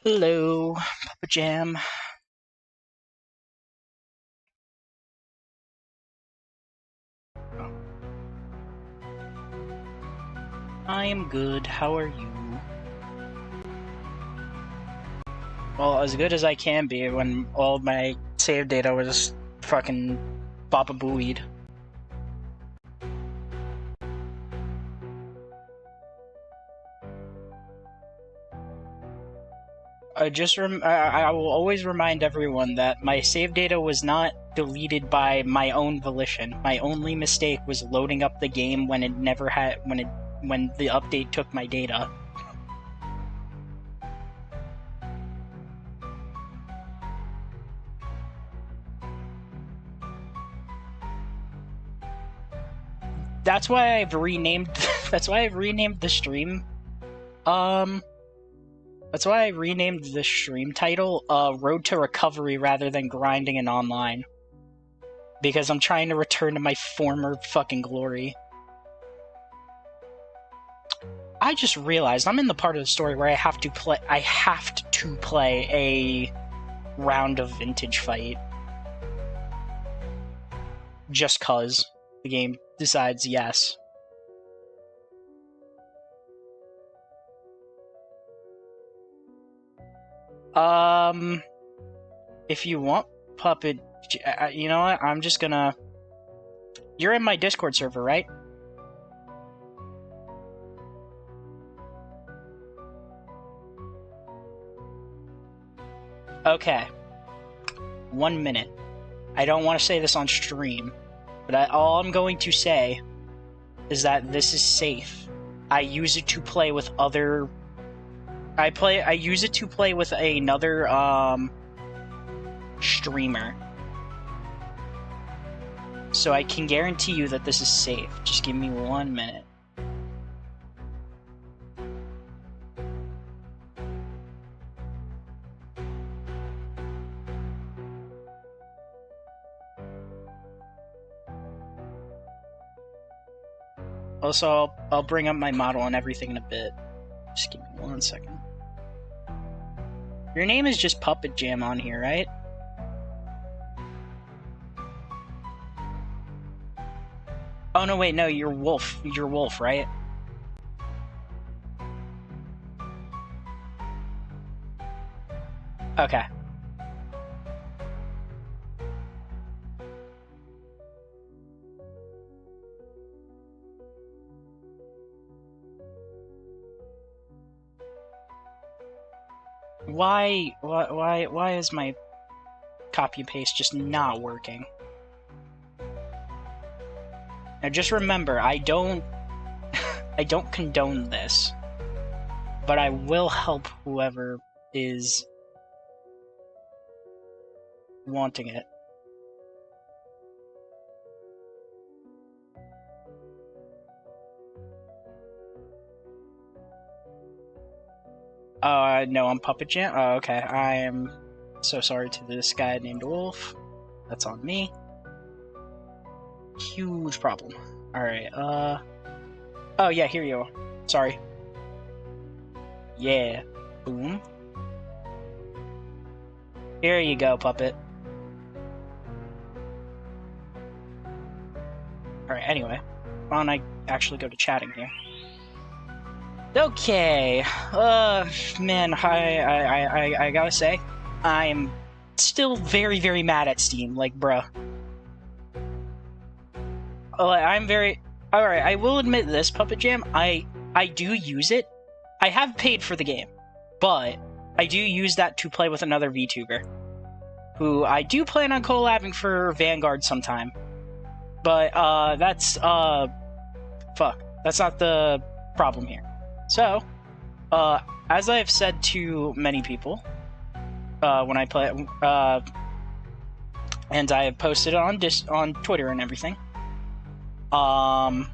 Hello, Papa Jam. I am good. How are you? Well, as good as I can be when all my save data was fucking bop-a-booied. I will always remind everyone that my save data was not deleted by my own volition. My only mistake was loading up the game when it never had when the update took my data. That's why I've renamed that's why I've renamed the stream. That's why I renamed the stream title Road to Recovery rather than Grinding and Online. Because I'm trying to return to my former fucking glory. I just realized I'm in the part of the story where I have to play a round of Vintage Fight. Just cause the game decides yes. If you want, Puppet, you know what? I'm just gonna... You're in my Discord server, right? Okay. 1 minute. I don't want to say this on stream, but all I'm going to say is that this is safe. I use it to play with other... I use it to play with another, streamer. So I can guarantee you that this is safe. Just give me 1 minute. Also, I'll bring up my model and everything in a bit. Just give me 1 second. Your name is just Puppet Jam on here, right? Oh no, wait, no, you're Wolf. You're Wolf, right? Okay. Why is my copy and paste just not working? Now just remember, I don't condone this, but I will help whoever is wanting it. No, I'm Puppet Jam? Oh, okay. I am so sorry to this guy named Wolf. That's on me. Huge problem. Alright, oh yeah, here you are. Sorry. Yeah. Boom. Here you go, Puppet. Alright, anyway. Why don't I actually go to chatting here? Okay. Man, I gotta say, I'm still very, very mad at Steam. Like, bruh. I'm very... Alright, I will admit this, Puppet Jam. I do use it. I have paid for the game. But I do use that to play with another VTuber. Who I do plan on collabing for Vanguard sometime. But, that's, fuck. That's not the problem here. So, as I've said to many people, when I play, and I have posted it on Twitter and everything, what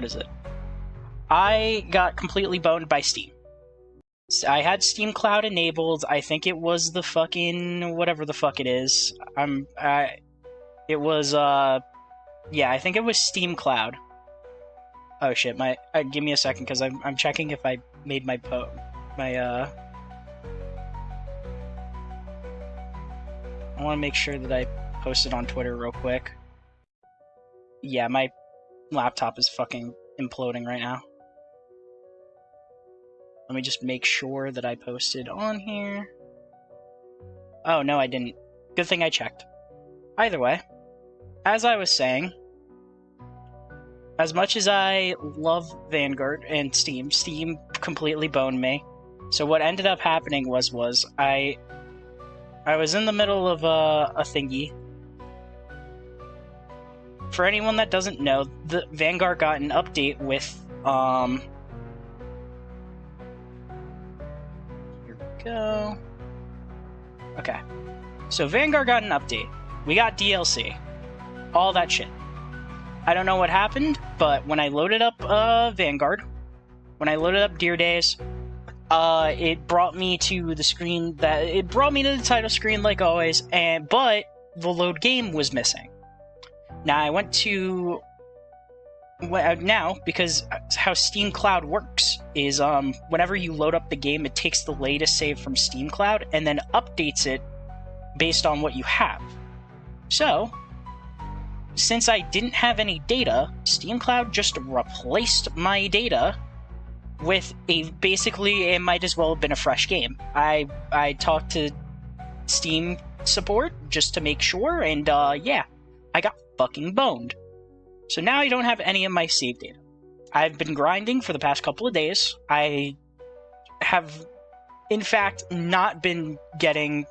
is it? I got completely boned by Steam. I had Steam Cloud enabled. I think it was the fucking whatever the fuck it is. It was yeah, I think it was Steam Cloud. Oh shit! Give me a second because I'm checking if I made my I want to make sure that I post it on Twitter real quick. Yeah, my laptop is fucking imploding right now. Let me just make sure that I posted on here. Oh, no, I didn't. Good thing I checked. Either way, as I was saying, as much as I love Vanguard and Steam completely boned me. So what ended up happening was I was in the middle of a thingy. For anyone that doesn't know, the Vanguard got an update with here we go. Okay. So Vanguard got an update. We got DLC. All that shit. I don't know what happened, but when I loaded up Vanguard, when I loaded up Deer Days, it brought me to the screen it brought me to the title screen like always, but the load game was missing. Now I went to now, because how Steam Cloud works is whenever you load up the game, it takes the latest save from Steam Cloud and then updates it based on what you have. So since I didn't have any data, Steam Cloud just replaced my data with basically, it might as well have been a fresh game. I talked to Steam support just to make sure, and yeah, I got fucking boned. So now I don't have any of my save data. I've been grinding for the past couple of days. I have, in fact, not been getting...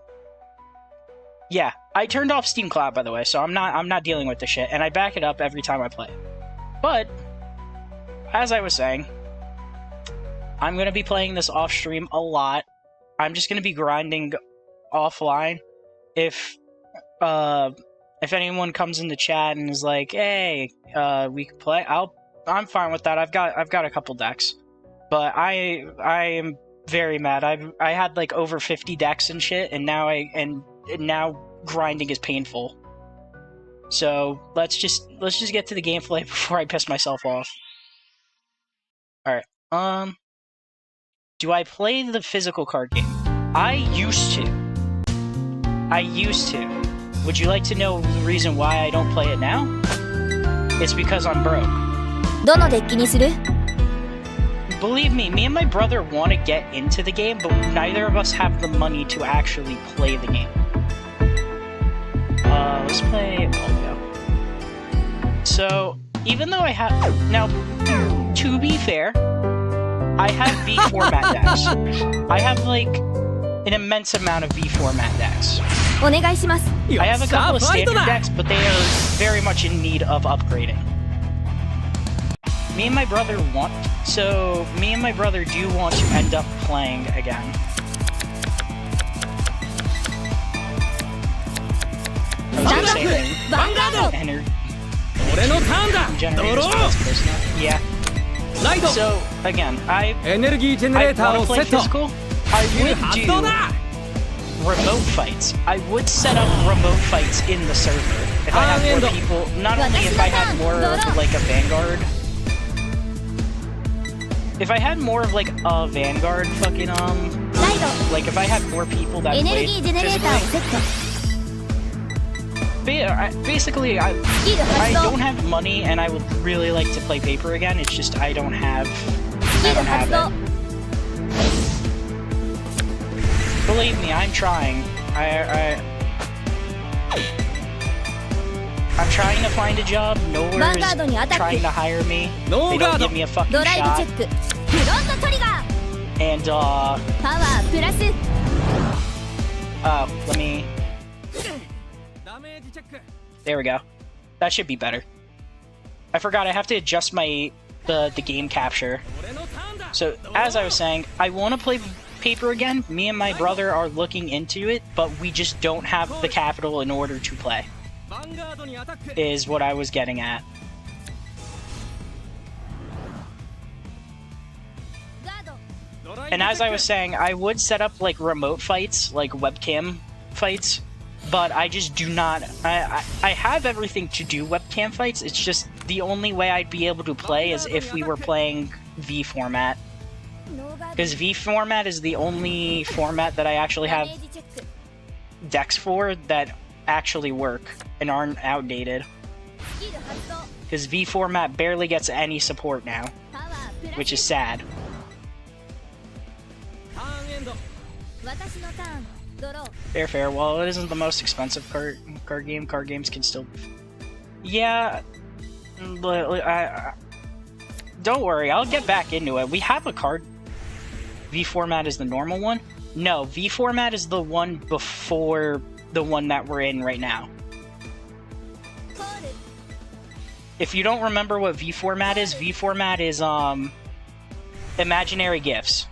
Yeah, I turned off Steam Cloud, by the way, so I'm not dealing with this shit, and I back it up every time I play it. But, as I was saying, I'm going to be playing this off-stream a lot. I'm just going to be grinding offline. If anyone comes in the chat and is like, hey, we can play, I'm fine with that. I've got a couple decks. But I am very mad. I had like over 50 decks and shit, and now grinding is painful. So let's just get to the gameplay before I piss myself off. Alright, do I play the physical card game? I used to. Would you like to know the reason why I don't play it now? It's because I'm broke. Believe me and my brother want to get into the game, but neither of us have the money to actually play the game. Let's play Polio. So, even though I have... Now, to be fair, I have V format decks. I have, like, an immense amount of V format decks. I have a couple of standard decks, but they are very much in need of upgrading. Me and my brother do want to end up playing again. I was gonna say yeah. So again, I want to play physical. I would do remote fights. I would set up remote fights in the server if I had more people. Not only if I had more of like a Vanguard. If I had more of like a Vanguard fucking like if I had more people that played physically. Basically, I don't have money, and I would really like to play paper again. It's just I don't have it. Believe me, I'm trying. I'm trying to find a job. Nowhere is trying to hire me. They don't give me a fucking shot. And let me. There we go. That should be better. I forgot I have to adjust the game capture. So, as I was saying, I want to play paper again. Me and my brother are looking into it, but we just don't have the capital in order to play. Is what I was getting at. And as I was saying, I would set up like remote fights, like webcam fights. But I just do not... I have everything to do webcam fights, it's just the only way I'd be able to play is if we were playing V format. Because V format is the only format that I actually have decks for that actually work and aren't outdated. Because V format barely gets any support now, which is sad. Fair. Well, it isn't the most expensive card game. Card games can still... Yeah, but don't worry, I'll get back into it. We have a card... V format is the normal one? No, V format is the one before the one that we're in right now. If you don't remember what V format is imaginary gifts.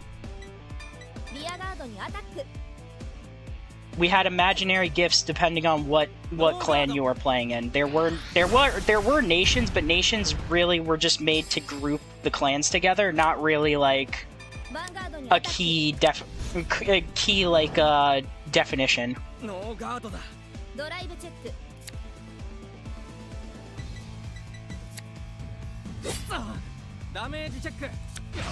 We had imaginary gifts depending on what clan you were playing in. There were nations, but nations really were just made to group the clans together, not really like a key definition.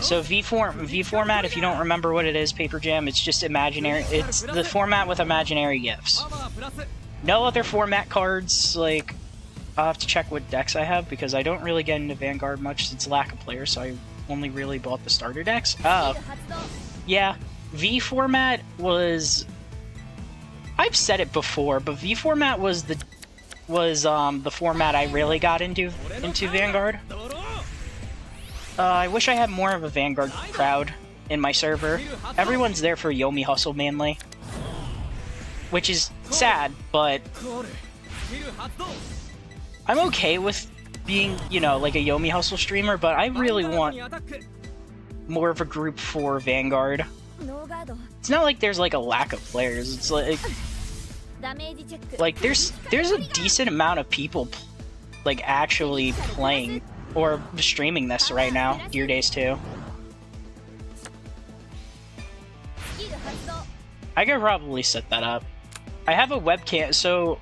So V format, if you don't remember what it is, Paper Jam, it's just imaginary. It's the format with imaginary gifts. No other format cards. Like, I'll have to check what decks I have because I don't really get into Vanguard much since lack of players. So I only really bought the starter decks. Yeah, V format was. I've said it before, but V format was the format I really got into Vanguard. I wish I had more of a Vanguard crowd in my server. Everyone's there for Yomi Hustle mainly. Which is sad, but... I'm okay with being, you know, like a Yomi Hustle streamer, but I really want more of a group for Vanguard. It's not like there's like a lack of players. It's like there's a decent amount of people like actually playing or streaming this right now. Gear Days 2. I could probably set that up. I have a webcam, so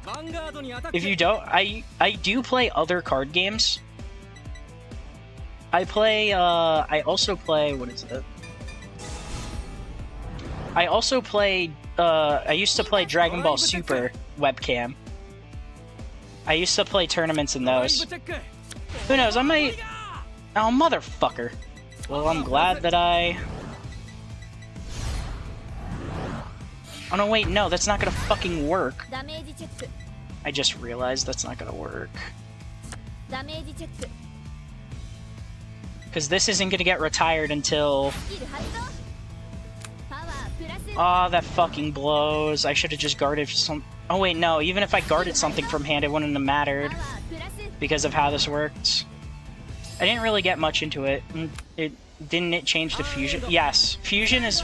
if you don't, I do play other card games. I also play, what is it? I used to play Dragon Ball Super webcam. I used to play tournaments in those. Who knows, I might... Oh, motherfucker. Well, I'm glad that I... Oh no, wait, no, that's not gonna fucking work. I just realized that's not gonna work. Because this isn't gonna get retired until... Oh, that fucking blows. I should have just guarded some... Oh wait, no, even if I guarded something from hand, it wouldn't have mattered. Because of how this works. I didn't really get much into it. Didn't it change to Fusion? Yes, Fusion is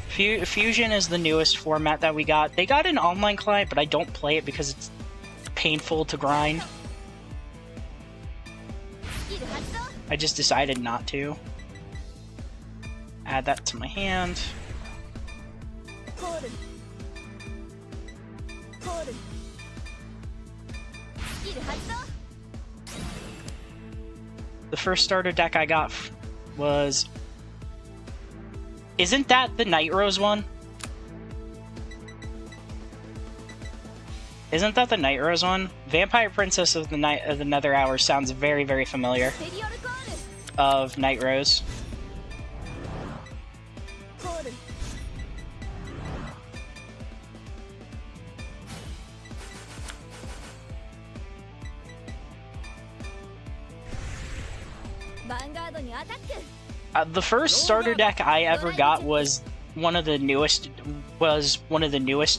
the newest format that we got. They got an online client, but I don't play it because it's painful to grind. I just decided not to. Add that to my hand. The first starter deck I got was... Isn't that the Night Rose one? Isn't that the Night Rose one? Vampire Princess of the Nether Hour sounds very, very familiar. Of Night Rose. The first starter deck I ever got was one of the newest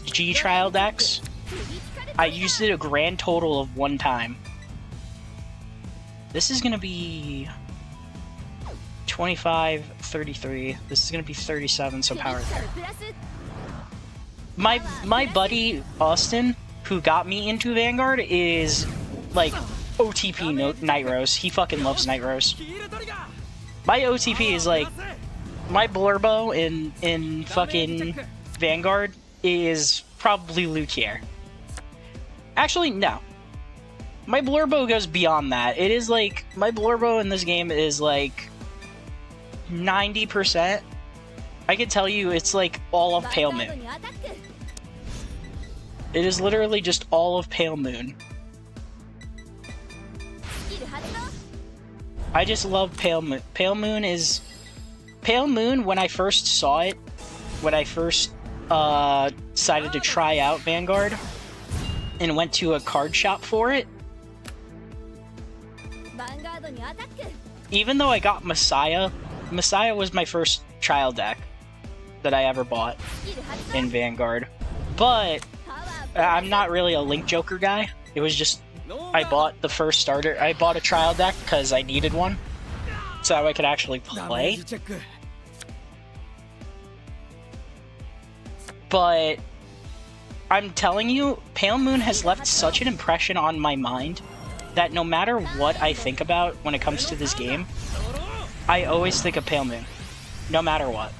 G trial decks. I used it a grand total of 1 time. This is gonna be 25, 33. This is gonna be 37, so power there. My buddy Austin, who got me into Vanguard, is like OTP Night Rose. He fucking loves Night Rose. My OTP is like, my Blurbo in fucking Vanguard is probably Lutier. Actually, no. My Blurbo goes beyond that. It is like, my Blurbo in this game is like 90%. I can tell you it's like all of Pale Moon. It is literally just all of Pale Moon. I just love Pale Moon. Pale Moon, when I first saw it, when I first decided to try out Vanguard and went to a card shop for it, even though I got Messiah was my first trial deck that I ever bought in Vanguard. But I'm not really a Link Joker guy. It was just, I bought the first starter. I bought a trial deck because I needed one, so I could actually play. But I'm telling you, Pale Moon has left such an impression on my mind that no matter what I think about when it comes to this game, I always think of Pale Moon. No matter what.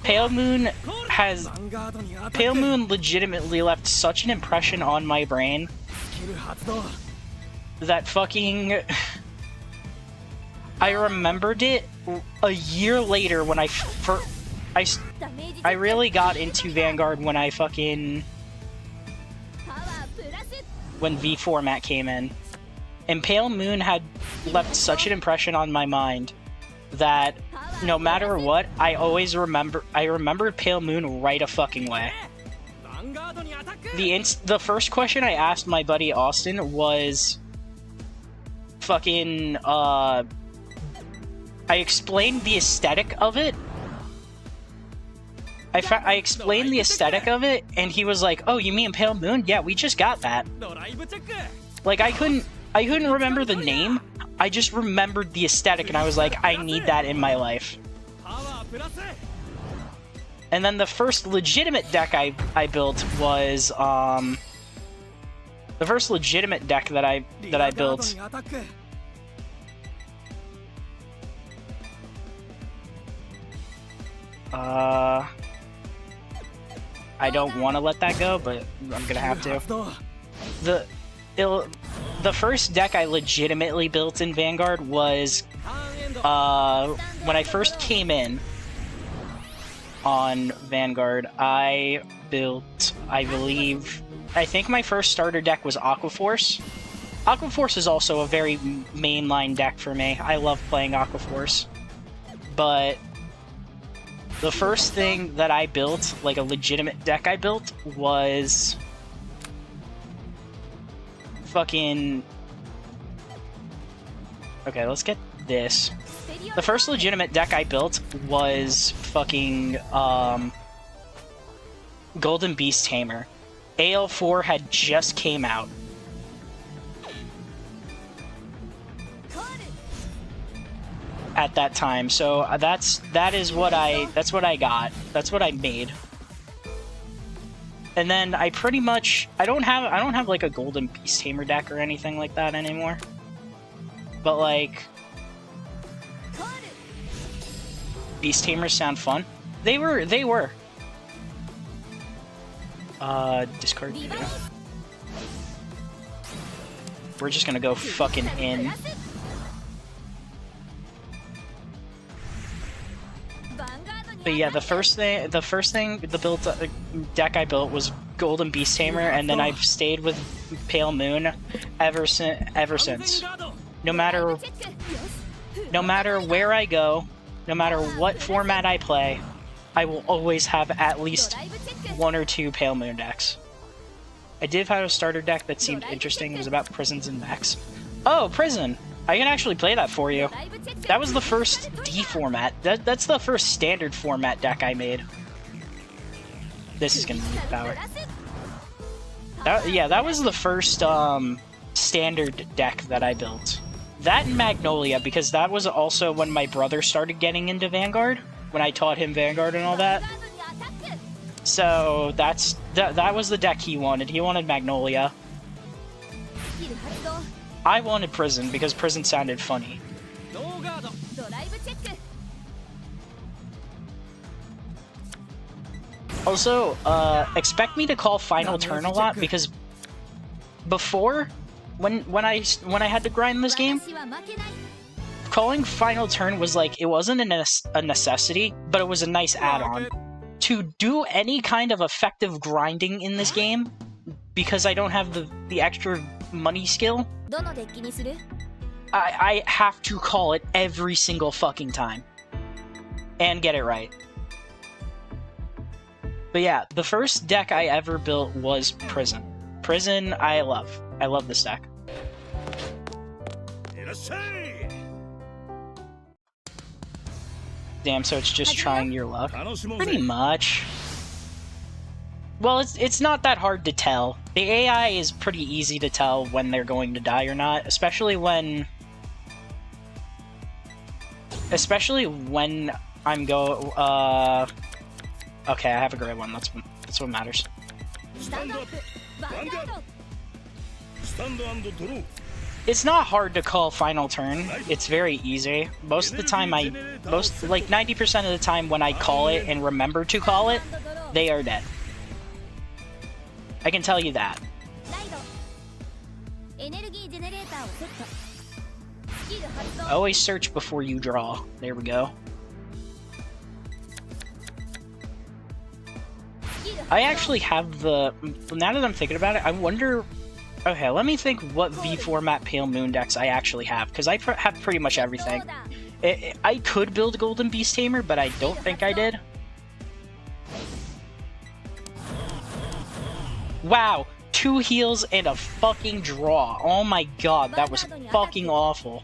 Pale Moon legitimately left such an impression on my brain that fucking... I remembered it a year later when I really got into Vanguard when when V format came in. And Pale Moon had left such an impression on my mind that no matter what, I remembered Pale Moon right a fucking way. The first question I asked my buddy Austin was fucking, I explained the aesthetic of it. I explained the aesthetic of it, and he was like, "Oh, you mean Pale Moon? Yeah, we just got that." Like, I couldn't remember the name. I just remembered the aesthetic, and I was like, I need that in my life. And then the first legitimate deck I built was the first legitimate deck that I built. I don't want to let that go, but I'm gonna have to. The first deck I legitimately built in Vanguard was when I first came in on Vanguard. I think my first starter deck was Aquaforce. Aquaforce is also a very mainline deck for me. I love playing Aquaforce. But the first thing that I built, like a legitimate deck I built, was fucking... Okay, let's get this. The first legitimate deck I built was fucking Golden Beast Tamer. AL4 had just came out. At that time, so that's what I got. That's what I made. And then I pretty much I don't have like a Golden Beast Tamer deck or anything like that anymore. But like, Beast Tamers sound fun. They were. Discard. We're just gonna go fucking in. But yeah, the first thing, the deck I built was Golden Beast Tamer, and then I've stayed with Pale Moon ever since. No matter where I go, no matter what format I play, I will always have at least one or two Pale Moon decks. I did have a starter deck that seemed interesting. It was about prisons and mechs. Oh, prison! I can actually play that for you. That was the first D format. That's the first standard format deck I made. This is gonna need power. Yeah, that was the first standard deck that I built. That and Magnolia, because that was also when my brother started getting into Vanguard, when I taught him Vanguard and all that. So that was the deck he wanted. He wanted Magnolia. I wanted Prison because Prison sounded funny. Also, expect me to call Final Turn a lot, because before, when I had to grind this game, calling Final Turn was like, it wasn't a necessity, but it was a nice add-on. to do any kind of effective grinding in this game, because I don't have the extra money skill, I have to call it every single fucking time. And get it right. But yeah, the first deck I ever built was Prison. Prison, I love. I love this deck. Damn, so it's just trying your luck? Pretty much. Well, it's not that hard to tell. The AI is pretty easy to tell when they're going to die or not, especially when I'm okay, I have a great one. That's what matters. It's not hard to call final turn. It's very easy. Most of the time, like 90% of the time when I call it and remember to call it, they are dead. I can tell you that. Always search before you draw. There we go. I actually have the... Now that I'm thinking about it, I wonder... Okay, let me think what V format Pale Moon decks I actually have, because I have pretty much everything. I could build Golden Beast Tamer, but I don't think I did. Wow, 2 heals and a fucking draw. Oh my god, that was fucking awful.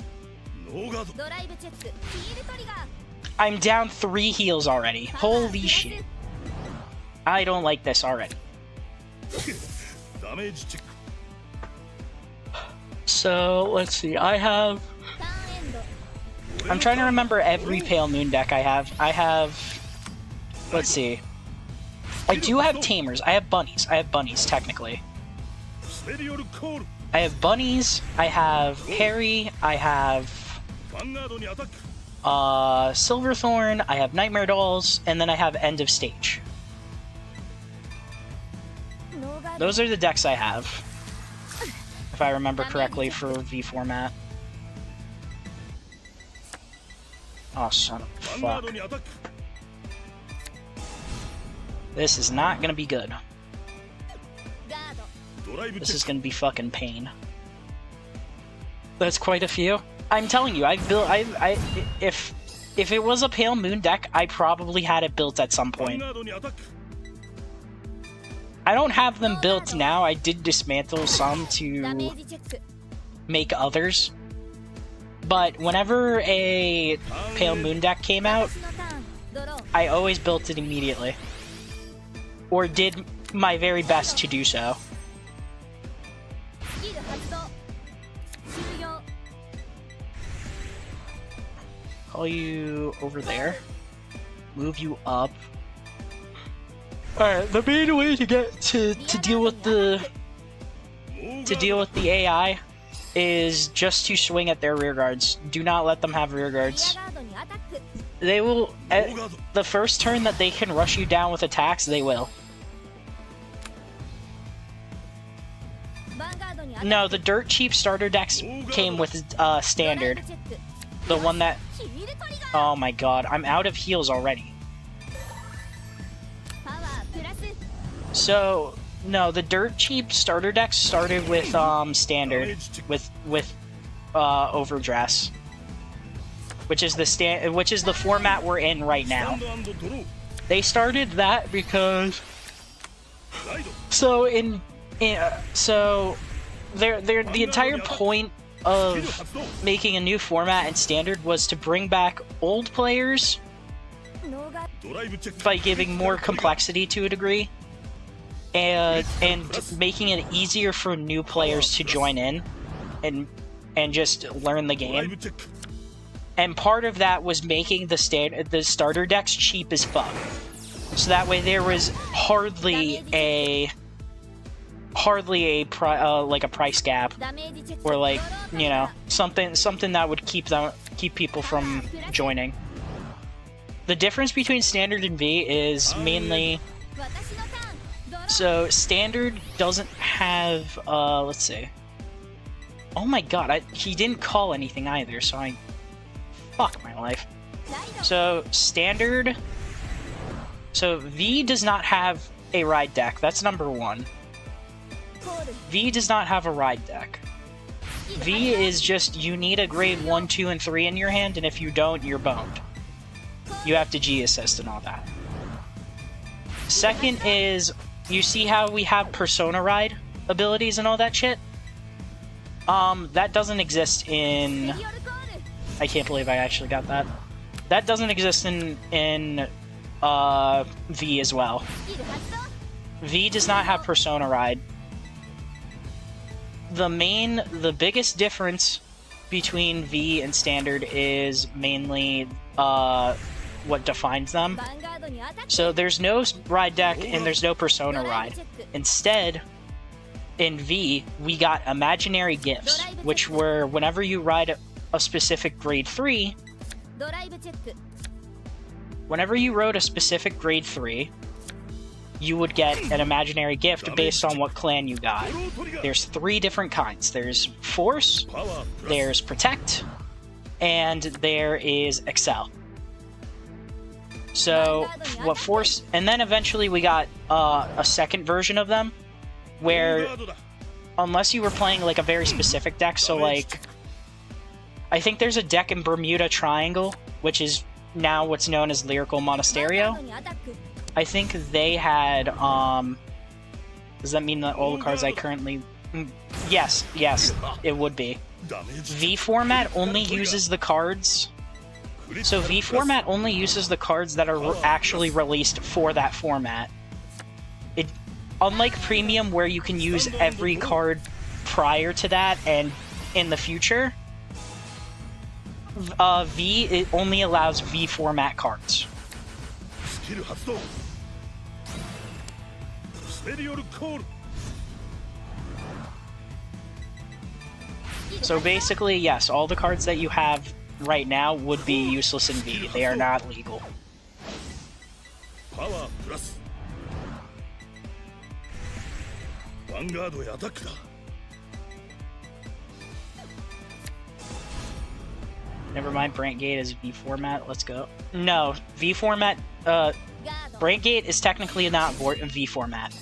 I'm down 3 heals already. Holy shit. I don't like this already. So, let's see, I'm trying to remember every Pale Moon deck I have. Let's see. I do have Tamers. I have Bunnies. Technically. I have Bunnies, I have Harry, I have Silverthorn, I have Nightmare Dolls, and then I have End of Stage. Those are the decks I have, if I remember correctly, for V format. Oh, son of a fuck. This is not gonna be good. This is gonna be fucking pain. That's quite a few. I'm telling you, if it was a Pale Moon deck, I probably had it built at some point. I don't have them built now. I did dismantle some to make others. But whenever a Pale Moon deck came out, I always built it immediately. Or did my very best to do so. Call you over there. Move you up. Alright, the main way to get to deal with the AI is just to swing at their rear guards. Do not let them have rear guards. They will, the first turn that they can rush you down with attacks, they will. No, the dirt cheap starter decks came with standard. The one that... Oh my god, I'm out of heals already. So, no, the dirt cheap starter decks started with standard, with overdress, which is the format we're in right now. They started that because the entire point of making a new format in standard was to bring back old players by giving more complexity to a degree. And making it easier for new players to join in and just learn the game. And part of that was making the starter decks cheap as fuck. So that way there was hardly a price gap, or like, you know, something that would keep people from joining. The difference between standard and V is mainly, so standard doesn't have, let's see. Oh my god, he didn't call anything either, so fuck my life. So standard So V does not have a ride deck. That's number one. V does not have a ride deck. V is just, you need a grade 1, 2, and 3 in your hand, and if you don't, you're boned. You have to G-assist and all that. Second is, you see how we have Persona Ride abilities and all that shit? That doesn't exist in... I can't believe I actually got that. That doesn't exist in V as well. V does not have Persona Ride. The biggest difference between V and Standard is mainly what defines them. So there's no ride deck and there's no Persona Ride. Instead, in V, we got imaginary gifts, which were whenever you ride a specific grade 3, whenever you rode a specific grade 3, you would get an imaginary gift based on what clan you got. There's 3 different kinds. There's Force, there's Protect, and there is Excel. So, what Force... And then eventually we got a second version of them, where unless you were playing like a very specific deck, so like... I think there's a deck in Bermuda Triangle, which is now what's known as Lyrical Monasterio. I think they had, does that mean that all the cards I currently... Yes, it would be. V format only uses the cards... So V format only uses the cards that are actually released for that format. Unlike Premium, where you can use every card prior to that and in the future, V, it only allows V format cards. So basically, yes, all the cards that you have right now would be useless in V. They are not legal. Vanguard. Never mind, Brantgate is V format. Let's go. No, V format. Brantgate is technically not V format.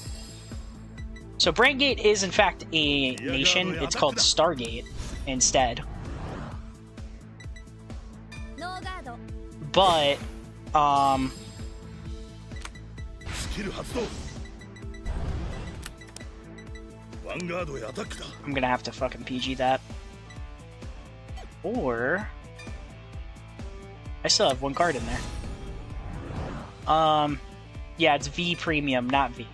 So Brantgate is in fact a nation. It's called Stargate instead. But I'm gonna have to fucking PG that. Or I still have one card in there. Yeah, it's V Premium, not V.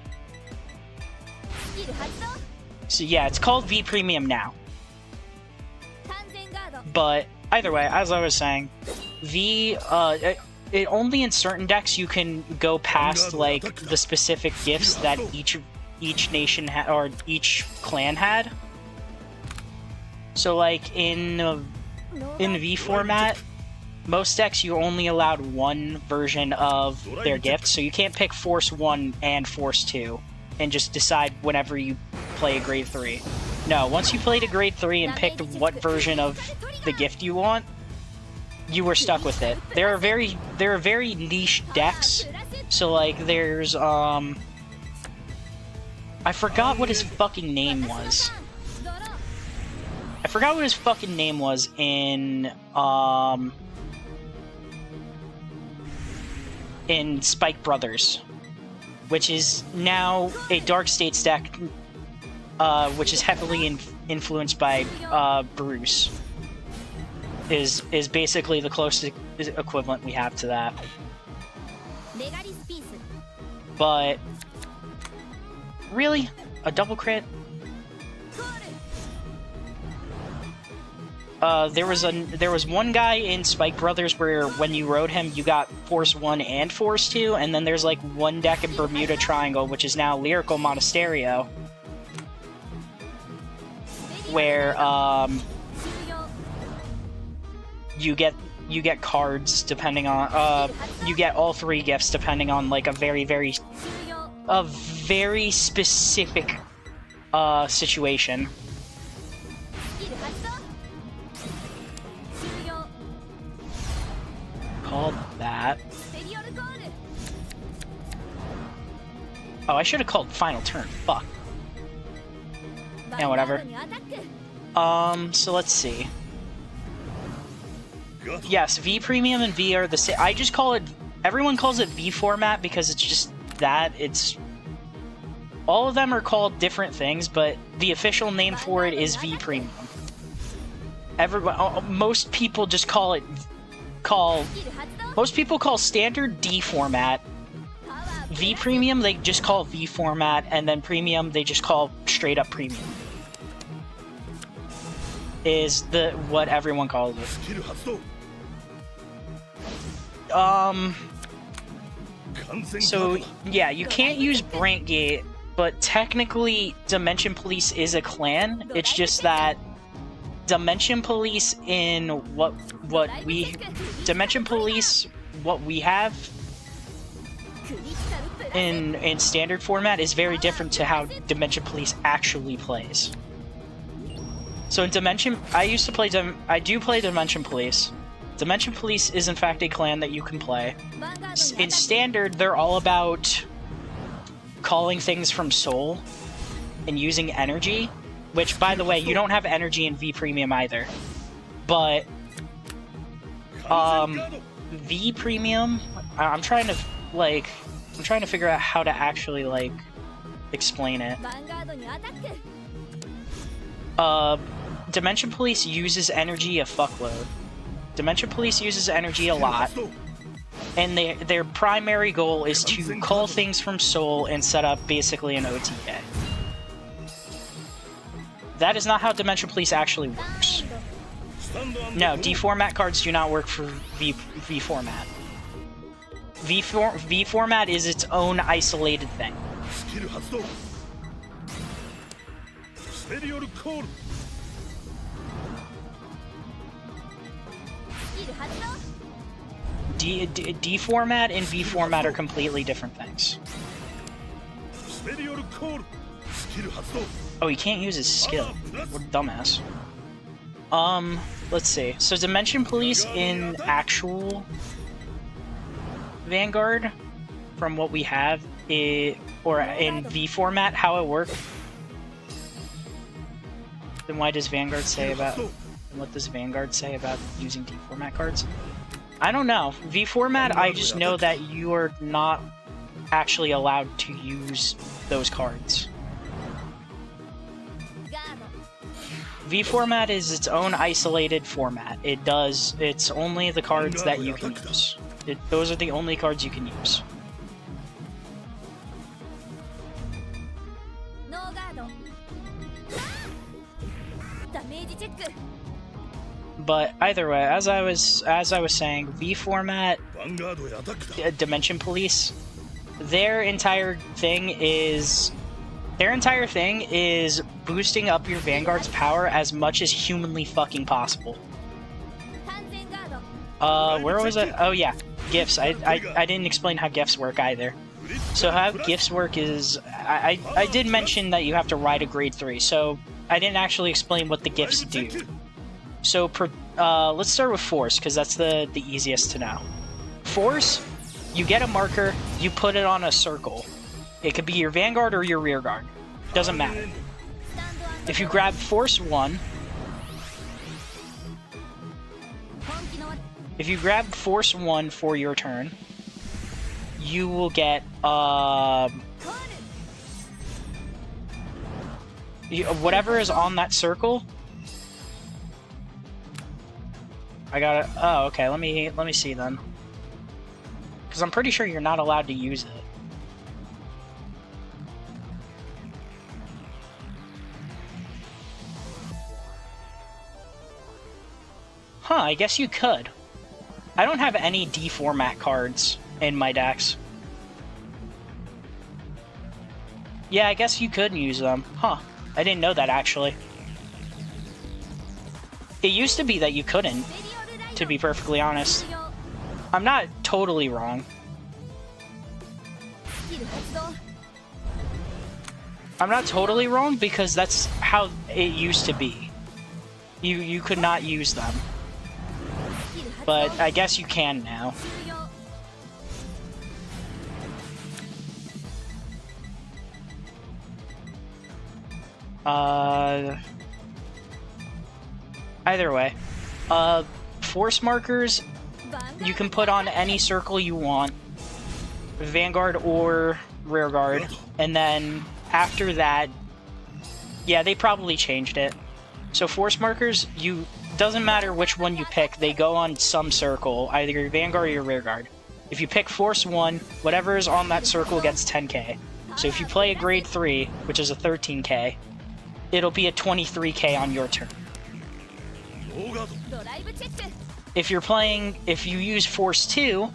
So yeah, it's called V Premium now. But either way, as I was saying, V, it only in certain decks you can go past like the specific gifts that each nation had or each clan had. So like in V format, most decks you're only allowed one version of their gift, so you can't pick Force 1 and Force 2 and just decide whenever you play a grade 3. No, once you played a grade 3 and picked what version of the gift you want, you were stuck with it. There are very niche decks. So like there's I forgot what his fucking name was. I forgot what his fucking name was in Spike Brothers, which is now a Dark States deck, which is heavily influenced by Bruce. Is basically the closest equivalent we have to that. But really, a double crit? There was one guy in Spike Brothers where when you rode him, you got Force 1 and Force 2, and then there's like one deck in Bermuda Triangle, which is now Lyrical Monasterio, where you get cards depending on you get all 3 gifts depending on like a very specific situation. Called that. Oh, I should have called final turn. Fuck. Yeah, whatever. So let's see. Yes, V Premium and V are the same. I just call it... Everyone calls it V format because it's just that. It's... All of them are called different things, but the official name for it is V Premium. Most people just call it... Most people call standard D format. V Premium, they just call V format, and then Premium, they just call straight up Premium. Is what everyone calls it. So, yeah, you can't use Brant Gate, but technically Dimension Police is a clan. It's just that Dimension Police in what we have in standard format is very different to how Dimension Police actually plays. So in Dimension, I do play Dimension Police. Dimension Police is in fact a clan that you can play. In standard, they're all about calling things from Soul and using energy, which, by the way, you don't have energy in V Premium either. But V Premium, I'm trying to figure out how to actually explain it. Dimension Police uses energy a fuckload. Dimension Police uses energy a lot, and their primary goal is to call things from Soul and set up basically an OTK. That is not how Dimension Police actually works. No, D format cards do not work for V format. V format is its own isolated thing. D format and V format are completely different things. Oh, he can't use his skill. What a dumbass. Let's see. So Dimension Police in actual Vanguard, from what we have, or in V format, how it works. Then what does Vanguard say about using D format cards? I don't know. V format, I just know that you are not actually allowed to use those cards. V format is its own isolated format. It's only the cards that you can use. Those are the only cards you can use. But either way, as I was saying, V format, Dimension Police, their entire thing is boosting up your Vanguard's power as much as humanly fucking possible. Where was it? Oh yeah, gifts. I didn't explain how gifts work either. So how gifts work is, I did mention that you have to ride a grade 3, so I didn't actually explain what the gifts do. So let's start with Force, because that's the easiest to know. Force, you get a marker, you put it on a circle. It could be your Vanguard or your rear guard. Doesn't matter. If you grab Force 1, for your turn, you will get whatever is on that circle. I got it. Oh, okay. Let me see then, because I'm pretty sure you're not allowed to use it. Huh, I guess you could. I don't have any D format cards in my decks. Yeah, I guess you could use them. Huh, I didn't know that actually. It used to be that you couldn't, to be perfectly honest. I'm not totally wrong. I'm not totally wrong because that's how it used to be. You could not use them. But I guess you can now. Either way. Force markers, you can put on any circle you want. Vanguard or Rearguard. And then after that, yeah, they probably changed it. So force markers, doesn't matter which one you pick, they go on some circle, either your Vanguard or your Rearguard. If you pick Force 1, whatever is on that circle gets 10k. So if you play a grade 3, which is a 13k, it'll be a 23k on your turn. If you use Force 2,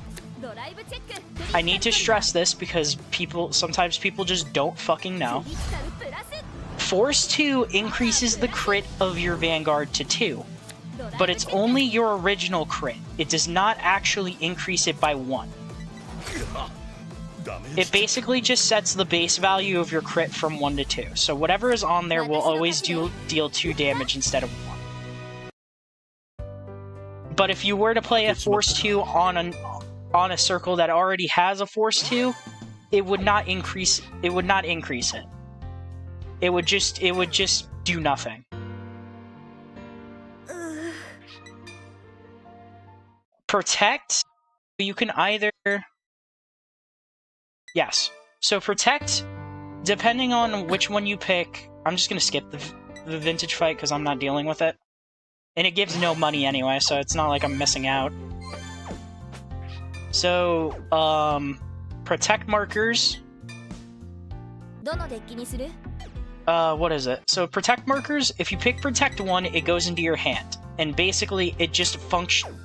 I need to stress this because sometimes people just don't fucking know. Force 2 increases the crit of your Vanguard to 2, but it's only your original crit. It does not actually increase it by 1. It basically just sets the base value of your crit from 1 to 2. So whatever is on there will always deal 2 damage instead of 1. But if you were to play a Force 2 on a circle that already has a Force 2, it would not increase it. It would just do nothing. Protect, you can either... Yes. So Protect, depending on which one you pick... I'm just going to skip the Vintage fight because I'm not dealing with it. And it gives no money anyway, so it's not like I'm missing out. So, Protect markers... what is it? So Protect markers, if you pick Protect 1, it goes into your hand. And basically, it just functions...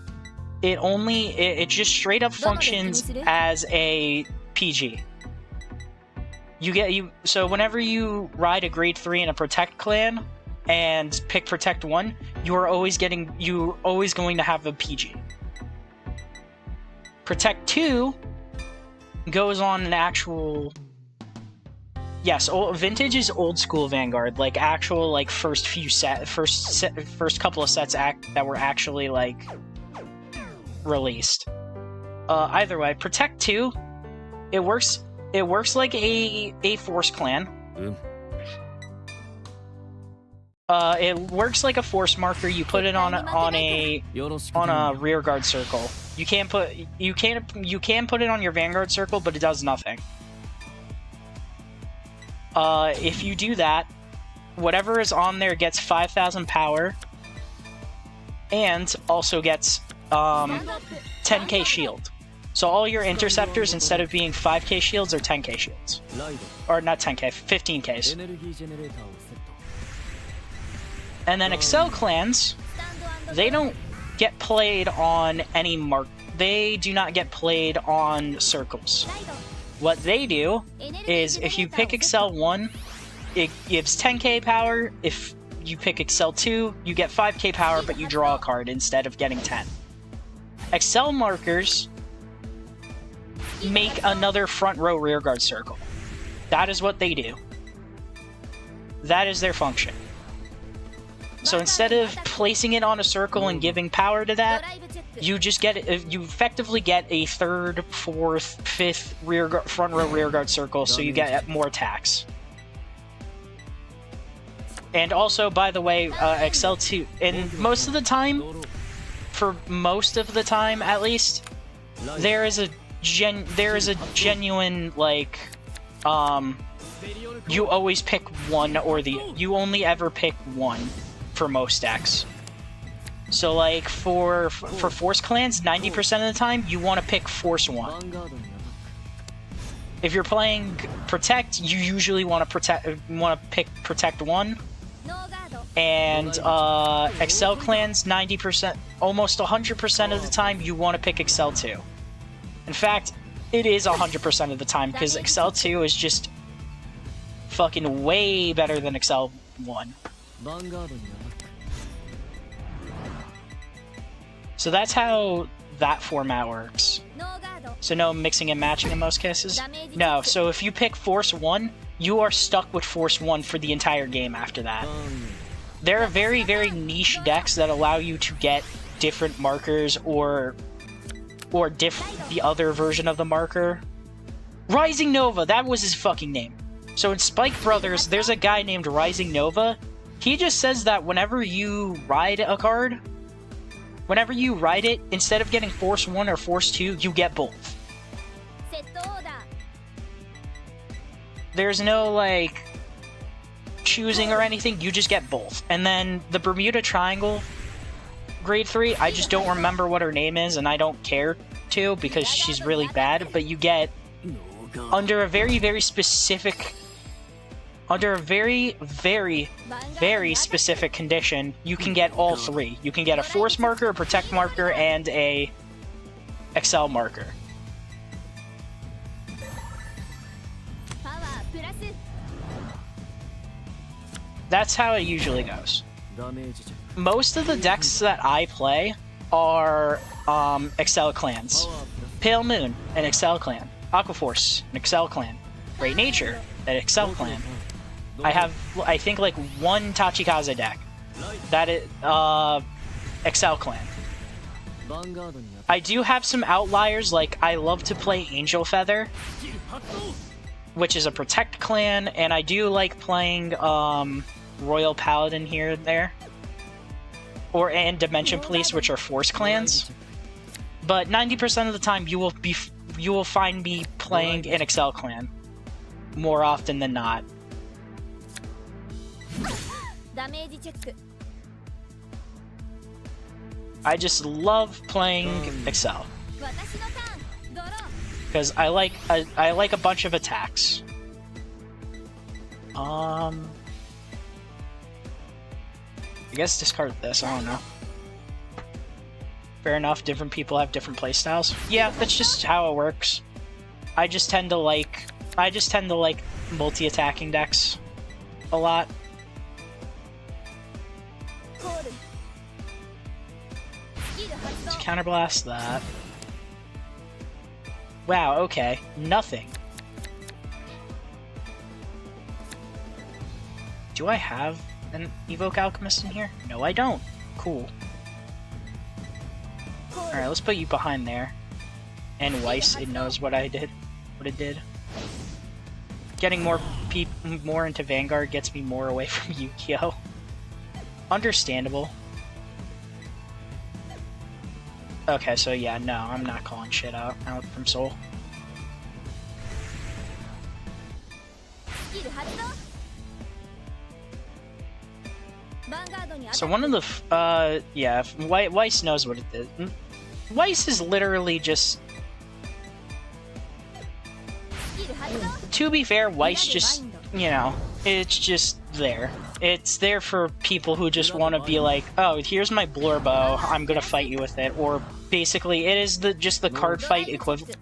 It just straight up functions as a PG. So whenever you ride a grade 3 in a Protect clan and pick Protect 1, you're always going to have a PG. Protect 2 goes on an actual... Yes, Vintage is old school Vanguard, like actual like first couple of sets that were actually like released. Either way, Protect 2, it works like a Force clan. It works like a Force marker. You put it on a Rearguard circle. You can put it on your Vanguard circle, but it does nothing. If you do that, whatever is on there gets 5,000 power, and also gets 10k shield. So all your interceptors, instead of being 5k shields, are 10k shields. Or not 10k, 15ks. And then Excel clans, they don't get played on any they do not get played on circles. What they do is, if you pick Excel 1, it gives 10k power. If you pick Excel 2, you get 5k power, but you draw a card instead of getting 10. Excel markers make another front row rearguard circle. That is what they do. That is their function. So instead of placing it on a circle and giving power to that, you just get you effectively get a third, fourth, fifth front row rearguard circle, so you get more attacks. And also, by the way, Excel 2, and most of the time, for most of the time at least, there is a genuine, like, you always pick one or you only ever pick one for most decks. So, like, for Force clans, 90% of the time, you want to pick Force 1. If you're playing Protect, you usually want to pick Protect 1. And Excel clans, 90%, almost 100% of the time, you want to pick Excel 2. In fact, it is 100% of the time, because Excel 2 is just fucking way better than Excel 1. So that's how that format works. So no mixing and matching in most cases? No, so if you pick Force 1, you are stuck with Force 1 for the entire game after that. There are very, very niche decks that allow you to get different markers or the other version of the marker. Rising Nova, that was his fucking name. So in Spike Brothers, there's a guy named Rising Nova. He just says that whenever you ride a card, whenever you ride it, instead of getting Force 1 or Force 2, you get both. There's no, like, choosing or anything, you just get both. And then the Bermuda Triangle, Grade 3, I just don't remember what her name is, and I don't care to, because she's really bad, but you get, under a very, very specific, under a very, very, very specific condition, you can get all three. You can get a Force marker, a Protect marker, and a Excel marker. That's how it usually goes. Most of the decks that I play are Excel clans. Pale Moon, an Excel clan. Aquaforce, an Excel clan. Great Nature, an Excel clan. I have, I think, like one Tachikaze deck. That is, Excel clan. I do have some outliers, like I love to play Angel Feather, which is a Protect clan, and I do like playing Royal Paladin here and there, and Dimension Police, which are Force clans. But 90% of the time, you will find me playing an Excel clan more often than not. I just love playing Excel because I like a bunch of attacks. I guess discard this. I don't know. Fair enough. Different people have different playstyles. Yeah, that's just how it works. I just tend to like multi-attacking decks a lot. Let's counterblast that. Wow, okay. Nothing. Do I have an Evoke Alchemist in here? No, I don't. Cool. Alright, let's put you behind there. And Weiss, it knows what I did. What it did. Getting more into Vanguard gets me more away from Yu-Gi-Oh! Understandable. Okay, so yeah, no, I'm not calling shit out from Soul. So one of the, yeah, Weiss knows what it did. Weiss is literally just... To be fair, Weiss just, you know, it's just there. It's there for people who just want to be like, oh, here's my Blurbo, I'm gonna fight you with it. Or basically, it is just the card fight equivalent.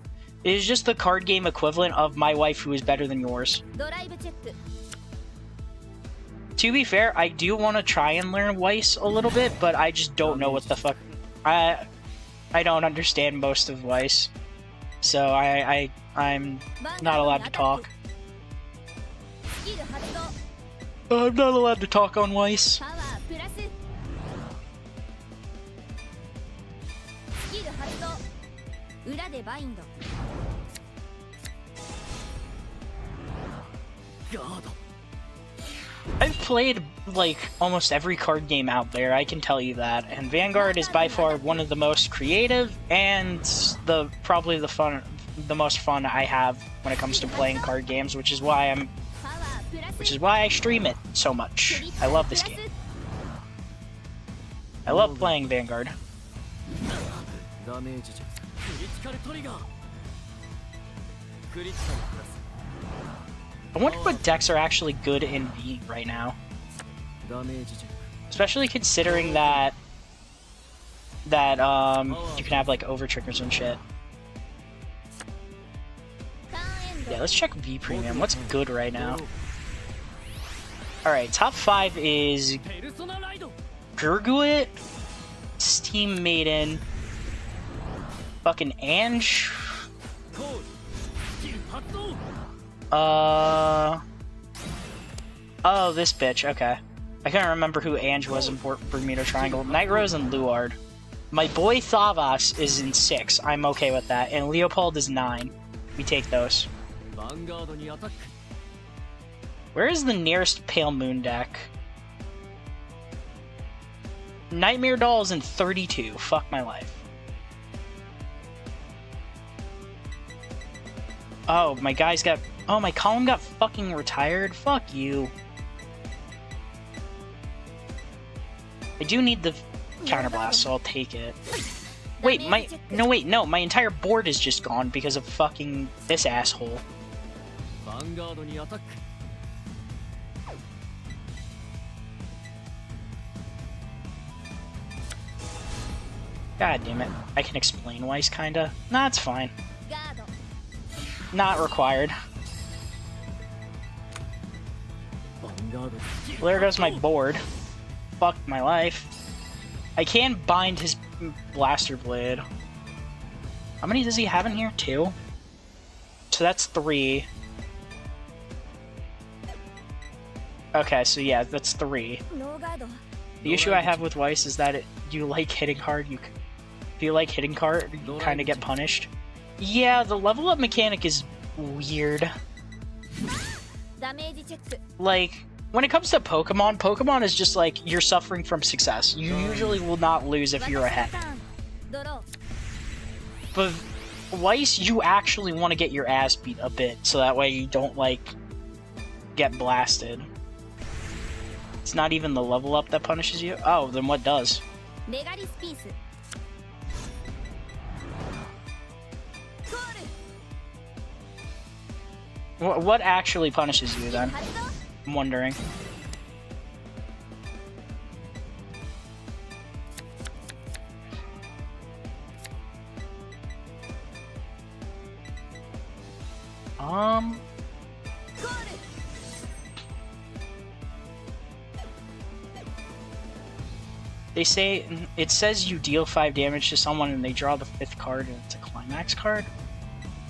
It is just the card game equivalent of my wife who is better than yours. To be fair, I do want to try and learn Weiss a little bit, but I just don't know what the fuck. I don't understand most of Weiss, so I'm not allowed to talk. I'm not allowed to talk on Weiss. I've played, like, almost every card game out there, I can tell you that, and Vanguard is by far one of the most creative and probably the most fun I have when it comes to playing card games, which is why I stream it so much. I love this game. I love playing Vanguard. I wonder what decks are actually good in V right now. Especially considering that you can have like over triggers and shit. Yeah, let's check V Premium. What's good right now? Alright, top 5 is Gurguit, Steam Maiden, fucking Ange. Oh, this bitch, okay. I can't remember who Ange was in Bermuda Triangle. Night Rose and Luard. My boy Thavas is in 6. I'm okay with that. And Leopold is 9. We take those. Where is the nearest Pale Moon deck? Nightmare Doll is in 32. Fuck my life. Oh, my guy's got... Oh, my column got fucking retired? Fuck you. I do need the counterblast, so I'll take it. Wait, no, my entire board is just gone because of fucking this asshole. Vanguardにアタック. God damn it. I can explain why he's kinda... Nah, it's fine. Not required. Well, there goes my board. Fuck my life. I can bind his blaster blade. How many does he have in here? 2? So that's 3. Okay, so yeah, that's 3. The issue I have with Weiss is that you like hitting hard. If you like hitting hard, you kind of get punished. Yeah, the level up mechanic is weird. Like, when it comes to Pokemon, Pokemon is just like, you're suffering from success. You usually will not lose if you're ahead. But Weiss, you actually want to get your ass beat a bit, so that way you don't, like, get blasted. It's not even the level up that punishes you? Oh, then what does? What actually punishes you, then? I'm wondering. They say, it says you deal 5 damage to someone and they draw the 5th card and it's a climax card?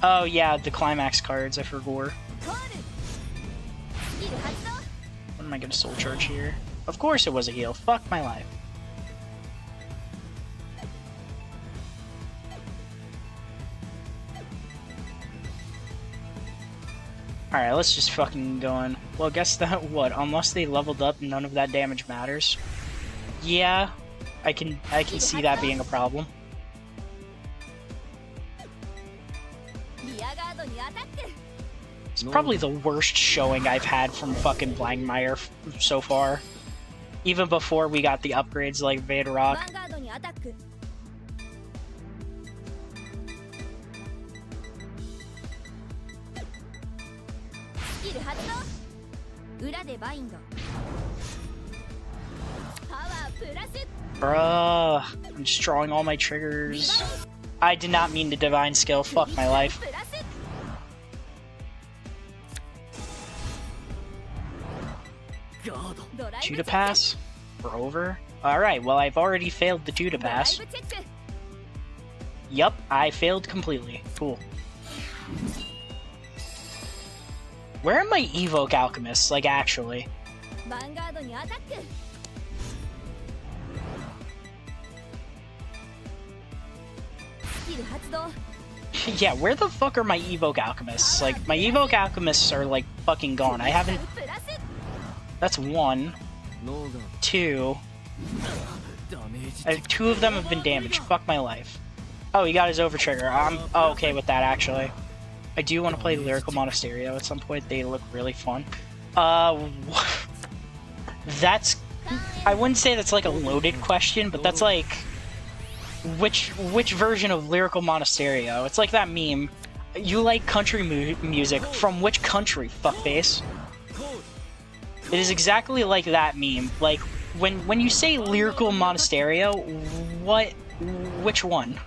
Oh yeah, the climax cards, I forgot. What am I gonna soul charge here? Of course it was a heal, fuck my life. Alright, let's just fucking go in. Well, guess that what? Unless they leveled up, none of that damage matters. Yeah, I can see that being a problem. It's probably the worst showing I've had from fucking Blankmeyer so far. Even before we got the upgrades like Vaderrock. Bruh, I'm just drawing all my triggers. I did not mean to Divine Skill, fuck my life. Juda Pass? We're over? Alright, well I've already failed the Juda Pass. Yup, I failed completely. Cool. Where are my Evoke Alchemists, like actually? Yeah, where the fuck are my Evoke Alchemists? Like, my Evoke Alchemists are, like, fucking gone. I haven't... That's 1. 2. 2 of them have been damaged. Fuck my life. Oh, he got his Overtrigger. I'm okay with that, actually. I do want to play Lyrical Monasterio at some point. They look really fun. That's... I wouldn't say that's, like, a loaded question, but that's, like... Which version of Lyrical Monasterio? It's like that meme. You like country music. From which country, fuckface? It is exactly like that meme. Like, when you say Lyrical Monasterio, which one?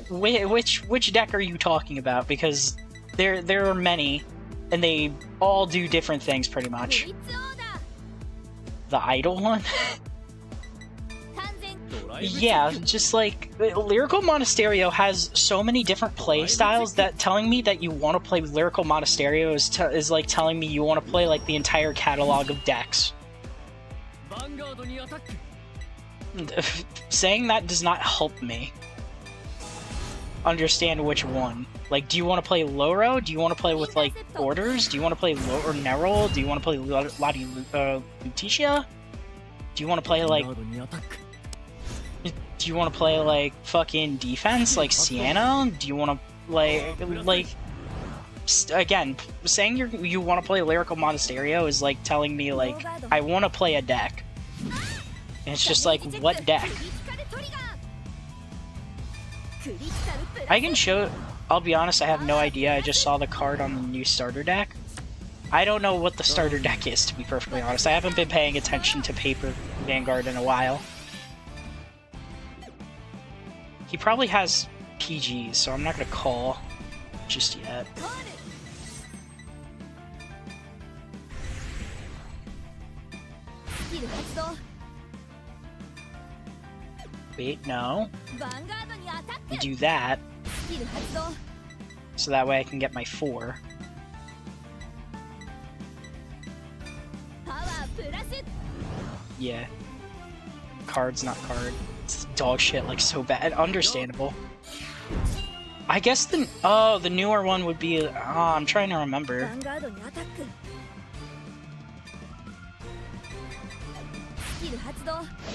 Which deck are you talking about? Because there are many, and they all do different things, pretty much. The idle one? Yeah, just like, Lyrical Monasterio has so many different play styles that telling me that you want to play Lyrical Monasterio is like telling me you want to play like the entire catalog of decks. Saying that does not help me. understand which one. Like, do you want to play Loro? Do you want to play with, like, Orders? Do you want to play or Nerol? Do you want to play Lottie Lutetia? Do you want to play, like... Do you want to play, like, fucking defense, like Sienna? Do you want to, like... Again, saying you want to play Lyrical Monasterio is like telling me, like, I want to play a deck. And it's just like, what deck? I can show... I'll be honest, I have no idea. I just saw the card on the new starter deck. I don't know what the starter deck is, to be perfectly honest. I haven't been paying attention to paper Vanguard in a while. He probably has PGs, so I'm not going to call just yet. Wait, no. We do that. So that way I can get my 4. Yeah. Card's not card. It's dog shit, like, so bad. Understandable. I guess the newer one would be... I'm trying to remember.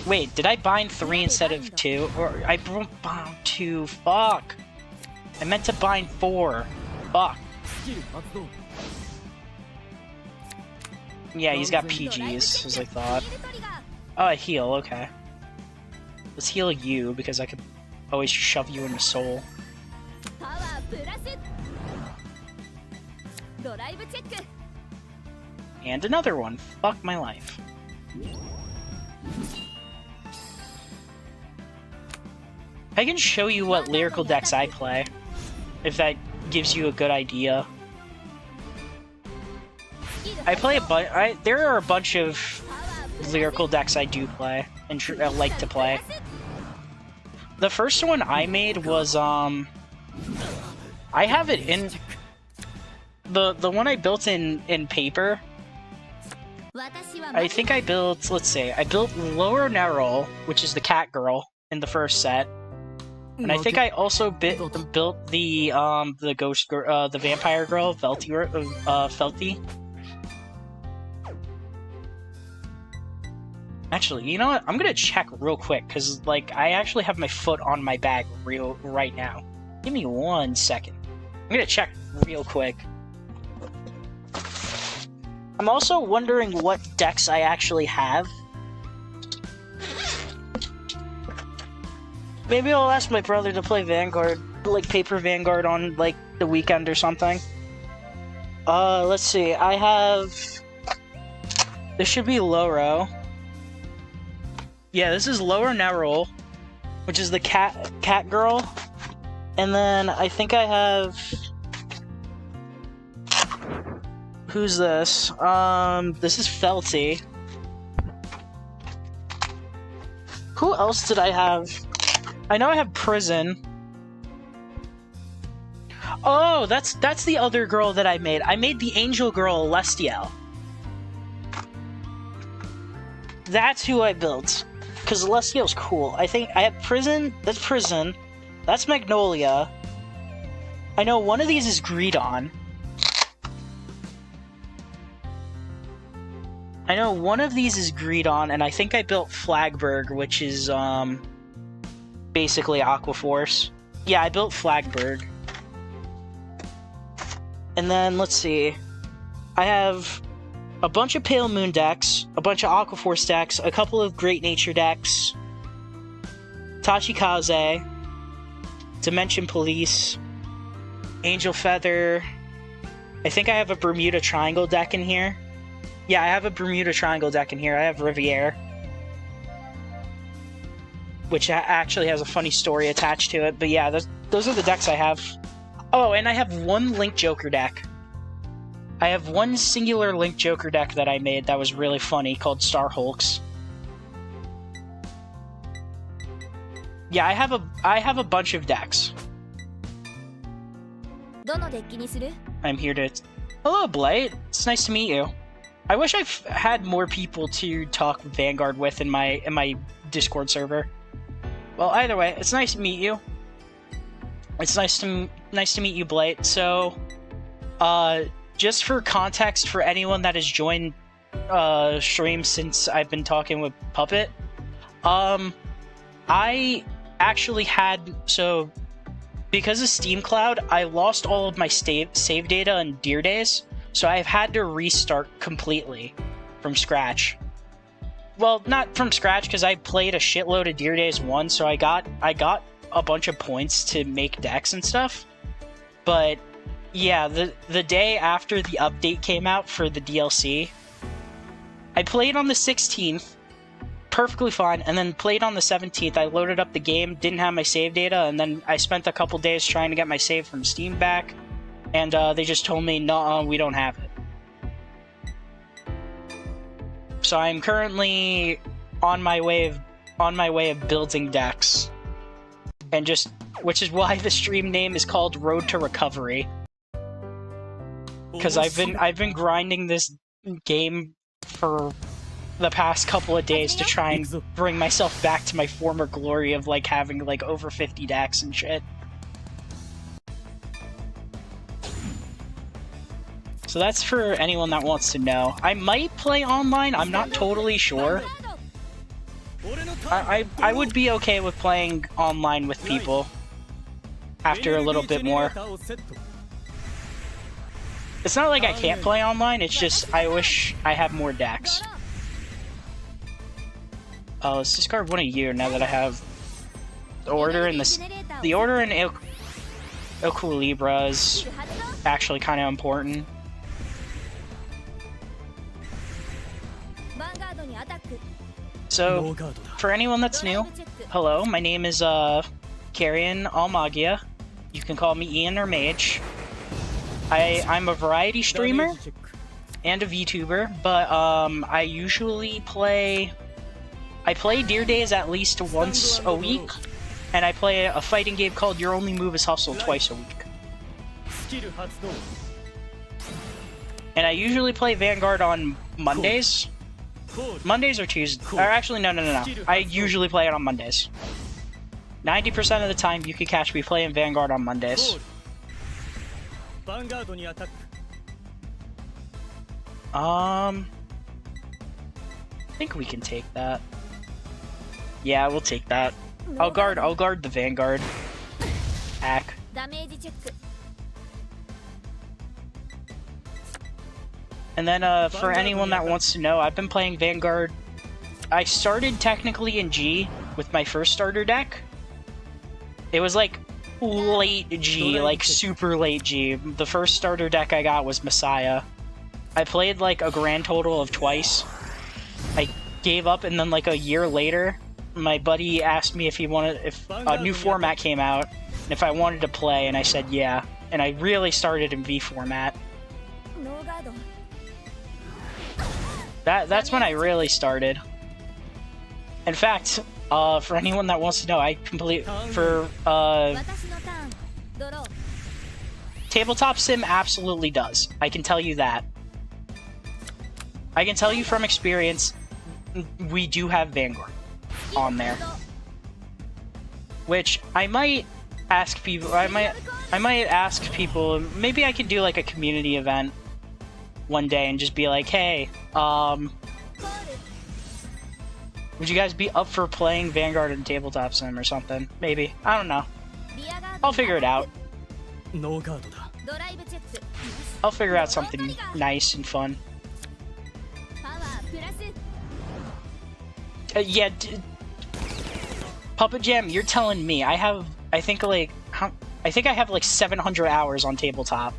Wait, did I bind 3 instead of 2? Or I bound 2. Fuck. I meant to bind 4. Fuck. Yeah, he's got PGs, as I thought. Oh, I heal, okay. Let's heal you, because I could always shove you into soul. And another one. Fuck my life. I can show you what lyrical decks I play, if that gives you a good idea. I play there are a bunch of lyrical decks I do play and like to play. The first one I made was I have it in the one I built in paper. I think I built, let's see, I built Lower Nerol, which is the cat girl in the first set. And I think I also built the ghost girl, the vampire girl, Felty. Actually, you know what? I'm gonna check real quick, because, like, I actually have my foot on my bag right now. Give me 1 second. I'm gonna check real quick. I'm also wondering what decks I actually have. Maybe I'll ask my brother to play Vanguard, like paper Vanguard on, like, the weekend or something. Let's see, I have... This should be Loro. Yeah, this is Lower Nerol, which is the cat girl. And then I think I have... Who's this? This is Felty. Who else did I have? I know I have Prison. Oh, that's the other girl that I made. I made the angel girl, Lestiel. That's who I built. Because Lestiel's cool. I think I have Prison. That's Prison. That's Magnolia. I know one of these is Greedon. I know one of these is Greedon, and I think I built Flagberg, which is, basically Aquaforce. Yeah, I built Flagberg. And then, let's see. I have a bunch of Pale Moon decks, a bunch of Aquaforce decks, a couple of Great Nature decks, Tachikaze, Dimension Police, Angel Feather. I think I have a Bermuda Triangle deck in here. Yeah, I have a Bermuda Triangle deck in here. I have Riviere, which actually has a funny story attached to it. But yeah, those are the decks I have. Oh, and I have one Link Joker deck. I have one singular Link Joker deck that I made that was really funny, called Star Hulks. Yeah, I have a bunch of decks. I'm here to... Hello, Blight. It's nice to meet you. I wish I had more people to talk Vanguard with in my Discord server. Well, either way, it's nice to meet you. It's nice to meet you, Blight. So, just for context for anyone that has joined stream since I've been talking with Puppet, I actually had, so because of Steam Cloud, I lost all of my save data in Deer Days, so I've had to restart completely from scratch. Well, not from scratch, because I played a shitload of Deer Days 1, so I got a bunch of points to make decks and stuff. But yeah, the day after the update came out for the DLC, I played on the 16th, perfectly fine, and then played on the 17th. I loaded up the game, didn't have my save data, and then I spent a couple days trying to get my save from Steam back, and they just told me, no, we don't have it. So I'm currently on my way of building decks, and which is why the stream name is called Road to Recovery, because I've been grinding this game for the past couple of days to try and bring myself back to my former glory of like having like over 50 decks and shit. So that's for anyone that wants to know. I might play online, I'm not totally sure. I would be okay with playing online with people after a little bit more. It's not like I can't play online, it's just I wish I had more decks. Let's discard one a year now that I have the order in this. The order in Equilibra is actually kind of important. So, for anyone that's new, hello, my name is Carrion Almagia. You can call me Ian or Mage. I'm a variety streamer and a VTuber, but I usually play Deer Days at least once a week, and I play a fighting game called Your Only Move is Hustle twice a week. And I usually play Vanguard on Mondays. Mondays or Tuesdays. Or actually, no. I usually play it on Mondays. 90% of the time, you can catch me playing Vanguard on Mondays. I think we can take that. Yeah, we'll take that. I'll guard the Vanguard. Hack. And then, for anyone that wants to know, I've been playing Vanguard. I started technically in G with my first starter deck. It was like late G, like super late G. The first starter deck I got was Messiah. I played like a grand total of twice. I gave up, and then like a year later, my buddy asked me if a new format came out, and if I wanted to play, and I said yeah. And I really started in V format. That's when I really started. In fact, for anyone that wants to know, Tabletop Sim absolutely does. I can tell you that. I can tell you from experience, we do have Vanguard on there. Which I might ask people, I might ask people, maybe I could do like a community event one day and just be like, hey, would you guys be up for playing Vanguard and Tabletop Sim or something? Maybe. I don't know. I'll figure it out. I'll figure out something nice and fun. Yeah, Puppet Jam, you're telling me. I think I have like 700 hours on Tabletop.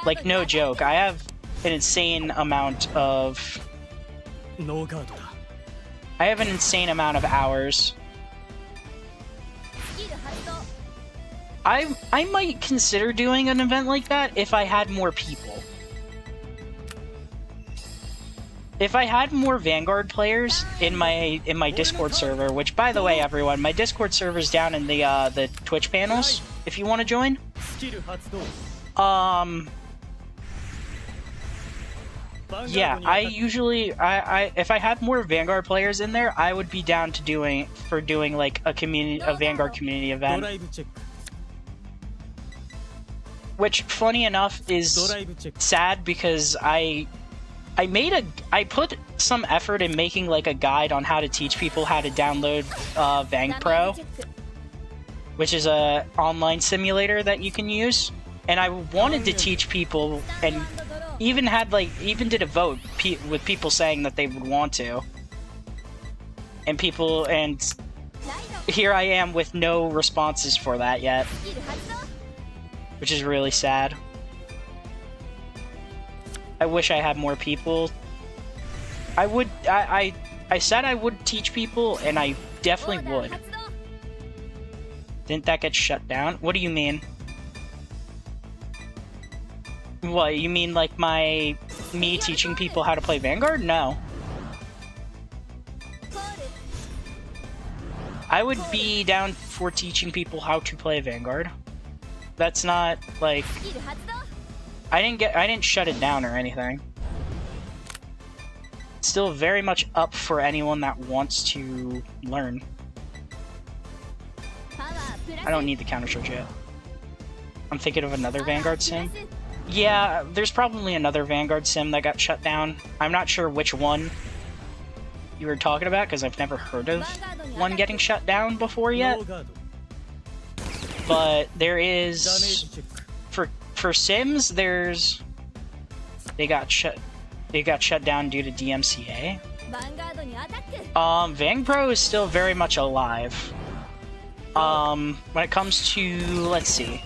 Like, no joke. I have an insane amount of... I have an insane amount of hours. I might consider doing an event like that if I had more people. If I had more Vanguard players in my Discord server, which, by the way, everyone, my Discord server's down in the Twitch panels, if you want to join. Yeah, if I had more Vanguard players in there, I would be down to doing like a Vanguard community event. which funny enough is sad because I put some effort in making like a guide on how to teach people how to download Vang Pro, which is a online simulator that you can use, and I wanted to teach people, and even did a vote with people saying that they would want to, and here I am with no responses for that yet, which is really sad. I wish I had more people. I said I would teach people, and I definitely would. Didn't that get shut down? What do you mean? What, you mean like me teaching people how to play Vanguard? No. I would be down for teaching people how to play Vanguard. That's not like I didn't shut it down or anything. It's still very much up for anyone that wants to learn. I don't need the Counter-Charge yet. I'm thinking of another Vanguard sim. Yeah, there's probably another Vanguard sim that got shut down. I'm not sure which one you were talking about, because I've never heard of one getting shut down before yet. But there is... For Sims, there's... They got shut down due to DMCA. Vang Pro is still very much alive. When it comes to... Let's see.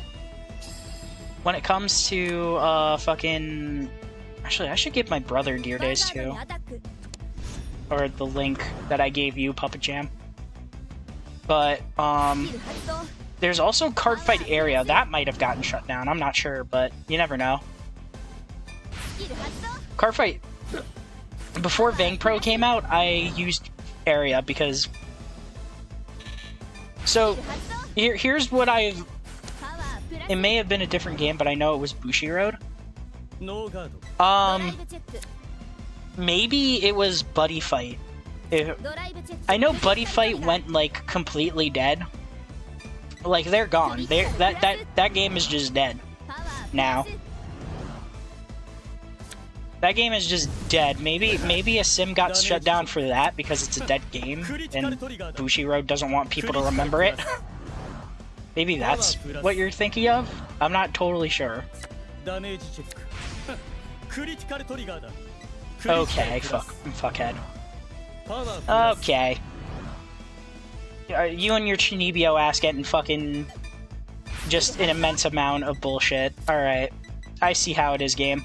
When it comes to, fucking... Actually, I should give my brother Dear Days too. Or the link that I gave you, Puppet Jam. But, there's also Cardfight area. That might have gotten shut down. I'm not sure, but you never know. Cardfight... Before Vang Pro came out, I used area because... So, here's what I've... It may have been a different game, but I know it was Bushiroad. Maybe it was Buddy Fight. I know Buddy Fight went, like, completely dead. Like, they're gone. That game is just dead. Now. That game is just dead. Maybe a sim got shut down for that because it's a dead game, and Bushiroad doesn't want people to remember it. Maybe that's what you're thinking of? I'm not totally sure. Okay, fuckhead. Okay. You and your Chinibio ass getting fucking... just an immense amount of bullshit. Alright. I see how it is, game.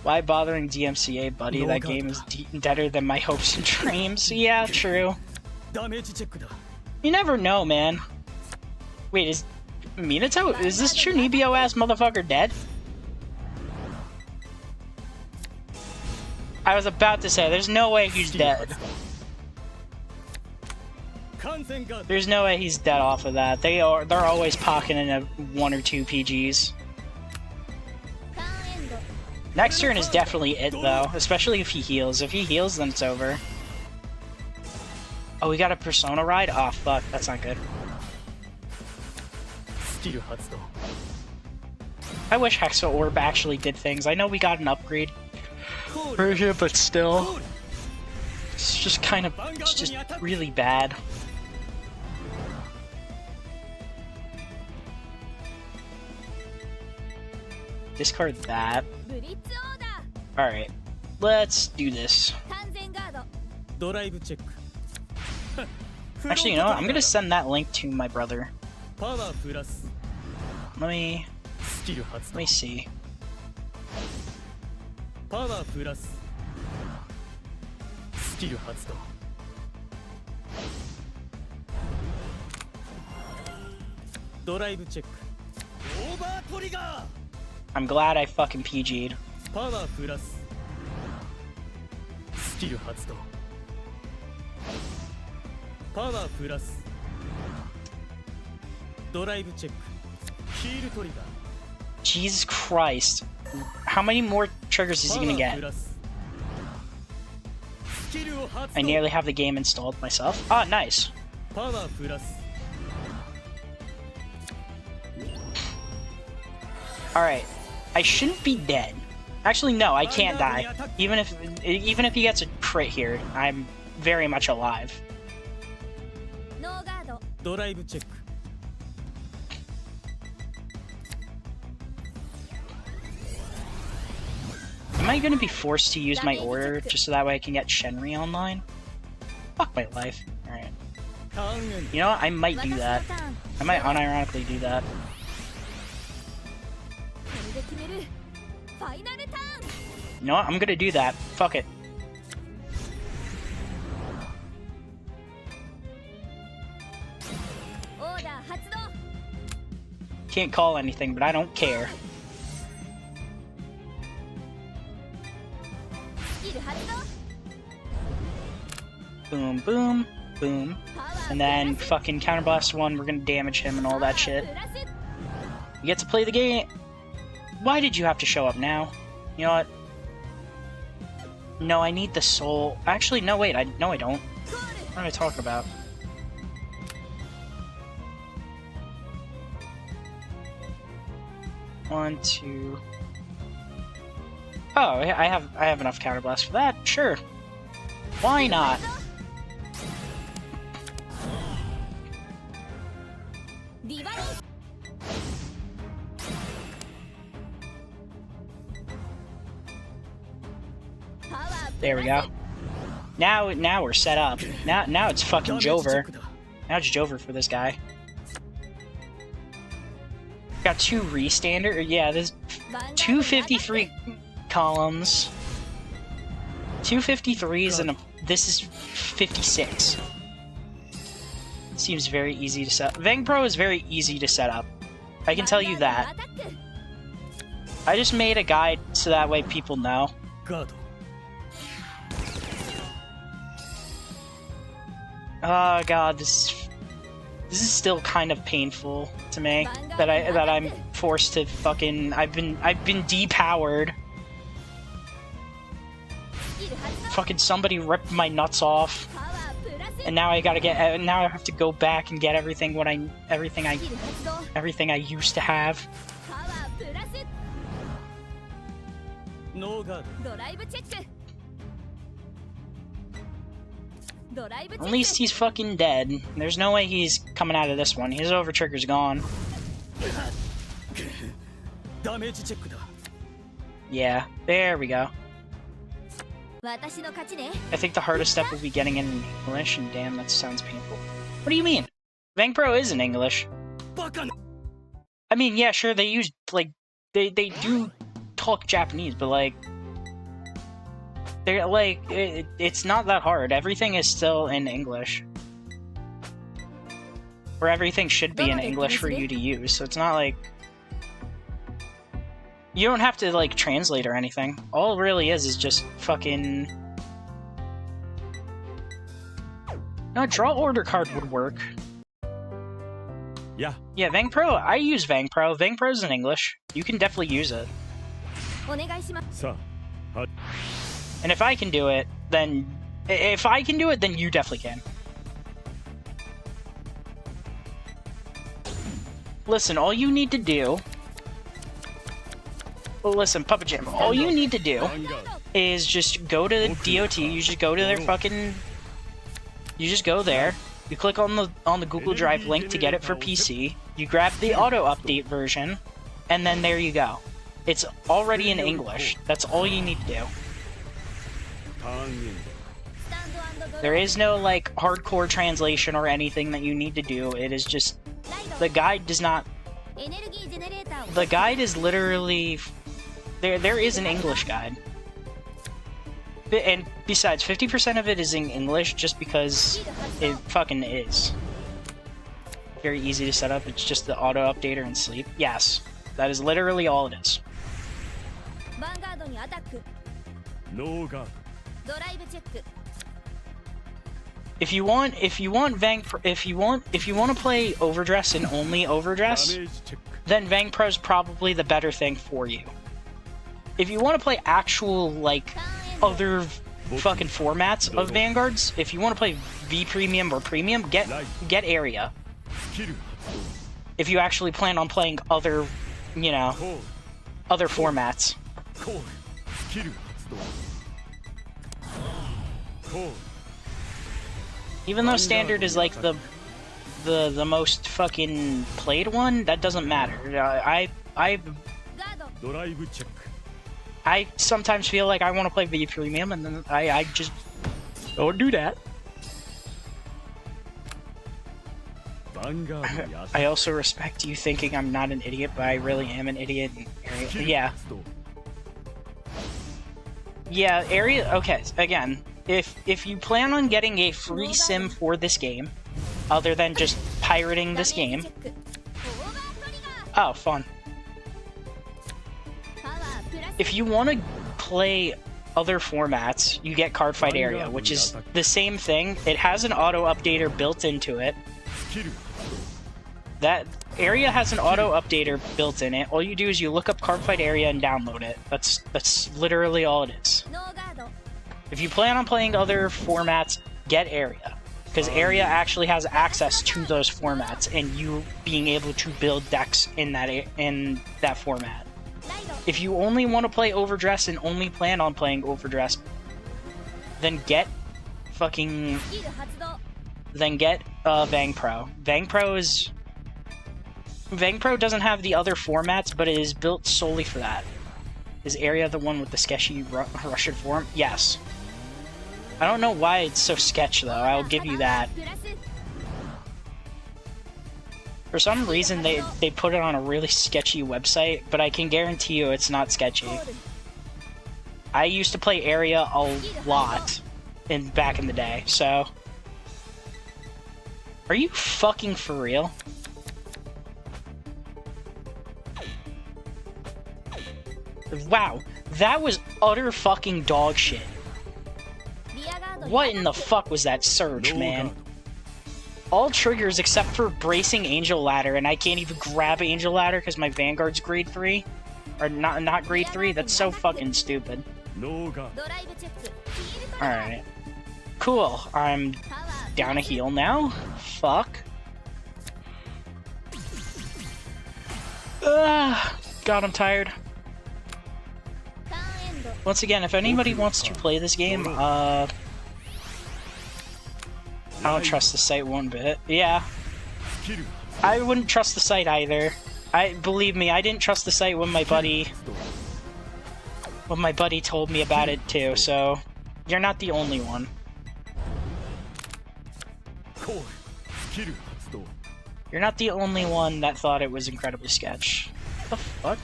Why bothering DMCA, buddy? That game is deader than my hopes and dreams. Yeah, true. You never know, man. Wait, is Minato? Is this Chunibyo ass motherfucker dead? I was about to say, there's no way he's dead. There's no way he's dead off of that. They're always pocketing a 1 or 2 PGs. Next turn is definitely it though, especially if he heals. If he heals, then it's over. Oh, we got a Persona ride? Oh fuck, that's not good. I wish Hexa Orb actually did things. I know we got an upgrade version, but still. It's just kind of, it's just really bad. Discard that. Alright, let's do this. Actually, you know what? I'm gonna send that link to my brother. Let me see. I'm glad I fucking PG'd. Jesus Christ. How many more triggers is he gonna get? I nearly have the game installed myself. Ah, nice. Alright. I shouldn't be dead. Actually, no, I can't die. Even if he gets a crit here, I'm very much alive. Am I gonna be forced to use my order just so that way I can get Shenri online? Fuck my life. Alright. You know what? I might do that. I might unironically do that. You know what? I'm gonna do that. Fuck it. Can't call anything, but I don't care. Boom, boom, boom. And then fucking counterblast 1, we're gonna damage him and all that shit. You get to play the game. Why did you have to show up now? You know what? No, I need the soul. Actually, no, wait. No, I don't. What am I talking about? One, two. Oh, I have enough counterblast for that. Sure. Why not? There we go. Now we're set up. Now it's fucking Jover. Now it's Jover for this guy. Got 2 restandard. Yeah, there's 253 columns. 253s and this is 56. Seems very easy to set. Vang Pro is very easy to set up. I can tell you that. I just made a guide so that way people know. Oh god, this is still kind of painful to me that I'm forced to fucking I've been depowered. Fucking somebody ripped my nuts off, and now I gotta get. Now I have to go back and get everything I used to have. At least he's fucking dead. There's no way he's coming out of this one. His over trigger's gone. Yeah, there we go. I think the hardest step will be getting in English, and damn, that sounds painful. What do you mean? Vang Pro is in English. I mean, yeah, sure, they use, like, they do talk Japanese, but, like, they're, like, it's not that hard. Everything is still in English. Or everything should be in English for you to use, so it's not like... You don't have to, like, translate or anything. All it really is just fucking... No, draw order card would work. Yeah. Yeah, Vang Pro. I use Vang Pro. Vang Pro's in English. You can definitely use it. And if I can do it, then... If I can do it, then you definitely can. Listen, all you need to do... Listen, Puppet Jam, all you need to do is just go to the DOT, you just go to their fucking... You just go there, you click on the Google Drive link to get it for PC, you grab the auto-update version, and then there you go. It's already in English. That's all you need to do. There is no, like, hardcore translation or anything that you need to do. It is just... The guide does not... The guide is literally... There is an English guide. And besides, 50% of it is in English just because it fucking is. Very easy to set up. It's just the auto-updater and sleep. Yes. That is literally all it is. If you want to play Overdress and only Overdress, then Vang Pro's probably the better thing for you. If you want to play actual, like, other fucking formats of Vanguards, if you want to play V Premium or Premium, get Area. If you actually plan on playing other, you know, other formats. Even though standard is like the most fucking played one, that doesn't matter. I sometimes feel like I want to play V Premium, and then I just don't do that. I also respect you thinking I'm not an idiot, but I really am an idiot. Yeah. Yeah, area. Okay, again, if you plan on getting a free sim for this game, other than just pirating this game. Oh, fun. If you want to play other formats, you get Cardfight Area, which is the same thing. It has an auto updater built into it. That area has an auto updater built in it. All you do is you look up Cardfight Area and download it. That's literally all it is. If you plan on playing other formats, get Area. Because Area actually has access to those formats, and you being able to build decks in that format. If you only want to play Overdress and only plan on playing Overdress, then get fucking... Then get Vangpro. Vangpro doesn't have the other formats, but it is built solely for that. Is Area the one with the sketchy Russian form? Yes. I don't know why it's so sketch, though. I'll give you that. For some reason, they put it on a really sketchy website, but I can guarantee you it's not sketchy. I used to play Area a lot back in the day, so... Are you fucking for real? Wow, that was utter fucking dog shit. What in the fuck was that surge, man? All triggers except for bracing Angel Ladder, and I can't even grab Angel Ladder because my Vanguard's grade 3. Or not grade 3, that's so fucking stupid. Alright. Cool, I'm down a heal now. Fuck. God, I'm tired. Once again, if anybody wants to play this game, I don't trust the site one bit. Yeah. I wouldn't trust the site either. Believe me, I didn't trust the site when my buddy told me about it too, so you're not the only one. You're not the only one that thought it was incredibly sketch. What the fuck?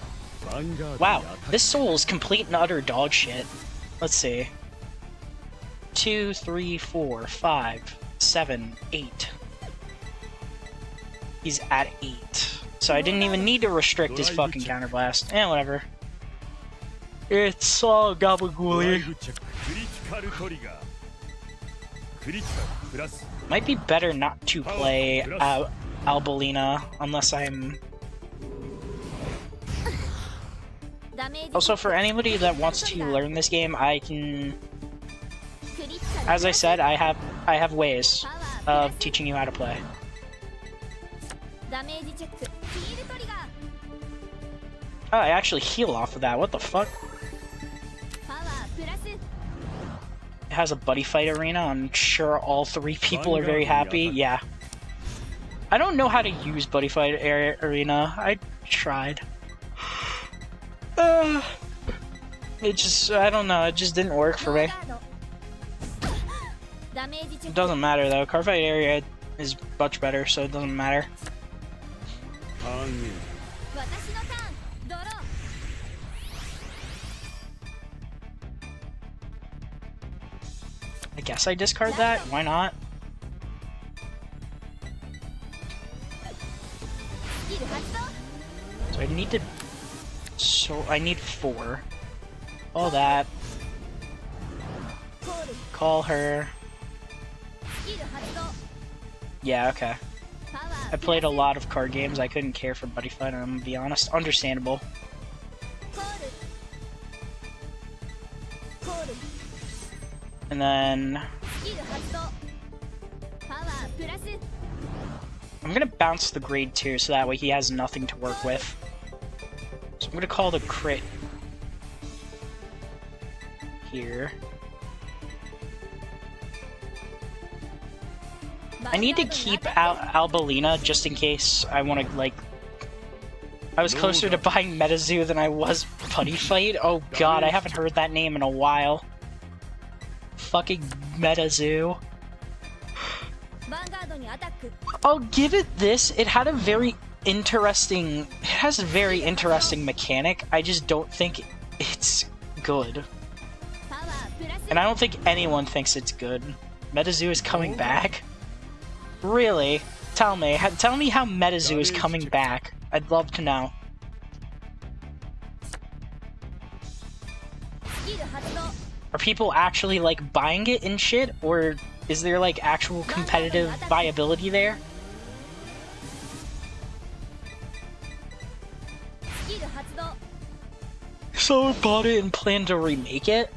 Wow, this soul is complete and utter dog shit. Let's see. 2, 3, 4, 5, 7, 8. He's at 8. So I didn't even need to restrict his fucking counterblast. Eh, whatever. It's all gabagool. Might be better not to play Albolina unless I'm... Also, for anybody that wants to learn this game, I can... As I said, I have ways of teaching you how to play. Oh, I actually heal off of that. What the fuck? It has a buddy fight arena. I'm sure all 3 people are very happy. Yeah. I don't know how to use buddy fight arena. I tried. It just, I don't know, it just didn't work for me. It doesn't matter though, Cardfight area is much better, so it doesn't matter. I guess I discard that, why not? So I need to... So I need 4. All that. Call her. Yeah, okay. I played a lot of card games. I couldn't care for Buddy Fight, I'm gonna be honest. Understandable. And then... I'm gonna bounce the grade 2 so that way he has nothing to work with. So gonna call the crit here. I need to keep Albelina just in case I want to, like... I was closer to buying MetaZoo than I was Putty Fight. Oh god, I haven't heard that name in a while. Fucking MetaZoo. I'll give it this. It had a very interesting... It has a very interesting mechanic. I just don't think it's good. And I don't think anyone thinks it's good. MetaZoo is coming back? Really? Tell me how MetaZoo is coming back. I'd love to know. Are people actually, like, buying it and shit? Or is there, like, actual competitive viability there? Someone bought it and planned to remake it?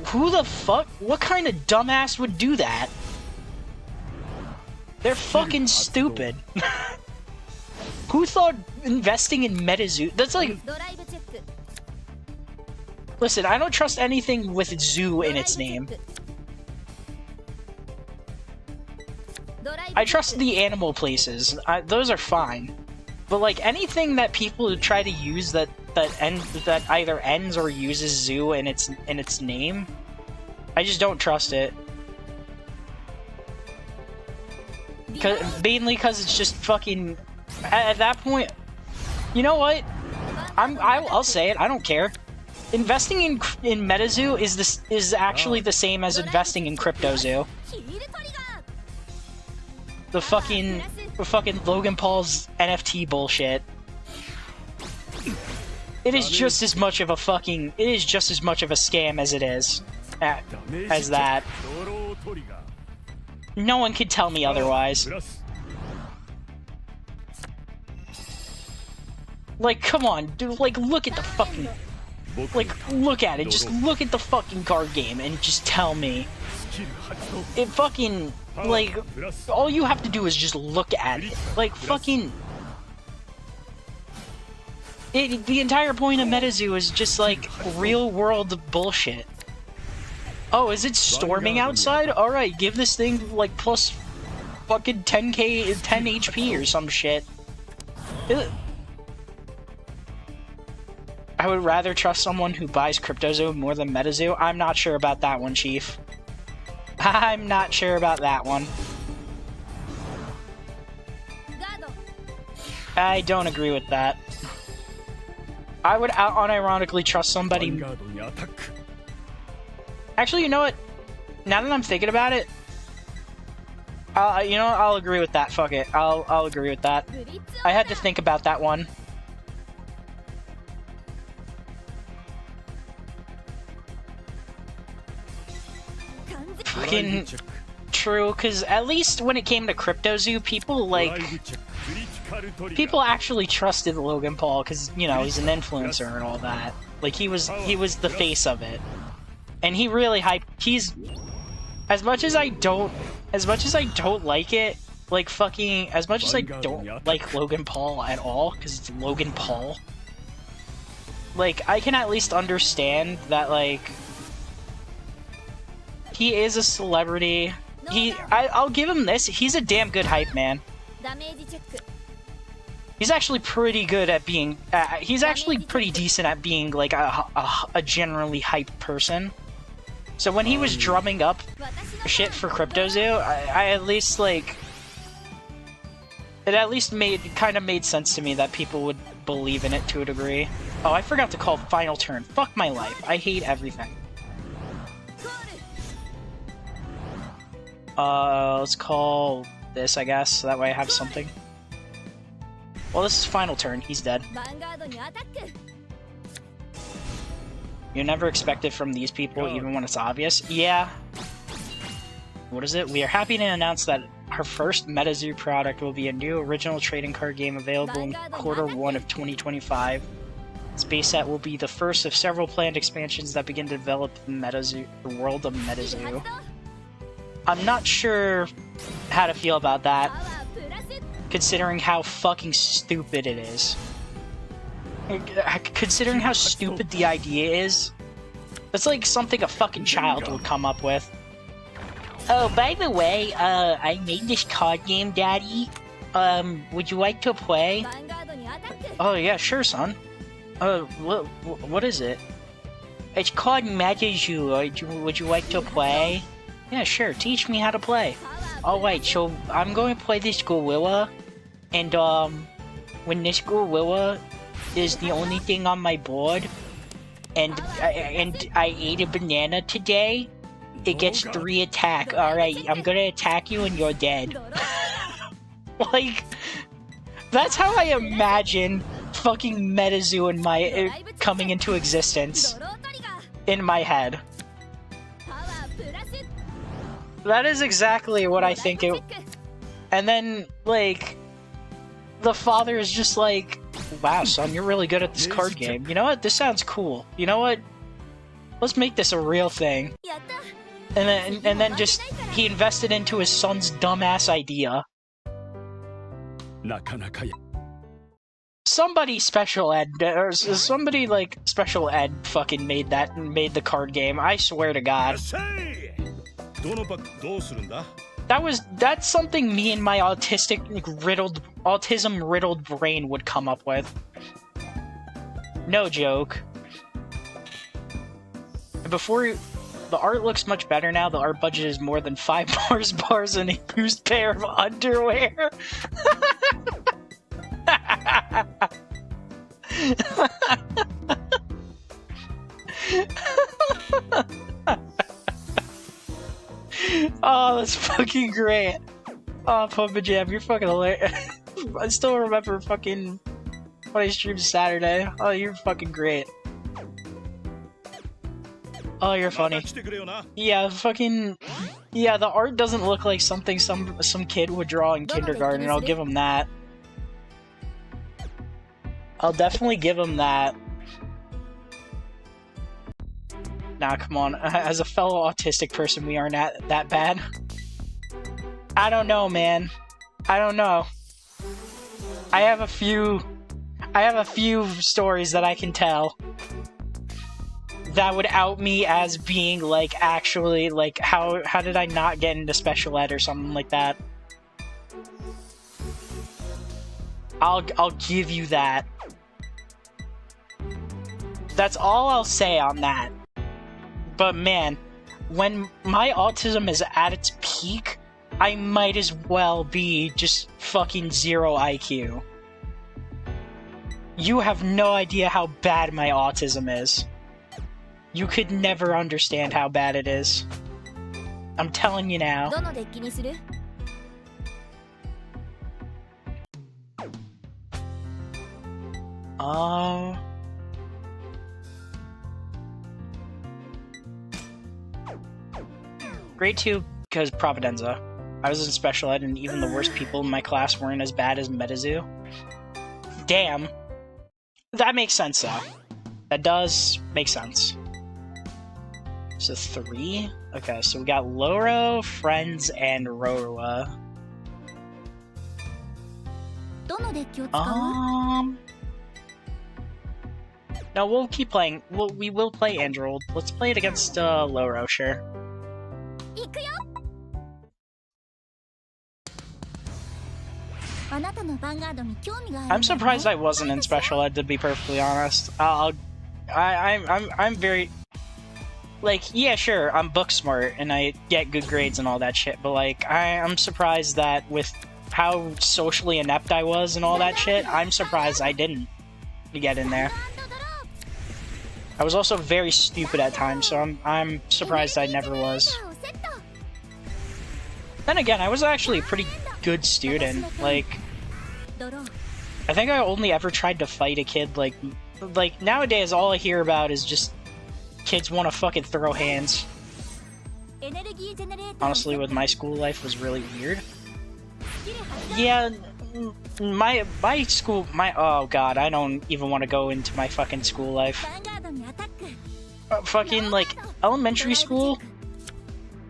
Who the fuck? What kind of dumbass would do that? They're fucking stupid. Who thought investing in MetaZoo? That's like... Listen, I don't trust anything with zoo in its name. I trust the animal places. Those are fine. But like anything that people try to use that either ends or uses zoo in its name, I just don't trust it. Mainly because it's just fucking... At that point, you know what? I'll say it. I don't care. Investing in MetaZoo is actually the same as investing in CryptoZoo. The fucking Logan Paul's NFT bullshit. It is just as much of a fucking... It is just as much of a scam as it is as that. No one could tell me otherwise. Like, come on, dude, like, look at the fucking... Like, look at it, just look at the fucking card game and just tell me. It fucking... Like, all you have to do is just look at it. Like, fucking... The entire point of MetaZoo is just, like, real-world bullshit. Oh, is it storming outside? Alright, give this thing, like, plus fucking 10 HP or some shit. I would rather trust someone who buys CryptoZoo more than MetaZoo. I'm not sure about that one, Chief. I'm not sure about that one. I don't agree with that. I would unironically trust somebody... Actually, you know what? Now that I'm thinking about it, you know what? I'll agree with that. Fuck it. I'll agree with that. I had to think about that one. Fucking true, because at least when it came to CryptoZoo, people actually trusted Logan Paul, because, you know, he's an influencer and all that. Like, he was the face of it. And he really hyped. He's... As much as I don't like it, like, fucking... As much as I don't like Logan Paul at all, because it's Logan Paul, like, I can at least understand that, like... He is a celebrity. I'll give him this. He's a damn good hype man. He's actually pretty good at being... he's actually pretty decent at being, like, a generally hyped person. So when he was drumming up shit for CryptoZoo, I at least, like... It at least kind of made sense to me that people would believe in it to a degree. Oh, I forgot to call Final Turn. Fuck my life. I hate everything. Let's call this, I guess, so that way I have something. Well, this is Final Turn. He's dead. You never expect it from these people, even when it's obvious. Yeah. What is it? We are happy to announce that our first MetaZoo product will be a new original trading card game available in Q1 of 2025. This base set will be the first of several planned expansions that begin to develop the world of MetaZoo. I'm not sure how to feel about that, considering how fucking stupid it is. Considering how stupid the idea is, that's like something a fucking child would come up with. Oh, by the way, I made this card game, Daddy. Would you like to play? Oh yeah, sure, son. What is it? It's called Metazu. Would you like to play? Yeah, sure. Teach me how to play. Alright, so I'm going to play this gorilla, and when this gorilla is the only thing on my board, and I ate a banana today, it gets 3 attack. Alright, I'm gonna attack you and you're dead. Like, that's how I imagine fucking Metazu in my coming into existence in my head. That is exactly what I think it. And then, like, the father is just like, "Wow, son, you're really good at this card game. You know what? This sounds cool. You know what? Let's make this a real thing." And then just he invested into his son's dumbass idea. Somebody special ed, or somebody like special ed fucking made the card game. I swear to God. That's something me and my autism riddled brain would come up with. No joke. Before the art looks much better now. The art budget is more than 5 bars and a used pair of underwear. Oh, that's fucking great. Oh, Puppet Jam, you're fucking hilarious. I still remember fucking when I streamed Saturday. Oh, you're fucking great. Oh, you're funny. Yeah, fucking... Yeah, the art doesn't look like something some kid would draw in kindergarten, I'll give him that. I'll definitely give him that. Nah, come on. As a fellow autistic person, we aren't that bad. I don't know, man. I don't know. I have a few stories that I can tell that would out me as being, like, actually, like, how did I not get into special ed or something like that? I'll give you that. That's all I'll say on that. But man, when my autism is at its peak, I might as well be just fucking 0 IQ. You have no idea how bad my autism is. You could never understand how bad it is. I'm telling you now. Grade 2, because Providenza. I was in special ed and even the worst people in my class weren't as bad as Metazu. Damn. That makes sense, though. That does make sense. So 3? Okay, so we got Loro, Friends, and Rorua. No, we'll keep playing. We will play Android. Let's play it against Loro, sure. I'm surprised I wasn't in special ed, to be perfectly honest. I'm very... Like, yeah, sure, I'm book smart, and I get good grades and all that shit, but, like, I'm surprised that with how socially inept I was and all that shit, I'm surprised I didn't get in there. I was also very stupid at times, so I'm surprised I never was. Then again, I was actually a pretty good student. Like, I think I only ever tried to fight a kid. Like nowadays, all I hear about is just kids want to fucking throw hands. Honestly, with my school life was really weird. Yeah, my school, oh god, I don't even want to go into my fucking school life. Fucking, like, elementary school,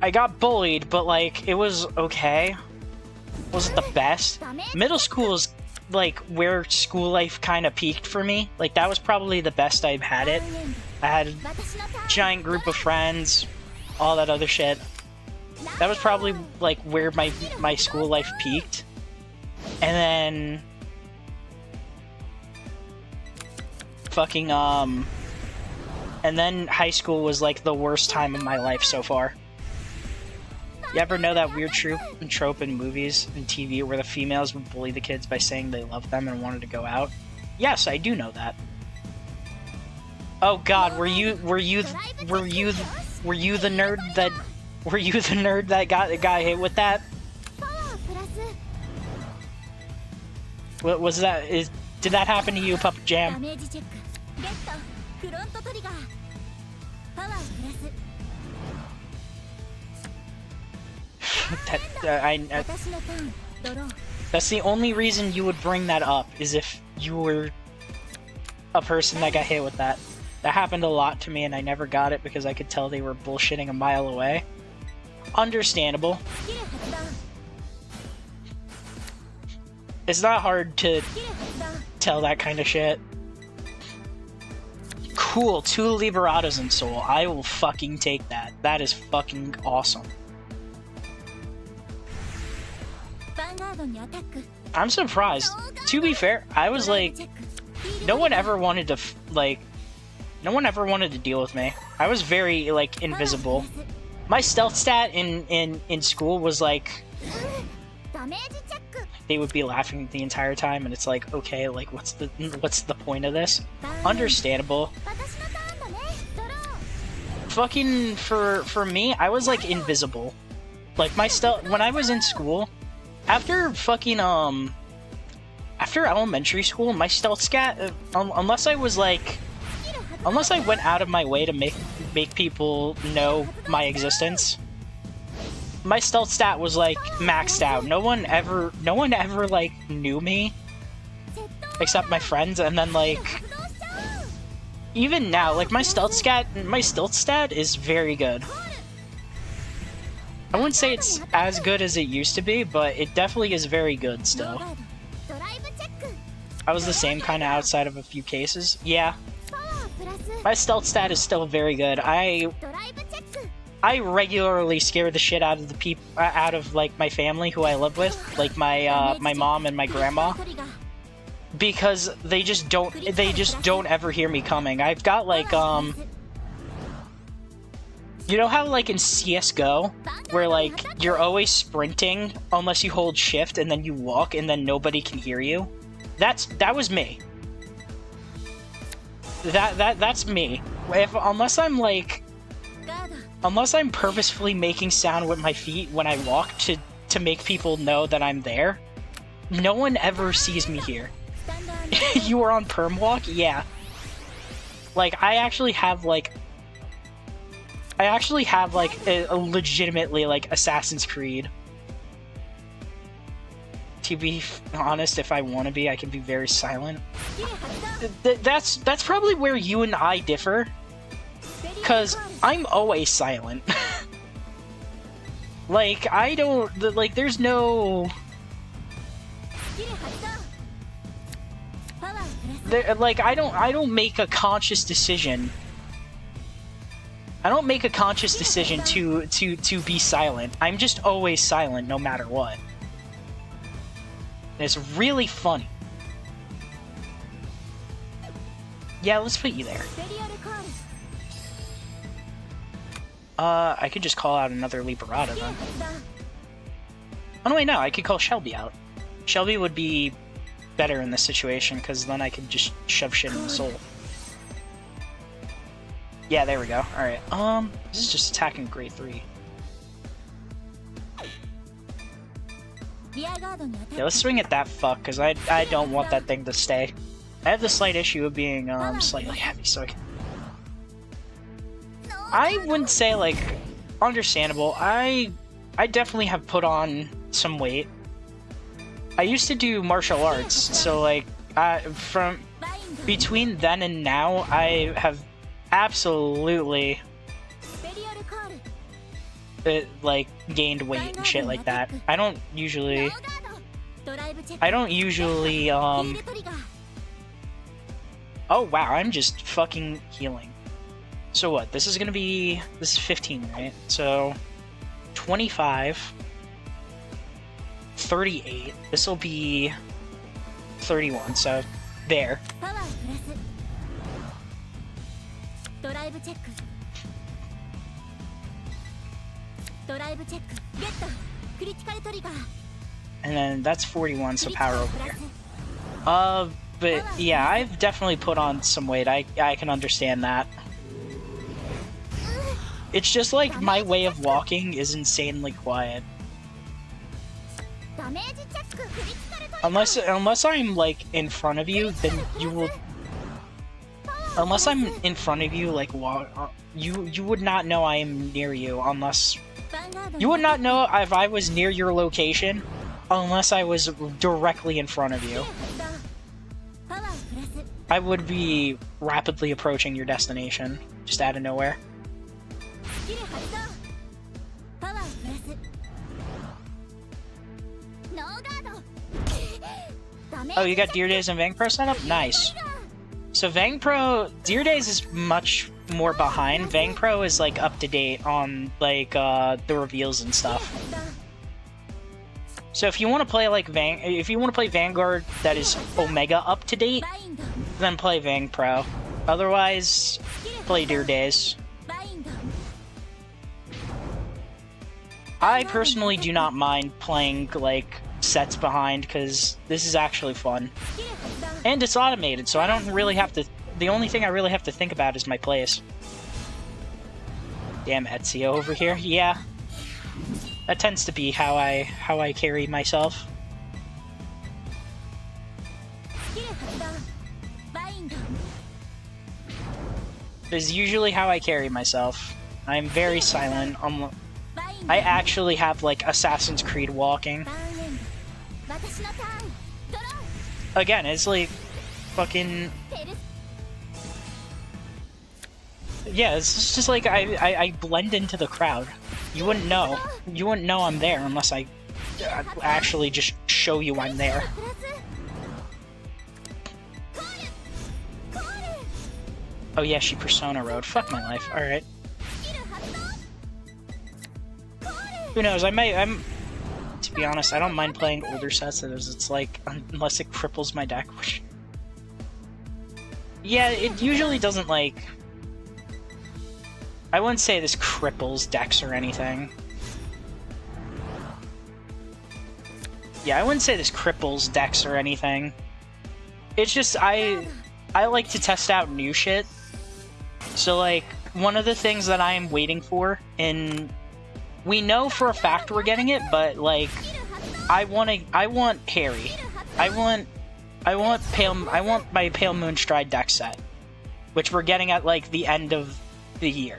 I got bullied, but, like, it was okay. Wasn't the best. Middle school is like where school life kind of peaked for me. Like that was probably the best I've had it. I had a giant group of friends, all that other shit. That was probably like where my school life peaked. And then fucking and then high school was like the worst time of my life so far. You ever know that weird trope in movies and TV where the females would bully the kids by saying they loved them and wanted to go out? Yes, I do know that. Oh God, were you the nerd that got hit with that? What was that? Did that happen to you, Puppet Jam? That's the only reason you would bring that up, is if you were a person that got hit with that. That happened a lot to me and I never got it because I could tell they were bullshitting a mile away. Understandable. It's not hard to tell that kind of shit. Cool, 2 Liberados in Soul. I will fucking take that. That is fucking awesome. I'm surprised. To be fair, I was like, no one ever wanted to deal with me. I was very like invisible. My stealth stat in school was like, they would be laughing the entire time, and it's like, okay, like what's the point of this? Understandable. Fucking for me, I was like invisible. Like my stealth when I was in school. After fucking, after elementary school, my stealth stat, unless I went out of my way to make people know my existence, my stealth stat was, like, maxed out. No one ever, like, knew me, except my friends, and then, like, even now, like, my stealth stat is very good. I wouldn't say it's as good as it used to be, but it definitely is very good still. I was the same kind of outside of a few cases. Yeah. My stealth stat is still very good. I regularly scare the shit out of the people, like my family who I live with, like my mom and my grandma, because they just don't ever hear me coming. I've got like you know how, like, in CSGO, where, like, you're always sprinting unless you hold shift and then you walk and then nobody can hear you? That was me. That's me. Unless I'm purposefully making sound with my feet when I walk to make people know that I'm there, no one ever sees me here. You were on perm walk? Yeah. Like, I actually have, like, a legitimately, like, Assassin's Creed. To be honest, if I want to be, I can be very silent. That's probably where you and I differ. Because I'm always silent. Like, I don't... Like, there's no... Like, I don't make a conscious decision. I don't make a conscious decision to be silent. I'm just always silent no matter what. And it's really funny. Yeah, let's put you there. I could just call out another Liberata then. Oh no, wait, no, I could call Shelby out. Shelby would be better in this situation, because then I could just shove shit in the soul. Yeah, there we go. Alright, this is just attacking grade 3. Yeah, let's swing at that fuck, because I don't want that thing to stay. I have the slight issue of being, slightly heavy, so I wouldn't say, like, understandable. I definitely have put on some weight. I used to do martial arts, so, like, from between then and now, I have absolutely like gained weight and shit like that. I don't usually I don't usually, Oh wow, I'm just fucking healing. So what, this is 15, right? So, 25, 38, this'll be 31, so, there. And then that's 41, so power over here. But yeah, I've definitely put on some weight. I can understand that. It's just like my way of walking is insanely quiet. Unless I'm like in front of you, then you will. Unless I'm in front of you, like you would not know I am near you unless you would not know if I was near your location unless I was directly in front of you. I would be rapidly approaching your destination, just out of nowhere. Oh, you got Deer Days and Vangpro set up? Nice. So Deer Days is much more behind. Vangpro is like up to date on like the reveals and stuff. So if you want to play like Vanguard that is Omega up to date, then play Vangpro. Otherwise, play Deer Days. I personally do not mind playing like sets behind because this is actually fun. And it's automated, so I don't really have to. The only thing I really have to think about is my plays. Damn Ezio over here. Yeah. That tends to be how I carry myself. It is usually how I carry myself. I'm very silent. I actually have like Assassin's Creed walking. Again, it's like fucking. Yeah, it's just like I blend into the crowd. You wouldn't know. You wouldn't know I'm there unless I actually just show you I'm there. Oh yeah, she Persona Road. Fuck my life. Alright. Who knows, to be honest, I don't mind playing older sets, it's like, unless it cripples my deck, which... Yeah, it usually doesn't, like... I wouldn't say this cripples decks or anything. Yeah, I wouldn't say this cripples decks or anything. It's just, I like to test out new shit. So, like, one of the things that I am waiting for in... We know for a fact we're getting it, but, like, I want Harry. I want my Pale Moon Stride deck set. Which we're getting at, like, the end of the year.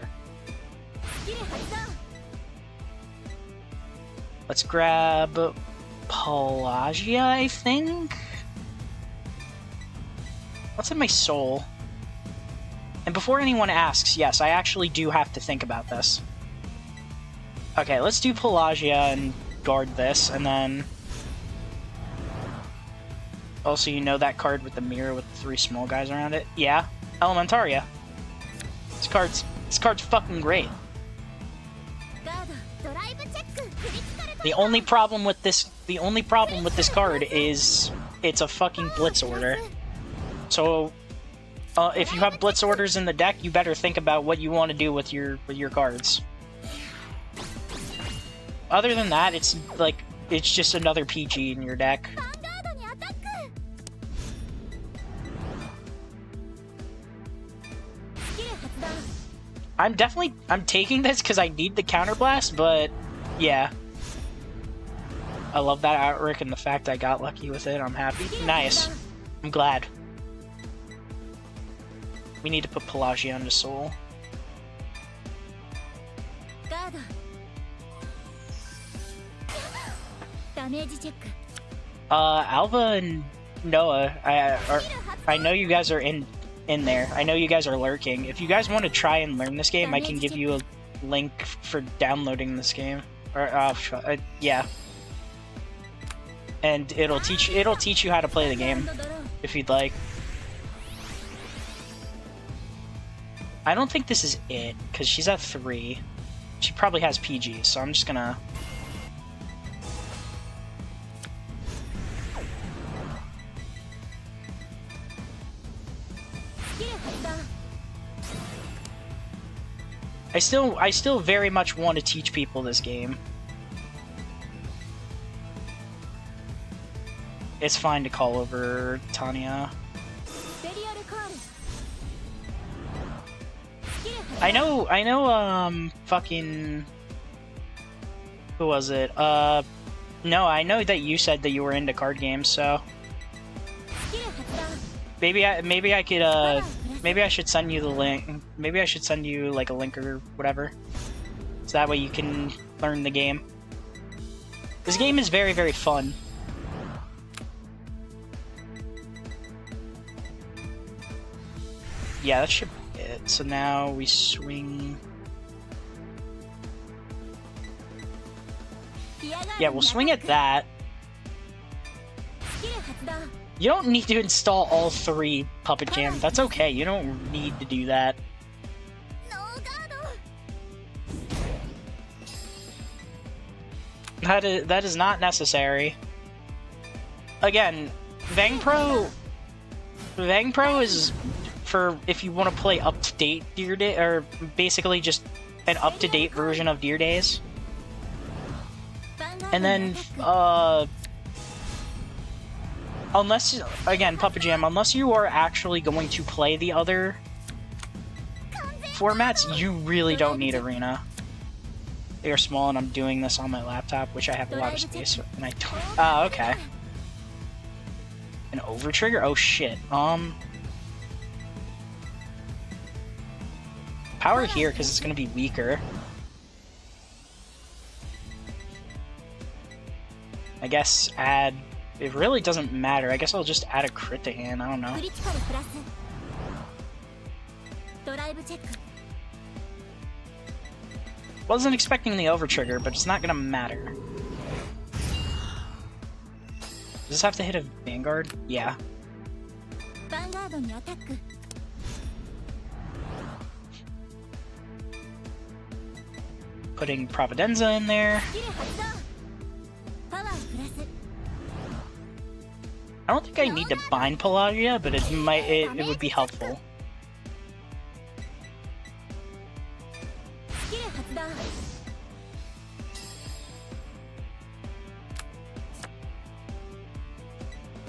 Let's grab Pelagia, I think? What's in my soul? And before anyone asks, yes, I actually do have to think about this. Okay, let's do Pelagia and guard this, and then... Also, you know that card with the mirror with the 3 small guys around it? Yeah, Elementaria. This card's fucking great. The only problem with this card is it's a fucking Blitz order. So, if you have Blitz orders in the deck, you better think about what you want to do with your cards. Other than that, it's like, it's just another PG in your deck. I'm taking this because I need the counterblast, but yeah. I love that artwork and the fact I got lucky with it. I'm happy. Nice. I'm glad. We need to put Pelagia into Soul. Alva and Noah, I know you guys are in there. I know you guys are lurking. If you guys want to try and learn this game, I can give you a link for downloading this game. Or, yeah. and it'll teach you how to play the game if you'd like. I don't think this is it because she's at 3. She probably has PG, so I'm just gonna. I still very much want to teach people this game. It's fine to call over Tanya. I know, fucking... Who was it? No, I know that you said that you were into card games, so... Maybe I could, maybe I should send you the link. Maybe I should send you, like, a link or whatever. So that way you can learn the game. This game is very, very fun. Yeah, that should be it. So now we swing... Yeah, we'll swing at that. You don't need to install all 3 Puppet Jam. That's okay. You don't need to do that. That is not necessary. Again, Vangpro is for if you want to play up-to-date Deer Day, or basically just an up-to-date version of Deer Days. And then, unless, again, Puppet Jam, unless you are actually going to play the other formats, you really don't need Arena. They are small, and I'm doing this on my laptop, which I have a lot of space, and I don't. Ah, okay. An over trigger? Oh shit. Power here because it's gonna be weaker. I guess add. It really doesn't matter. I guess I'll just add a crit to hand. I don't know. Wasn't expecting the over trigger, but it's not gonna matter. Does this have to hit a Vanguard? Yeah. Putting Providenza in there. I don't think I need to bind Pelagia, but it might. It would be helpful.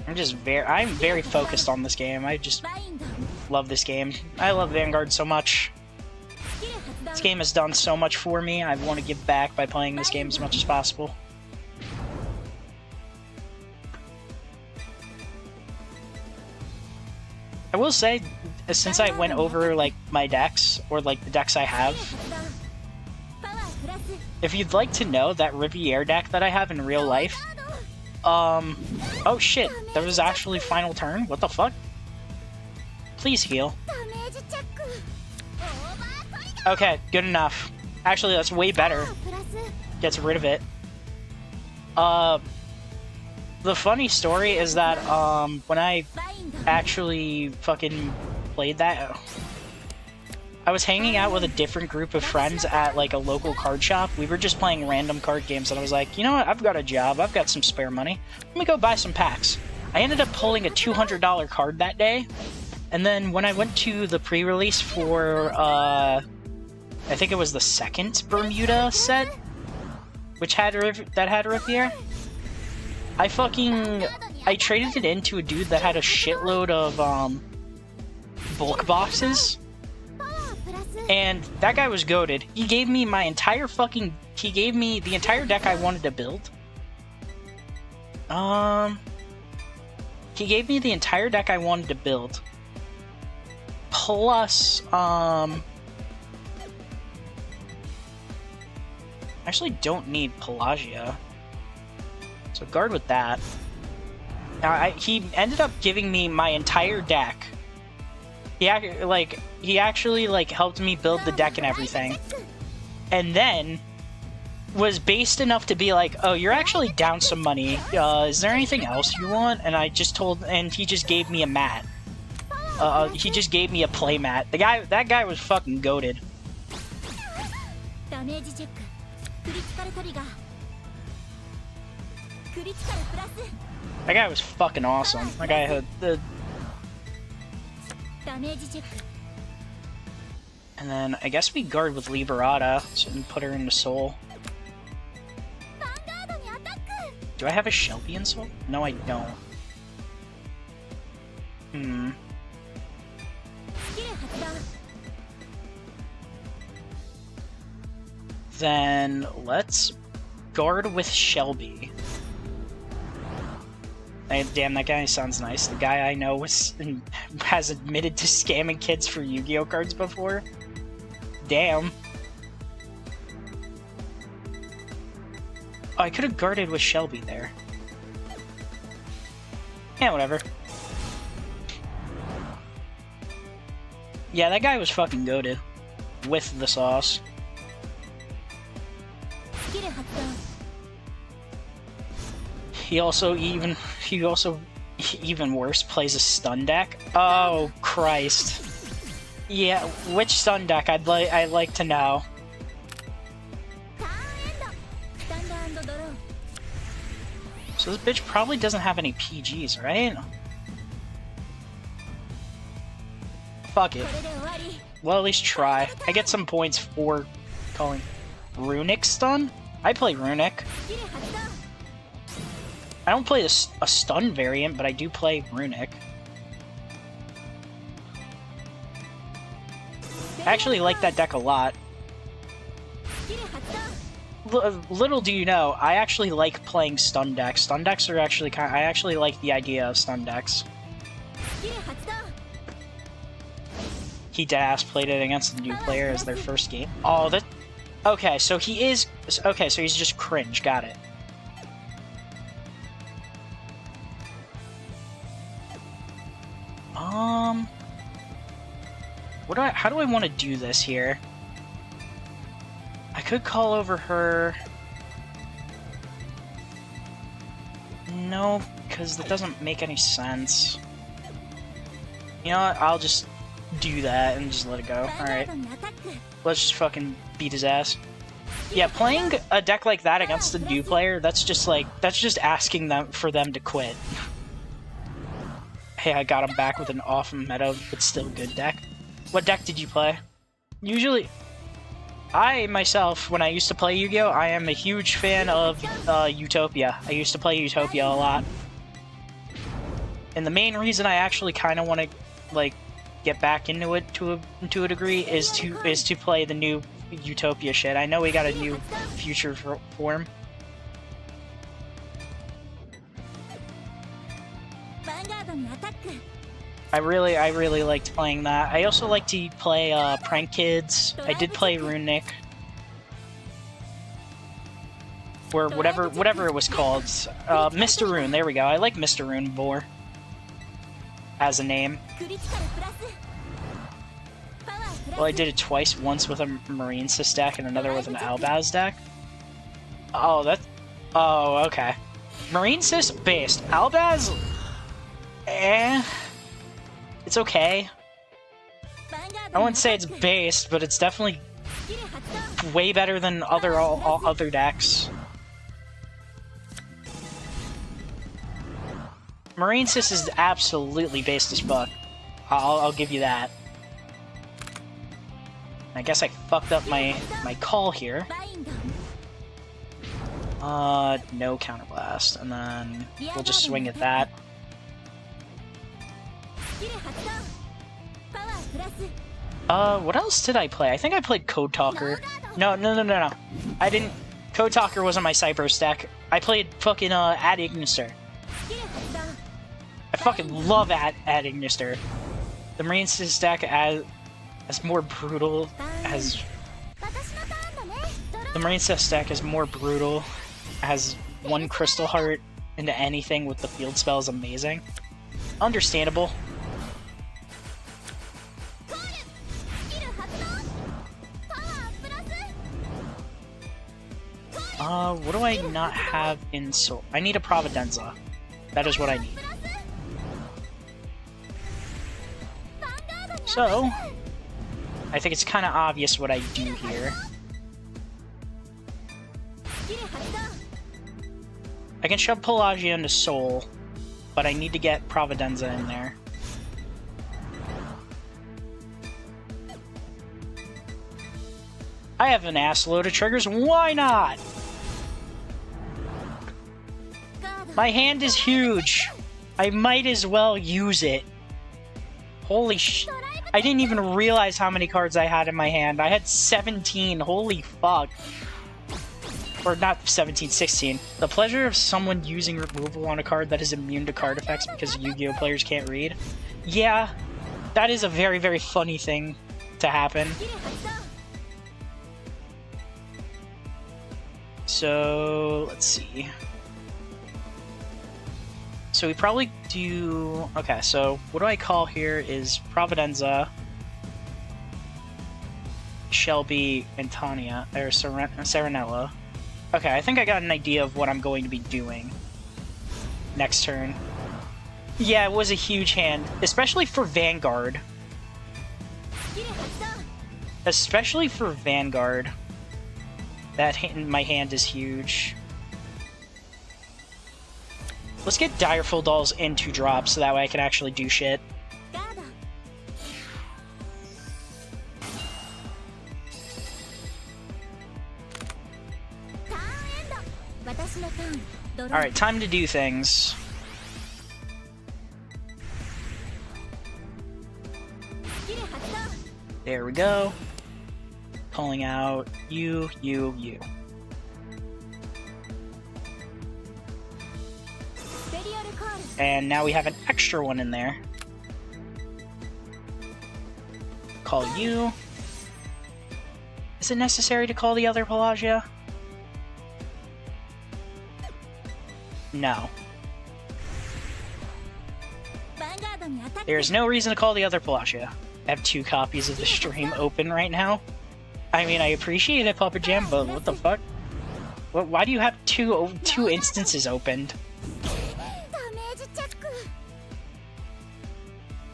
I'm very focused on this game. I just love this game. I love Vanguard so much. This game has done so much for me. I want to give back by playing this game as much as possible. I will say, since I went over like my decks, or like the decks I have, if you'd like to know that Riviere deck that I have in real life, oh shit, that was actually final turn? What the fuck? Please heal. Okay, good enough. Actually, that's way better. Gets rid of it. The funny story is that, when I actually fucking played that, I was hanging out with a different group of friends at, like, a local card shop. We were just playing random card games, and I was like, you know what, I've got a job, I've got some spare money, let me go buy some packs. I ended up pulling a $200 card that day, and then when I went to the pre-release for, I think it was the second Bermuda set, which had Riviere, I traded it into a dude that had a shitload of, bulk boxes. And that guy was goated. He gave me my entire he gave me the entire deck I wanted to build. He gave me the entire deck I wanted to build. Plus, I actually don't need Pelagia. So guard with that. Now, he ended up giving me my entire deck. He actually, like, helped me build the deck and everything. And then, was based enough to be like, oh, you're actually down some money. Is there anything else you want? And I just told, and he just gave me a mat. He just gave me a play mat. That guy was fucking goated. That guy was fucking awesome. That guy had the... And then I guess we guard with Liberata, so we can put her into Soul. Do I have a Shelby in Soul? No, I don't. Then let's guard with Shelby. Damn, that guy sounds nice. The guy I know has admitted to scamming kids for Yu-Gi-Oh cards before. Damn. Oh, I could have guarded with Shelby there. Yeah, whatever. Yeah, that guy was fucking goated. With the sauce. He also even worse plays a stun deck. Oh Christ. Yeah, which stun deck I'd like to know. So this bitch probably doesn't have any PGs, right? Fuck it. Well, at least try. I get some points for calling Runic stun. I play Runic. I don't play a stun variant, but I do play Runic. I actually like that deck a lot. Little do you know, I actually like playing stun decks. Stun decks are actually I actually like the idea of stun decks. He deadass played it against the new player as their first game. Oh, that... Okay, so he is... Okay, so he's just cringe. Got it. How do I want to do this here? I could call over her... No, because that doesn't make any sense. You know what? I'll just do that and just let it go. Alright. Let's just fucking beat his ass. Yeah, playing a deck like that against a new player, that's just like... That's just asking for them to quit. Hey, I got him back with an off-meta, but still good deck. What deck did you play? Usually... I, myself, when I used to play Yu-Gi-Oh!, I am a huge fan of Utopia. I used to play Utopia a lot. And the main reason I actually kind of want to, like, get back into it to a degree is to play the new Utopia shit. I know we got a new future form. I really liked playing that. I also like to play Prank Kids. I did play Runic. Or whatever it was called. Mr. Rune, there we go. I like Mr. Rune more. As a name. Well, I did it twice. Once with a Marine Sys deck and another with an Albaz deck. Oh, oh, okay. Marine Sys based. Albaz... It's okay. I wouldn't say it's based, but it's definitely way better than all other decks. Marine Sys is absolutely based as fuck. I'll give you that. I guess I fucked up my call here. No counterblast, and then we'll just swing at that. What else did I play? I think I played Code Talker. No. I didn't... Code Talker wasn't my Cypher deck. I played fucking, Ad Ignister. I fucking love Ad Ignister. The Marine Sys deck as more brutal as... The Marine Sys deck is more brutal, has one Crystal Heart into anything with the field spell is amazing. Understandable. What do I not have in Soul? I need a Providenza. That is what I need. So, I think it's kind of obvious what I do here. I can shove Pelagia into Soul, but I need to get Providenza in there. I have an ass load of triggers, why not? My hand is huge. I might as well use it. Holy sh... I didn't even realize how many cards I had in my hand. I had 17, holy fuck. Or not 17, 16. The pleasure of someone using removal on a card that is immune to card effects because Yu-Gi-Oh! Players can't read. Yeah, that is a very, very funny thing to happen. So, let's see. So we probably do... Okay, so what do I call here is Providenza, Shelby, and Tanya, or Serenella. Okay, I think I got an idea of what I'm going to be doing next turn. Yeah, it was a huge hand, especially for Vanguard. Especially for Vanguard. My hand is huge. Let's get Direful Dolls into drop so that way I can actually do shit. Alright, time to do things. There we go. Pulling out you. And now we have an extra one in there. Call you. Is it necessary to call the other Pelagia? No. There's no reason to call the other Pelagia. I have 2 copies of the stream open right now. I mean, I appreciate it, Puppet Jam, but what the fuck? Why do you have two instances opened?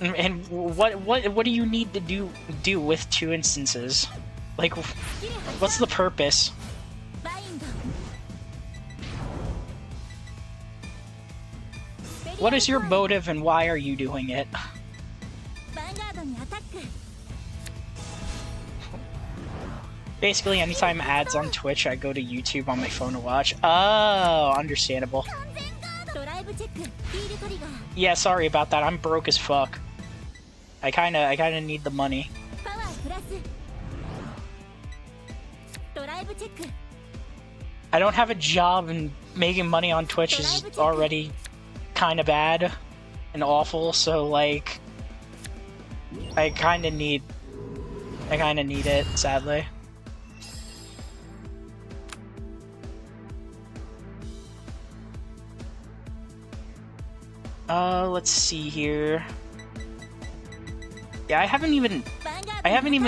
And what do you need to do with 2 instances? Like, what's the purpose? What is your motive and why are you doing it? Basically, anytime ads on Twitch, I go to YouTube on my phone to watch. Oh, understandable. Yeah, sorry about that. I'm broke as fuck. I kinda need the money. I don't have a job, and making money on Twitch is already kinda bad and awful, so like I kinda need it, sadly. Let's see here. Yeah, I haven't even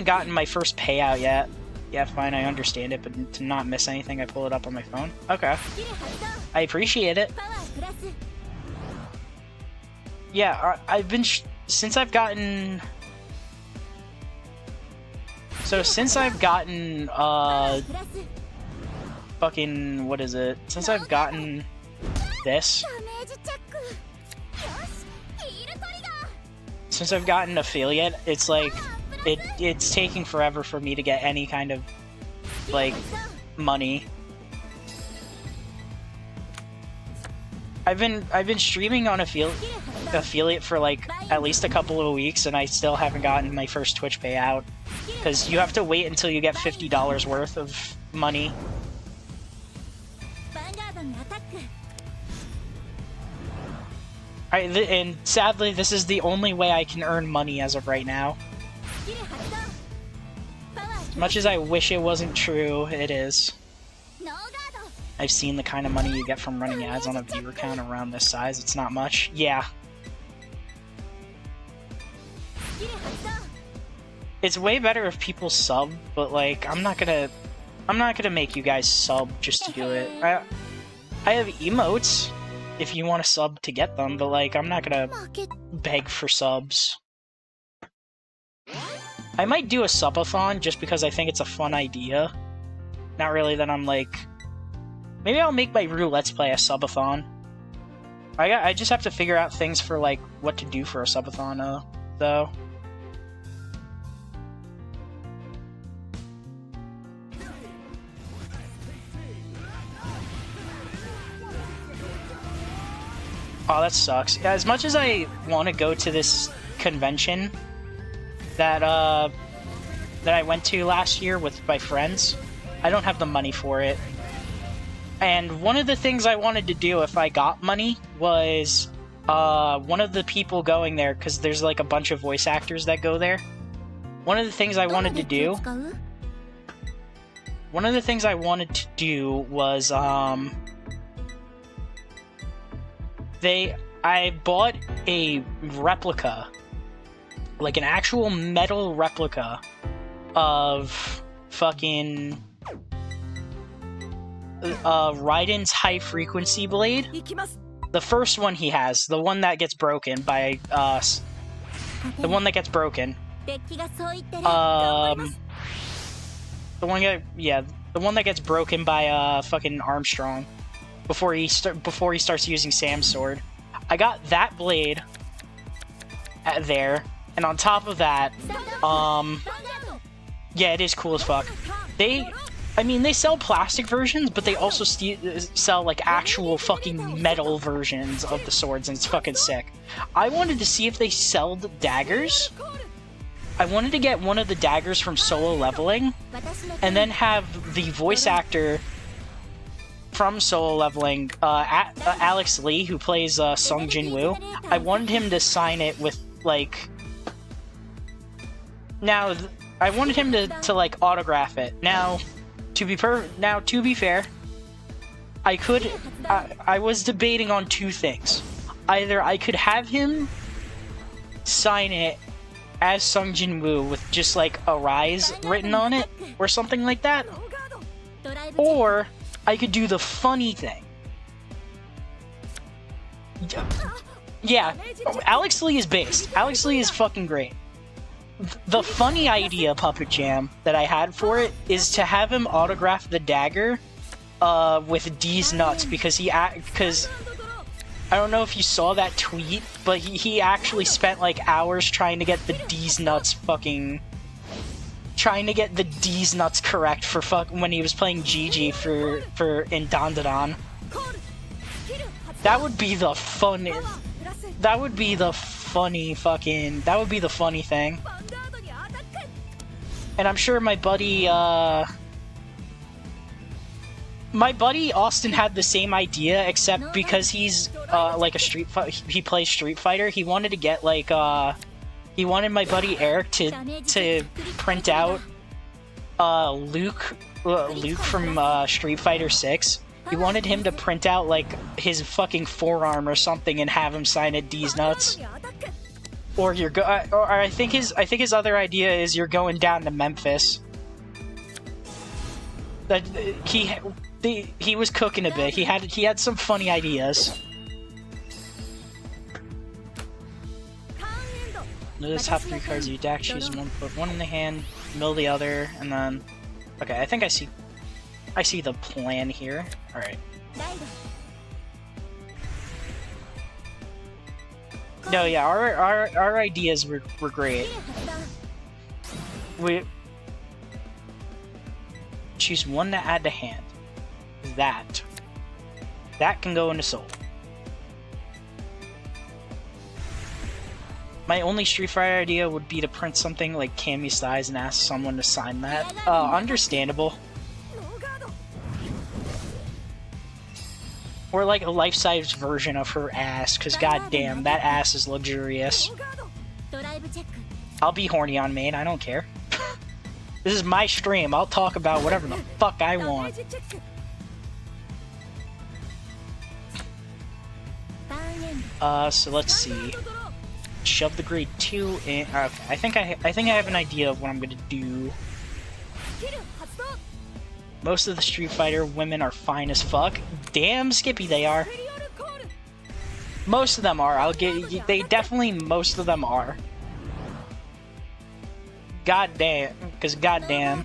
gotten my first payout yet. Yeah, fine, I understand it, but to not miss anything, I pull it up on my phone. Okay. I appreciate it. Yeah, I've been since I've gotten fucking what is it? Since I've gotten this. Since I've gotten affiliate, it's like it's taking forever for me to get any kind of like money. I've been streaming on affiliate for like at least a couple of weeks, and I still haven't gotten my first Twitch payout because you have to wait until you get $50 worth of money. And sadly, this is the only way I can earn money as of right now. As much as I wish it wasn't true, it is. I've seen the kind of money you get from running ads on a viewer count around this size. It's not much. Yeah. It's way better if people sub, but like, I'm not I'm not gonna make you guys sub just to do it. I have emotes if you want to sub to get them, but like I'm not gonna beg for subs. I might do a subathon just because I think it's a fun idea. Not really that I'm like... Maybe I'll make my Rue Let's Play a subathon. I just have to figure out things for like what to do for a subathon though. Oh, that sucks. Yeah, as much as I want to go to this convention that I went to last year with my friends, I don't have the money for it. And one of the things I wanted to do if I got money was one of the people going there, because there's like a bunch of voice actors that go there. One of the things I wanted to do was I bought a replica, like an actual metal replica of fucking Raiden's high frequency blade. The first one he has, the one that gets broken by the one that gets broken. The one that gets broken by fucking Armstrong before he starts using Sam's sword. I got that blade there, and on top of that, yeah, it is cool as fuck. I mean, they sell plastic versions, but they also sell, like, actual fucking metal versions of the swords, and it's fucking sick. I wanted to see if they sell the daggers. I wanted to get one of the daggers from Solo Leveling, and then have the voice actor from Solo Leveling, Alex Lee, who plays Sung Jin-woo. I wanted him to sign it with, like... Now, I wanted him to like, autograph it. Now... To be fair, I was debating on two things. Either I could have him sign it as Sung Jin-woo with just like Arise written on it, or something like that. Or I could do the funny thing. Yeah, Alex Lee is based. Alex Lee is fucking great. The funny idea, Puppet Jam, that I had for it is to have him autograph the dagger with D's nuts, because I don't know if you saw that tweet, but he actually spent like hours trying to get the D's nuts correct for when he was playing Gigi for in Dandadan. That would be the funny. That would be the funny thing. And I'm sure my buddy Austin had the same idea, except because he's like he plays Street Fighter. He wanted to get like he wanted my buddy Eric to print out Luke from Street Fighter 6. He wanted him to print out like his fucking forearm or something and have him sign it D's nuts. Or I think his other idea is you're going down to Memphis. That he was cooking a bit. He had some funny ideas. Notice how 3 cards you deck, choose one, put one in the hand, mill the other, and then... Okay, I think I see the plan here. Alright. No, yeah, our ideas were great. We choose one to add to hand. That can go into soul. My only Street Fighter idea would be to print something like Cammy's thighs and ask someone to sign that. Understandable. Or like a life-size version of her ass, because goddamn, that ass is luxurious. I'll be horny on main, I don't care. This is my stream, I'll talk about whatever the fuck I want. So let's see. Shove the grade 2 in. Okay, I think I have an idea of what I'm gonna do. Most of the Street Fighter women are fine as fuck. Damn, Skippy, they are. Most of them are. I'll get. They definitely. Most of them are. Goddamn. Because goddamn.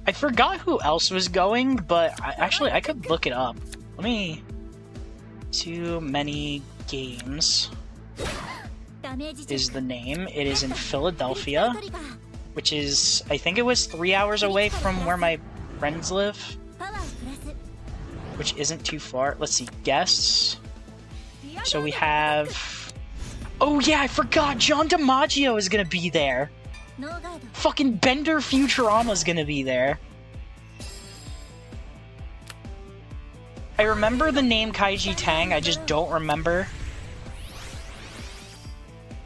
I forgot who else was going, but actually I could look it up. Let me. Too Many Games is the name. It is in Philadelphia, which is, I think it was 3 hours away from where my friends live, which isn't too far. Let's see, guests. So we have... Oh yeah, I forgot! John DiMaggio is gonna be there! Fucking Bender Futurama's gonna be there. I remember the name Kaiji Tang, I just don't remember...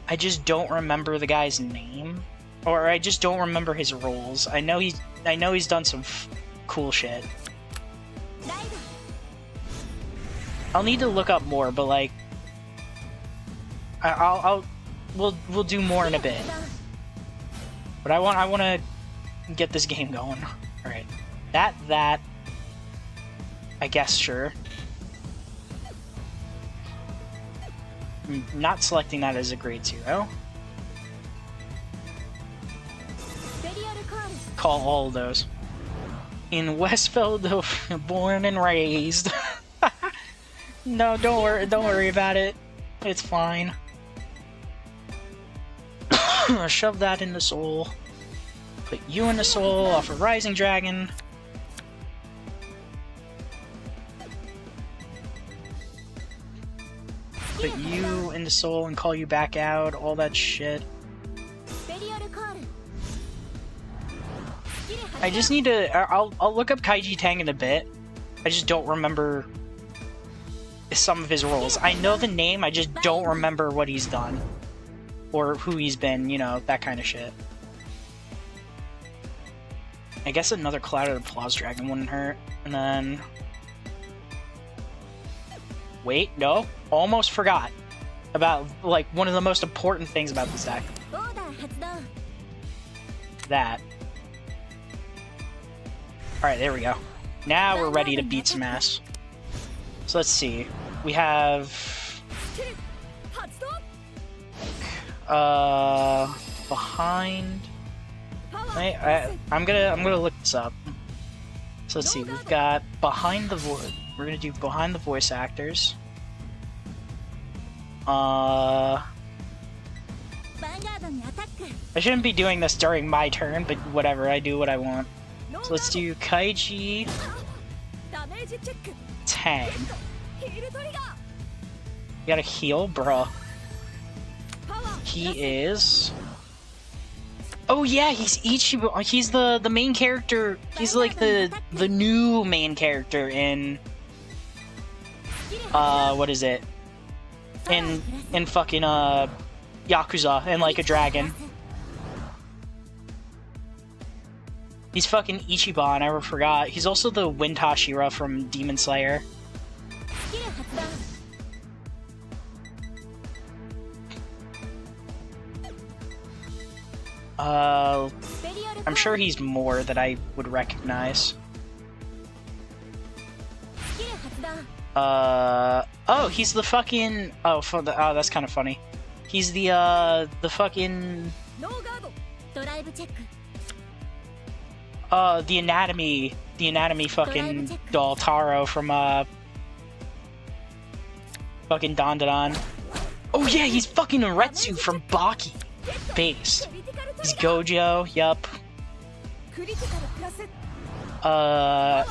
I just don't remember the guy's name. Or I just don't remember his roles. I know he's done some cool shit. I'll need to look up more, but like... we'll do more in a bit. But I want to get this game going. Alright. That... I guess, sure. Not selecting that as a grade 0. Call all of those. In West Philadelphia, born and raised. No, don't worry about it. It's fine. Shove that in the soul. Put you in the soul off of Rising Dragon. Put you in the soul and call you back out, all that shit. I just need to... I'll look up Kaiji Tang in a bit. I just don't remember some of his roles. I know the name, I just don't remember what he's done. Or who he's been, you know, that kind of shit. I guess another Clouded Applause Dragon wouldn't hurt. And then... Wait, no. Almost forgot about, like, one of the most important things about this deck. That. Alright, there we go. Now we're ready to beat some ass. So let's see. We have... Behind... I'm gonna look this up. So let's see, we've got Behind the Voice... We're gonna do Behind the Voice Actors. I shouldn't be doing this during my turn, but whatever, I do what I want. So let's do Kaiji Tang. You gotta heal, bruh. He is... Oh yeah, he's Ichigo. He's the main character. He's like the new main character in... what is it? In fucking, Yakuza and Like a Dragon. He's fucking Ichiban, I forgot. He's also the Wind Hashira from Demon Slayer. I'm sure he's more that I would recognize. Oh, he's the fucking... Oh, that's kind of funny. He's the fucking... the anatomy fucking doll Taro from, fucking Dandadan. Oh yeah, he's fucking Retsu from Baki. Based. He's Gojo, yup.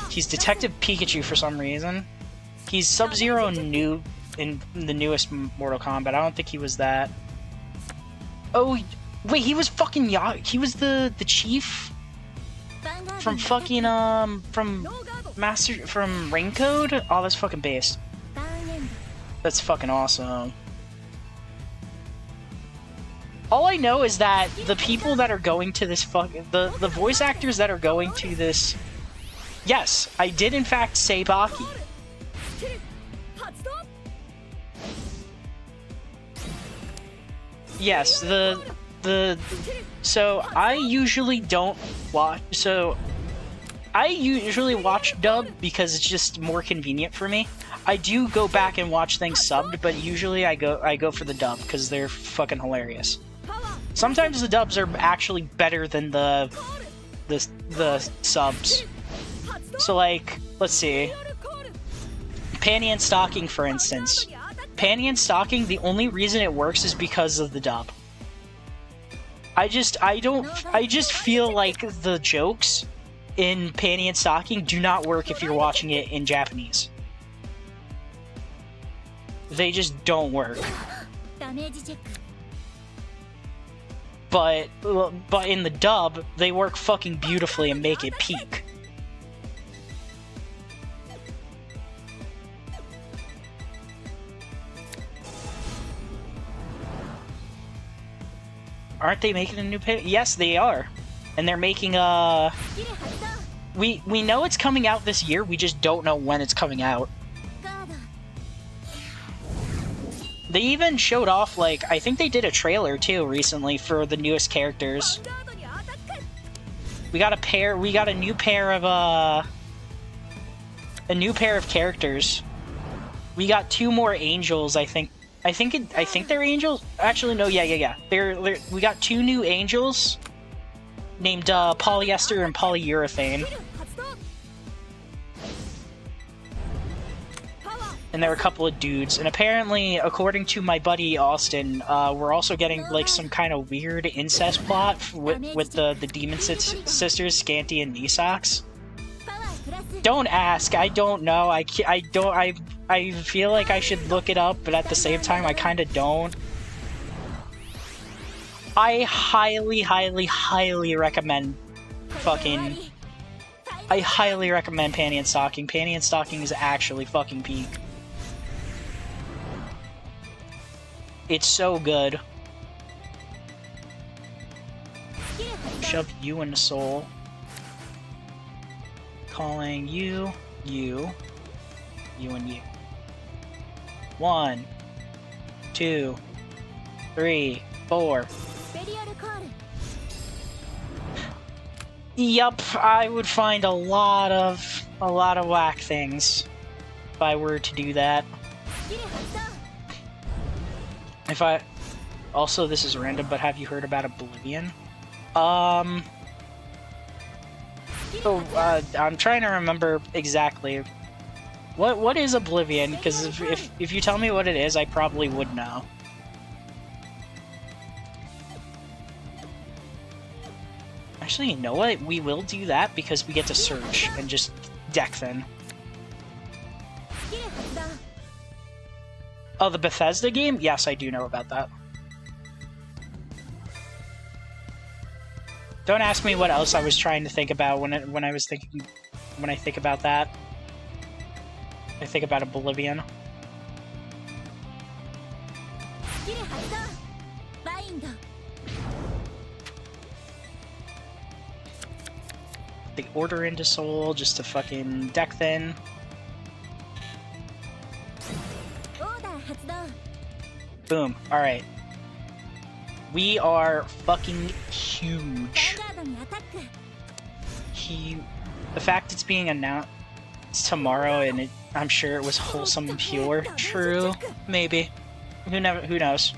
He's Detective Pikachu for some reason. He's Sub-Zero new in the newest Mortal Kombat. I don't think he was that. Oh, wait, he was fucking he was the chief from fucking from Ring Code. Oh, that's fucking based. That's fucking awesome. All I know is that the people that are going to this the voice actors that are going to this... Yes, I did in fact say Baki. Yes, so I usually don't watch, so I usually watch dub because it's just more convenient for me. I do go back and watch things subbed, but usually I go for the dub because they're fucking hilarious. Sometimes the dubs are actually better than the subs. So like, let's see. Panty and Stocking, for instance. Panty and Stocking, the only reason it works is because of the dub. I just feel like the jokes in Panty and Stocking do not work if you're watching it in Japanese. They just don't work. But in the dub, they work fucking beautifully and make it peak. Aren't they making a new pay? Yes, they are. And they're making we know it's coming out this year, we just don't know when it's coming out. They even showed off, like, I think they did a trailer too recently for the newest characters. We got a new pair of characters. We got 2 more angels, I think. I think they're angels. Actually, no, yeah. We got 2 new angels named Polyester and Polyurethane. And there were a couple of dudes. And apparently, according to my buddy Austin, we're also getting like some kind of weird incest plot with the demon sisters, Scanty and Nisox. Don't ask. I don't know. I feel like I should look it up, but at the same time, I kind of don't. I highly recommend I highly recommend Panty and Stocking. Panty and Stocking is actually fucking peak. It's so good. Shove you into Soul. Calling you, you and you. 1, 2, 3, 4. Yup, I would find a lot of whack things if I were to do that. Also, this is random, but have you heard about Oblivion? I'm trying to remember exactly. What is Oblivion? Because if you tell me what it is, I probably would know. Actually, you know what? We will do that because we get to search and just deck then. Oh, the Bethesda game? Yes, I do know about that. Don't ask me what else I was trying to think about when I think about that. I think about Oblivion. The Order into Soul just to fucking deck then. Boom. Alright. We are fucking huge. The fact it's being announced tomorrow and I'm sure it was wholesome and pure. True. Maybe. Who knows?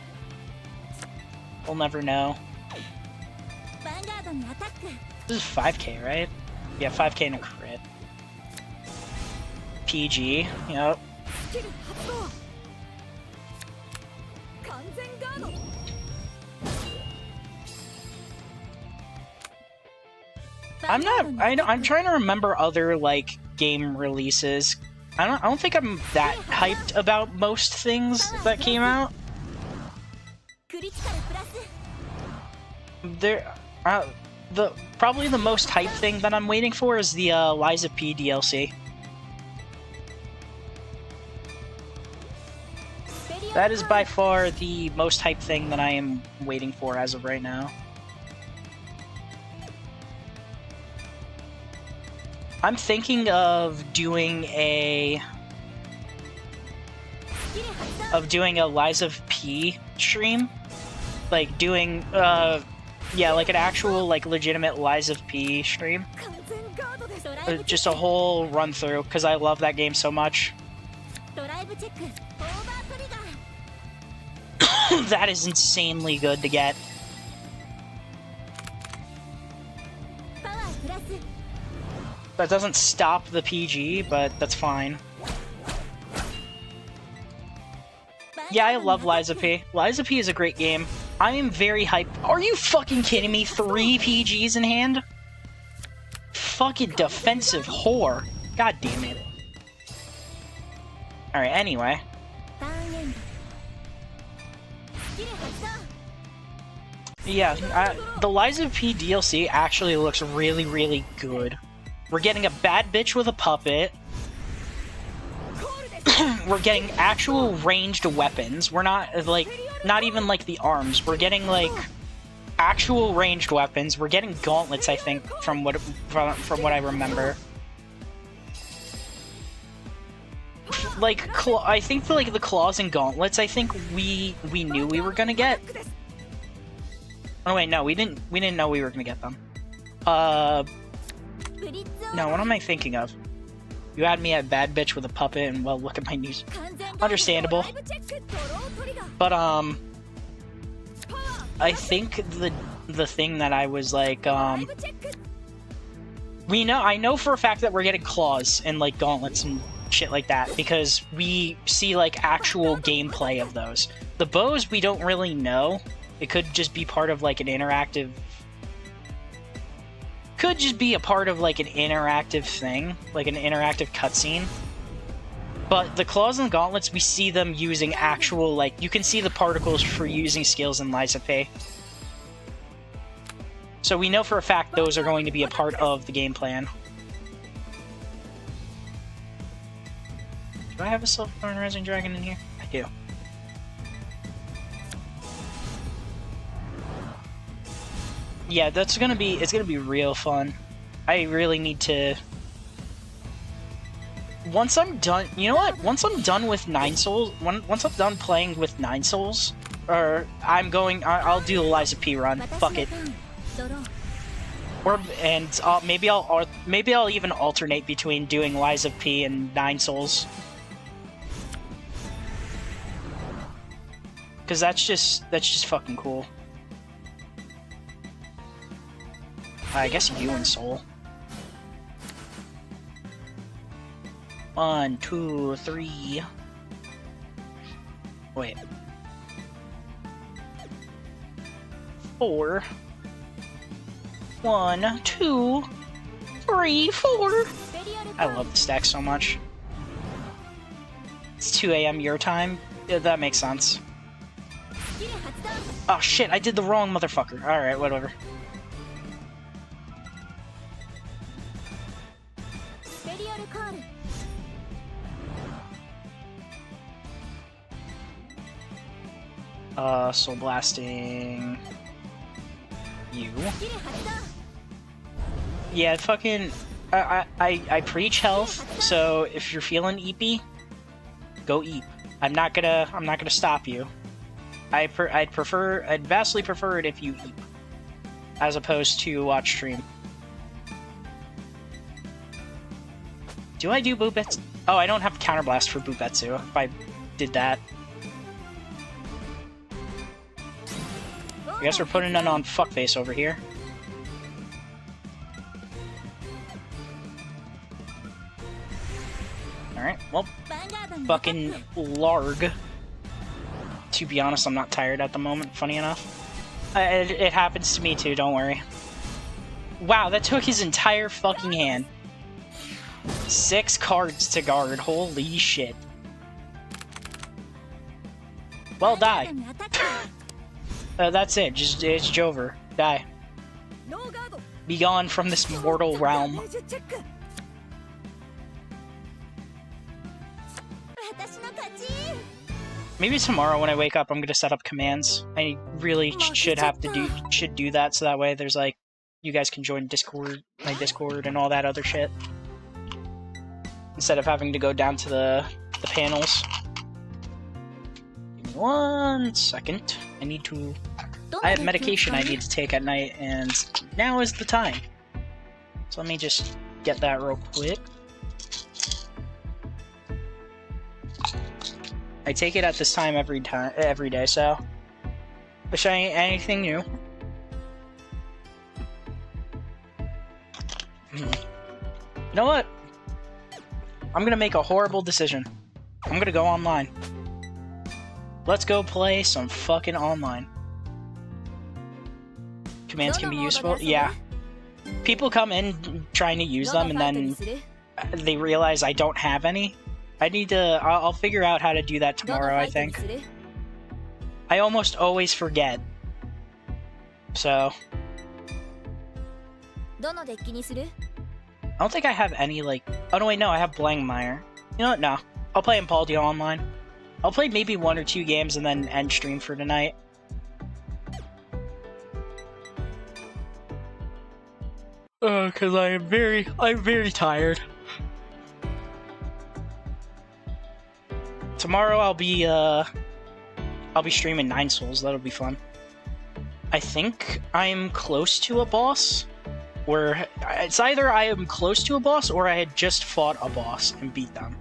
We'll never know. This is 5k, right? Yeah, 5k and a crit. PG. Yep. I'm trying to remember other, like, game releases. I don't think I'm that hyped about most things that came out. Probably the most hype thing that I'm waiting for is the Liza P DLC. That is by far the most hype thing that I am waiting for as of right now. I'm thinking of doing a Liza P stream, like doing yeah, like an actual, like, legitimate Liza P stream. just a whole run through because I love that game so much. That is insanely good to get. That doesn't stop the PG, but that's fine. Yeah, I love Liza P. Liza P is a great game. I am very hyped. Are you fucking kidding me? 3 PGs in hand? Fucking defensive whore. God damn it. Alright, anyway. Yeah, the Liza P DLC actually looks really, really good. We're getting a bad bitch with a puppet. We're getting actual ranged weapons. We're not, like, not even, like, the arms. We're getting, like, actual ranged weapons. We're getting gauntlets, I think, from what I remember. Like, I think, the claws and gauntlets, I think we knew we were gonna get. Oh, wait, no, we didn't know we were gonna get them. No, what am I thinking of? You had me at bad bitch with a puppet, and well, look at my knees. Understandable. But, I think the thing that I was like, I know for a fact that we're getting claws and, like, gauntlets and shit like that, because we see, like, actual gameplay of those. The bows, we don't really know. It could just be part of, like, an interactive... Could just be a part of, like, an interactive thing. Like, an interactive cutscene. But the claws and gauntlets, we see them using actual, like... You can see the particles for using skills in Liza P. So we know for a fact those are going to be a part of the game plan. Do I have a Silver and Rising Dragon in here? I do. Yeah, it's gonna be real fun. I really need to... Once I'm done, you know what? Once I'm done with 9 Souls, once I'm done playing with 9 Souls, or I'll do the Liza P run. Fuck it. Maybe I'll even alternate between doing Liza P and 9 Souls. Cause that's just fucking cool. I guess you and Soul. 1, 2, 3. Wait. 4. 1, 2, 3, 4. I love the stack so much. It's 2 AM your time. Yeah, that makes sense. Oh shit, I did the wrong motherfucker. Alright, whatever. Soul Blasting... You. Yeah, fucking... I preach health, so if you're feeling eepy, go eep. I'm not gonna stop you. I'd vastly prefer it if you eep, as opposed to watch stream. Do I do Bubetsu? Oh, I don't have Counterblast for Bubetsu, if I did that. I guess we're putting it on fuckface over here. Alright, well, fucking Larg. To be honest, I'm not tired at the moment, funny enough. It happens to me too, don't worry. Wow, that took his entire fucking hand. 6 cards to guard, holy shit. Well, die. That's it, it's Jover. Die. Be gone from this mortal realm. Maybe tomorrow when I wake up, I'm gonna set up commands. I really should do that, so that way there's like, you guys can join Discord, my Discord, and all that other shit. Instead of having to go down to the panels. Give me 1 second. I have medication I need to take at night, and now is the time. So let me just get that real quick. I take it at this time every day, so wish I ain't anything new. You know what? I'm gonna make a horrible decision. I'm gonna go online. Let's go play some fucking online. Commands can be useful. Yeah. People come in trying to use them and then they realize I don't have any. I need to... I'll figure out how to do that tomorrow, I think. I almost always forget. So... I don't think I have any, like... Oh, no, wait, no, I have Blangmeyer. You know what? No. I'll play Impaldio online. I'll play maybe 1 or 2 games and then end stream for tonight. Cause I'm very tired. Tomorrow I'll be streaming 9 Souls. That'll be fun. I think I'm close to a boss. Where it's either I am close to a boss or I had just fought a boss and beat them.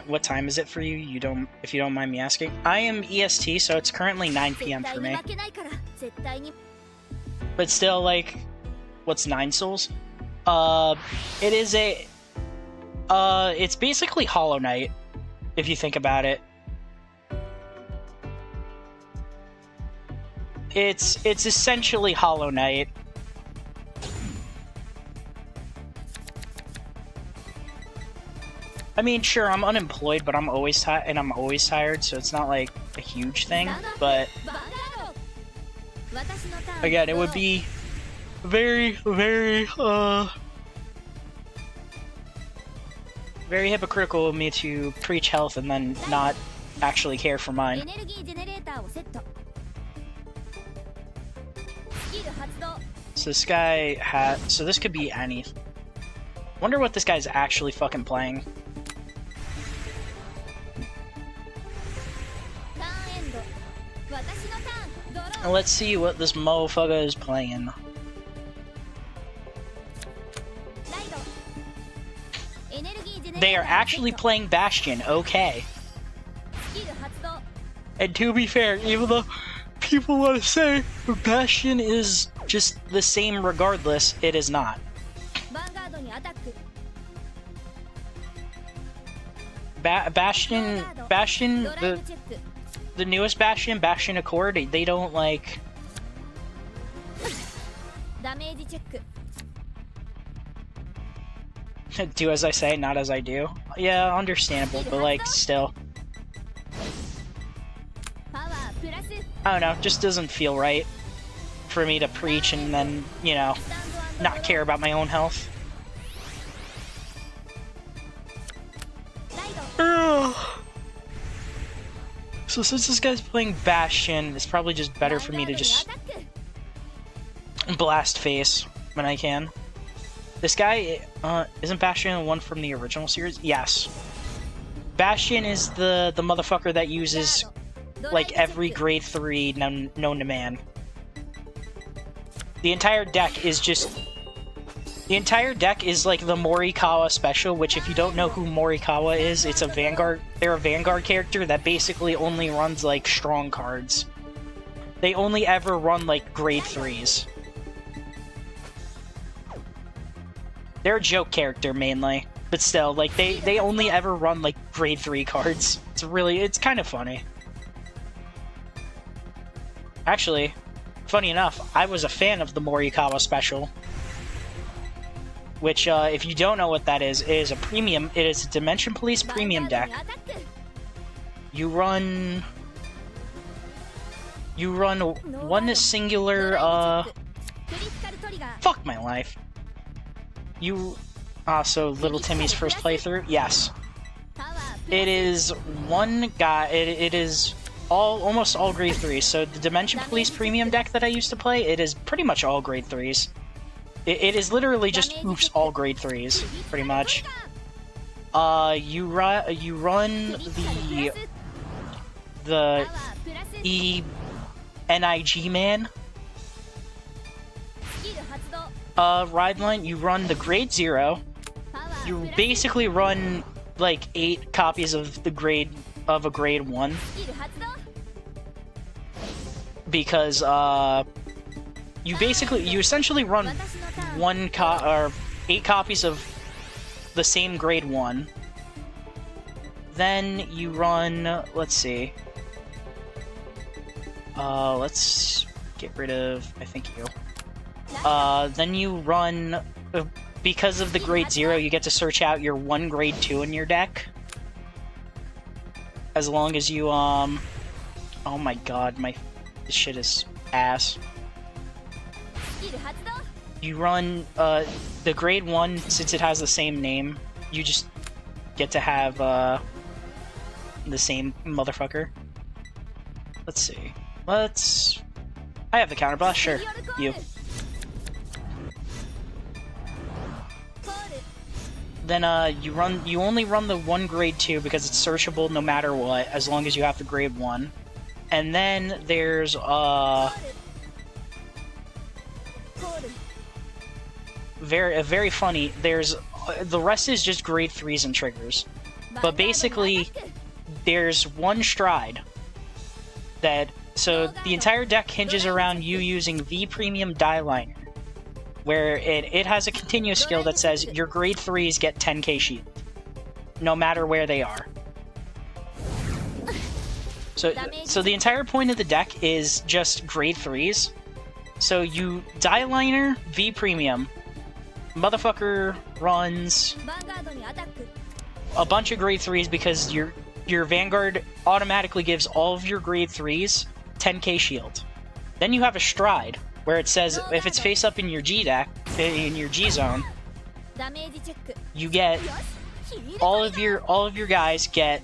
What time is it for you? If you don't mind me asking. I am EST, so it's currently 9 PM for me. But still, like, what's 9 Souls? It is it's basically Hollow Knight, if you think about it. It's essentially Hollow Knight. I mean, sure, I'm unemployed, but I'm always tired, so it's not like a huge thing. But again, it would be very hypocritical of me to preach health and then not actually care for mine. So this guy so this could be any. Wonder what this guy's actually fucking playing. Let's see what this motherfucker is playing. They are actually playing Bastion, okay. And to be fair, even though people want to say Bastion is just the same regardless, it is not. Bastion, the newest Bastion, Bastion Accord, they don't like... do as I say, not as I do. Yeah, understandable, but like, still. I don't know, just doesn't feel right for me to preach and then, you know, not care about my own health. So since this guy's playing Bastion, it's probably just better for me to just blast face when I can. This guy, isn't Bastion the one from the original series? Yes. Bastion is the motherfucker that uses, like, every grade 3 known to man. The entire deck is just... The entire deck is like the Morikawa special, which if you don't know who Morikawa is, it's a Vanguard... They're a Vanguard character that basically only runs, like, strong cards. They only ever run, like, grade 3s. They're a joke character, mainly. But still, like, they only ever run, like, grade 3 cards. It's kind of funny. Actually, funny enough, I was a fan of the Morikawa special. Which, if you don't know what that is, it is a Dimension Police premium deck. You run one singular, fuck my life. So Little Timmy's first playthrough? Yes. It is one guy, it is almost all grade 3s. So the Dimension Police premium deck that I used to play, it is pretty much all grade 3s. It is literally just oops all grade 3s, pretty much. You run the ENIG man. ride line, you run the grade 0. You basically run like 8 copies of a grade 1. Because you essentially run 8 copies of the same grade 1. Then you run, let's see. Let's get rid of, I think you. Then you run, because of the grade 0, you get to search out your 1 grade 2 in your deck. As long as you, oh my god, this shit is ass. You run, the grade 1, since it has the same name, you just get to have, the same motherfucker. Let's see. I have the counterblast, sure. You. Then, you only run the 1 grade 2 because it's searchable no matter what, as long as you have the grade 1. And then there's, very funny, the rest is just grade 3s and triggers. But basically, there's one stride so the entire deck hinges around you using V Premium Die Liner, where it has a continuous skill that says your grade 3s get 10k shield, no matter where they are. So the entire point of the deck is just grade 3s. So you Die Liner, V Premium, motherfucker runs a bunch of grade 3s because your Vanguard automatically gives all of your grade 3s 10k shield. Then you have a stride, where it says if it's face up in your G deck, in your G zone, you get all of your guys get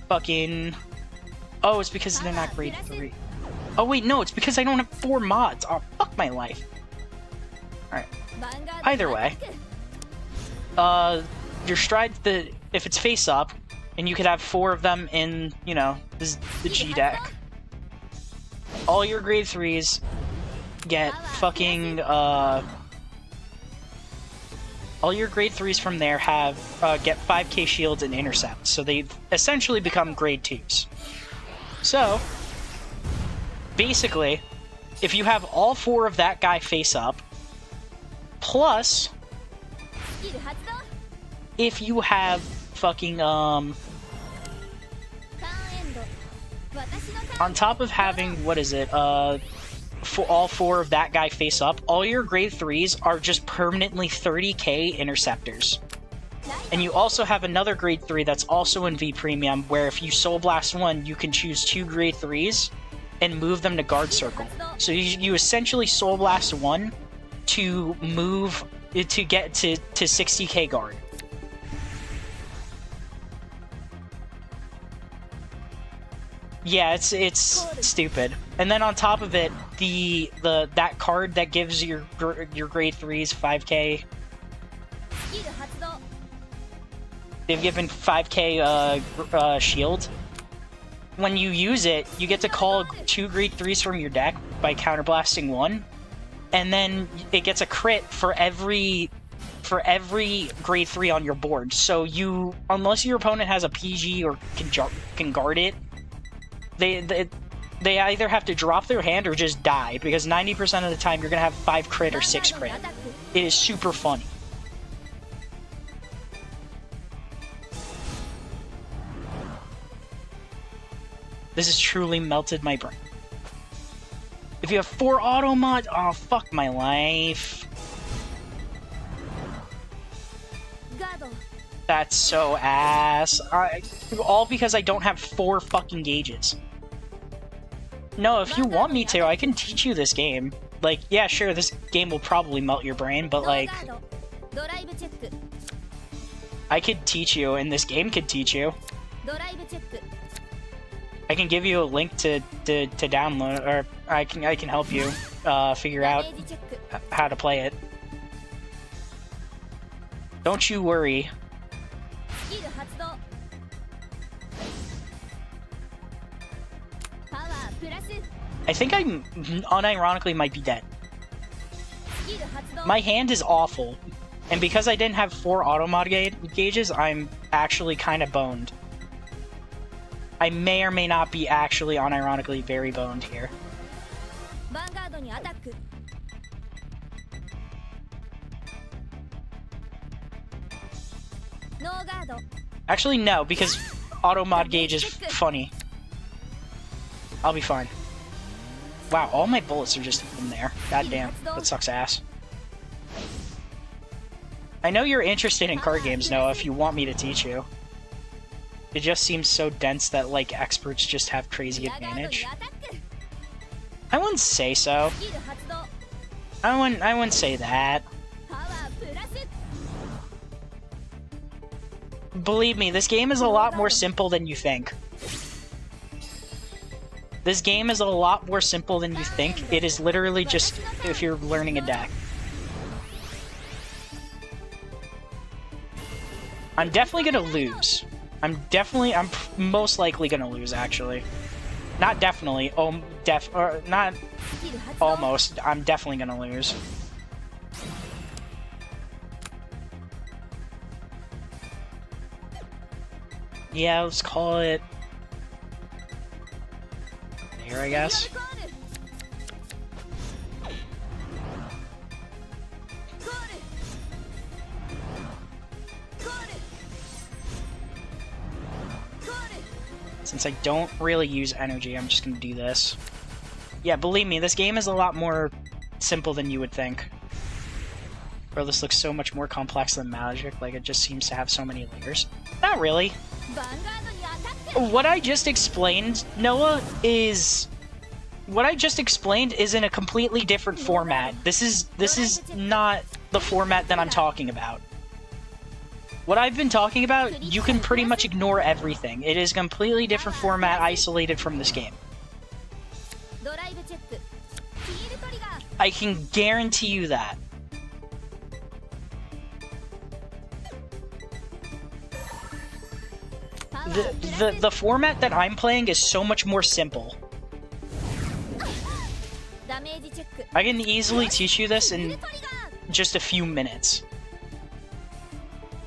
fucking. Oh, it's because they're not grade 3. Oh wait, no, it's because I don't have 4 mods. Oh, fuck my life. Alright. Either way, your stride, if it's face up, and you could have 4 of them in, the G deck. All your grade 3s get fucking, all your grade 3s from there get 5k shields and intercept, so they essentially become grade 2s. So, basically, if you have all 4 of that guy face up, plus, if you have fucking, on top of having, what is it, for all 4 of that guy face up, all your grade 3s are just permanently 30k interceptors. And you also have another grade 3 that's also in V Premium, where if you Soul Blast 1, you can choose 2 grade 3s and move them to guard circle. So you essentially Soul Blast 1 to move, to get to 60k guard. Yeah, it's stupid. And then on top of it, that card that gives your grade 3s 5k. They've given 5k shield. When you use it, you get to call 2 grade 3s from your deck by counterblasting 1, and then it gets a crit for every grade 3 on your board. So unless your opponent has a PG or can guard it, they either have to drop their hand or just die, because 90% of the time you're gonna have 5 crit or 6 crit. It is super funny. This has truly melted my brain. If you have 4 auto mods, oh fuck my life. That's so ass. All because I don't have 4 fucking gauges. No, if you want me to, I can teach you this game. Like, yeah, sure, this game will probably melt your brain, but like, I could teach you, and this game could teach you. I can give you a link to download, or I can help you figure out how to play it. Don't you worry. I think I unironically might be dead. My hand is awful. And because I didn't have 4 auto mod gauges, I'm actually kind of boned. I may or may not be actually, unironically, very boned here. Actually, no, because auto mod gauge is funny. I'll be fine. Wow, all my bullets are just in there. God damn, that sucks ass. I know you're interested in card games, Noah, if you want me to teach you. It just seems so dense that, like, experts just have crazy advantage. I wouldn't say so. I wouldn't say that. Believe me, this game is a lot more simple than you think. This game is a lot more simple than you think. It is literally just if you're learning a deck. I'm definitely gonna lose. I'm most likely gonna lose, actually. Not definitely, not almost. I'm definitely gonna lose. Yeah, let's call it here, I guess. Since I don't really use energy, I'm just gonna do this. Yeah, believe me, this game is a lot more simple than you would think. Bro, this looks so much more complex than Magic, like it just seems to have so many layers. Not really. What I just explained, Noah, is... What I just explained is in a completely different format. This is not the format that I'm talking about. What I've been talking about, you can pretty much ignore everything. It is a completely different format isolated from this game. I can guarantee you that. The format that I'm playing is so much more simple. I can easily teach you this in just a few minutes.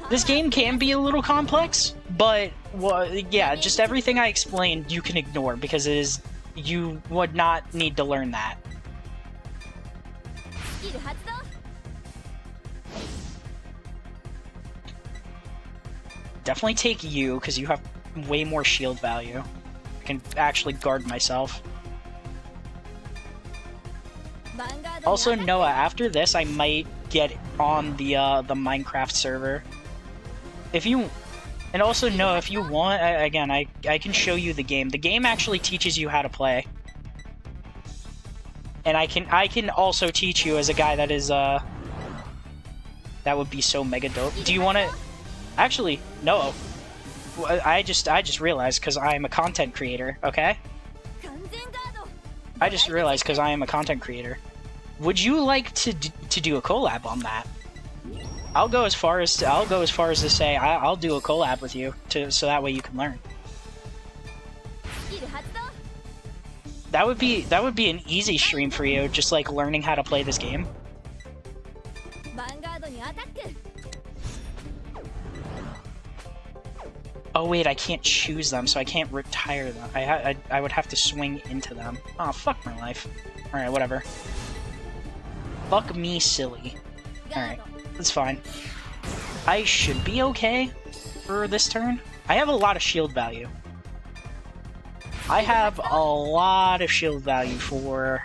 This game can be a little complex, but well, yeah, just everything I explained you can ignore because it is, you would not need to learn that. Definitely take you because you have way more shield value. I can actually guard myself. Also, Noah, after this, I might get on the Minecraft server. If you, and also Noah, if you want, again, I can show you the game. The game actually teaches you how to play, and I can also teach you as a guy that is that would be so mega dope. Do you want to? Actually, no. I just realized because I am a content creator. Okay. I just realized because I am a content creator. Would you like to do a collab on that? I'll go as far as to say I'll do a collab with you so that way you can learn. That would be an easy stream for you, just like learning how to play this game. Oh wait, I can't choose them, so I can't retire them. I would have to swing into them. Oh, fuck my life. Alright, whatever. Fuck me, silly. Alright, that's fine. I should be okay for this turn. I have a lot of shield value. I have a lot of shield value for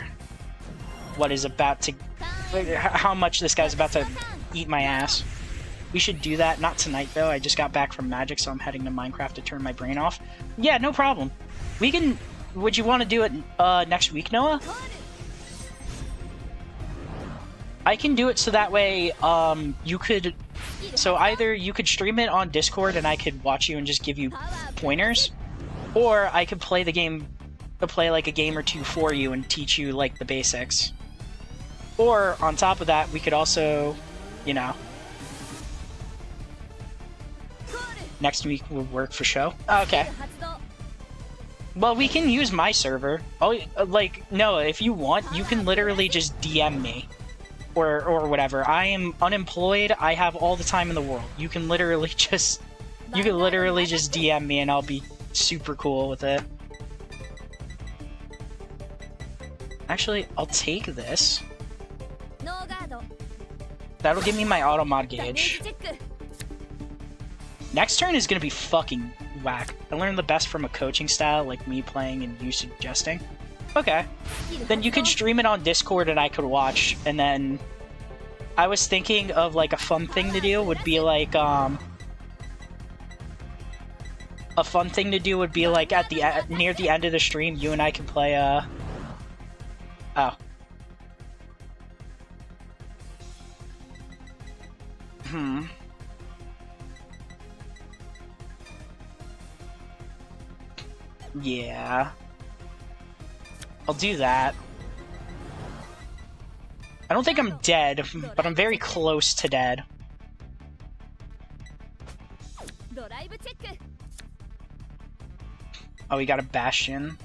what is about to... how much this guy's about to eat my ass. We should do that. Not tonight, though. I just got back from Magic, so I'm heading to Minecraft to turn my brain off. Yeah, no problem. We can... Would you want to do it next week, Noah? I can do it so that way you could... So either you could stream it on Discord and I could watch you and just give you pointers, or I could play the game... play like a game or two for you and teach you like the basics. Or, on top of that, we could also, you know... Next week will work for show. Okay. Well, we can use my server. Oh, like, no, if you want, you can literally just DM me. or whatever. I am unemployed. I have all the time in the world. You can literally just DM me and I'll be super cool with it. Actually, I'll take this. That'll give me my auto mod gauge. Next turn is gonna be fucking whack. I learned the best from a coaching style like me playing and you suggesting. Okay. Then you could stream it on Discord and I could watch, and then I was thinking of like a fun thing to do would be like at the near the end of the stream you and I can play oh. Yeah. I'll do that. I don't think I'm dead, but I'm very close to dead. Oh, we got a Bastion.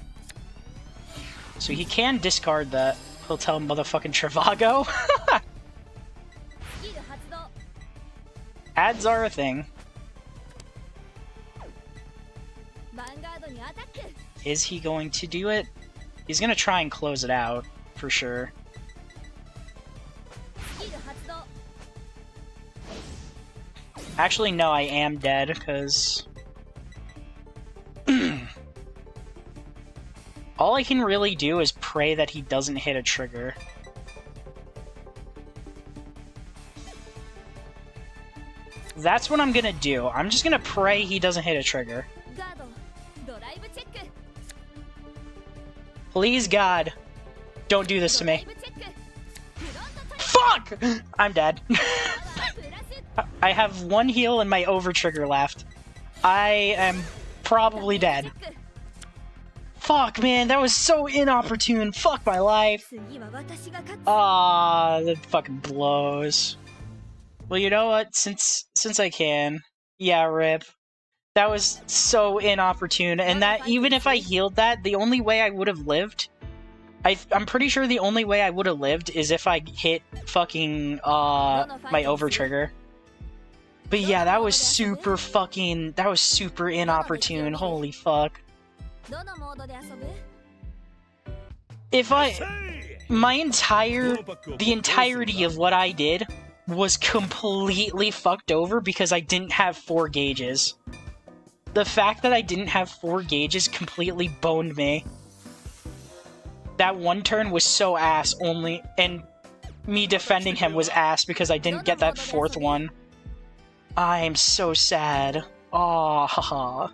So he can discard that. He'll tell motherfucking Travago. Ads are a thing. Is he going to do it? He's gonna try and close it out, for sure. Actually, no, I am dead, because... all I can really do is pray that he doesn't hit a trigger. That's what I'm gonna do. I'm just gonna pray he doesn't hit a trigger. Please, God, don't do this to me. Fuck! I'm dead. I have one heal and my over trigger left. I am probably dead. Fuck, man, that was so inopportune. Fuck my life. Ah, that fucking blows. Well, you know what? Since I can, yeah, rip. That was so inopportune, and that even if I healed that, the only way I would have lived, I'm pretty sure the only way I would have lived is if I hit fucking my over trigger. But yeah, that was super inopportune. Holy fuck. If the entirety of what I did was completely fucked over because I didn't have 4 gauges. The fact that I didn't have 4 gauges completely boned me. That one turn was so ass only, and me defending him was ass because I didn't get that 4th one. I am so sad. Oh, haha.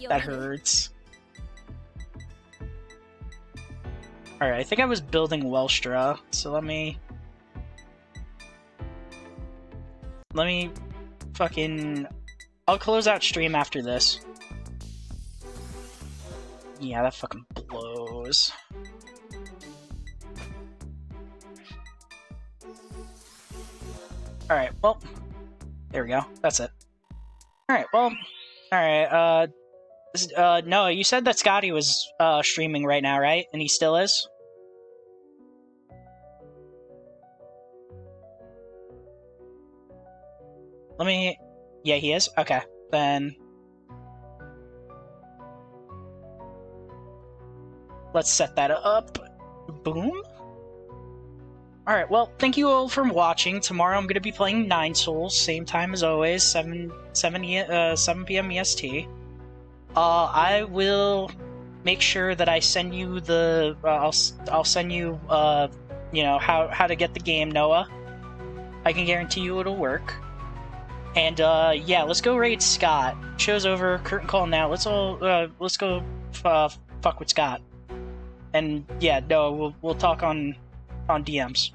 That hurts. Alright, I think I was building Welstra, so let me fucking... I'll close out stream after this. Yeah, that fucking blows. Alright, well, there we go. That's it. Alright, well, alright, no, you said that Scotty was, streaming right now, right? And he still is? Let me... Yeah, he is? Okay, then... Let's set that up. Boom. Alright, well, thank you all for watching. Tomorrow I'm going to be playing 9 Souls, same time as always, 7 p.m. EST. I will make sure that I send you the... I'll send you, you know, how to get the game, Noah. I can guarantee you it'll work. And, yeah, let's go raid Scott. Show's over, curtain call now. Let's go, fuck with Scott. And, yeah, no, we'll talk on DMs.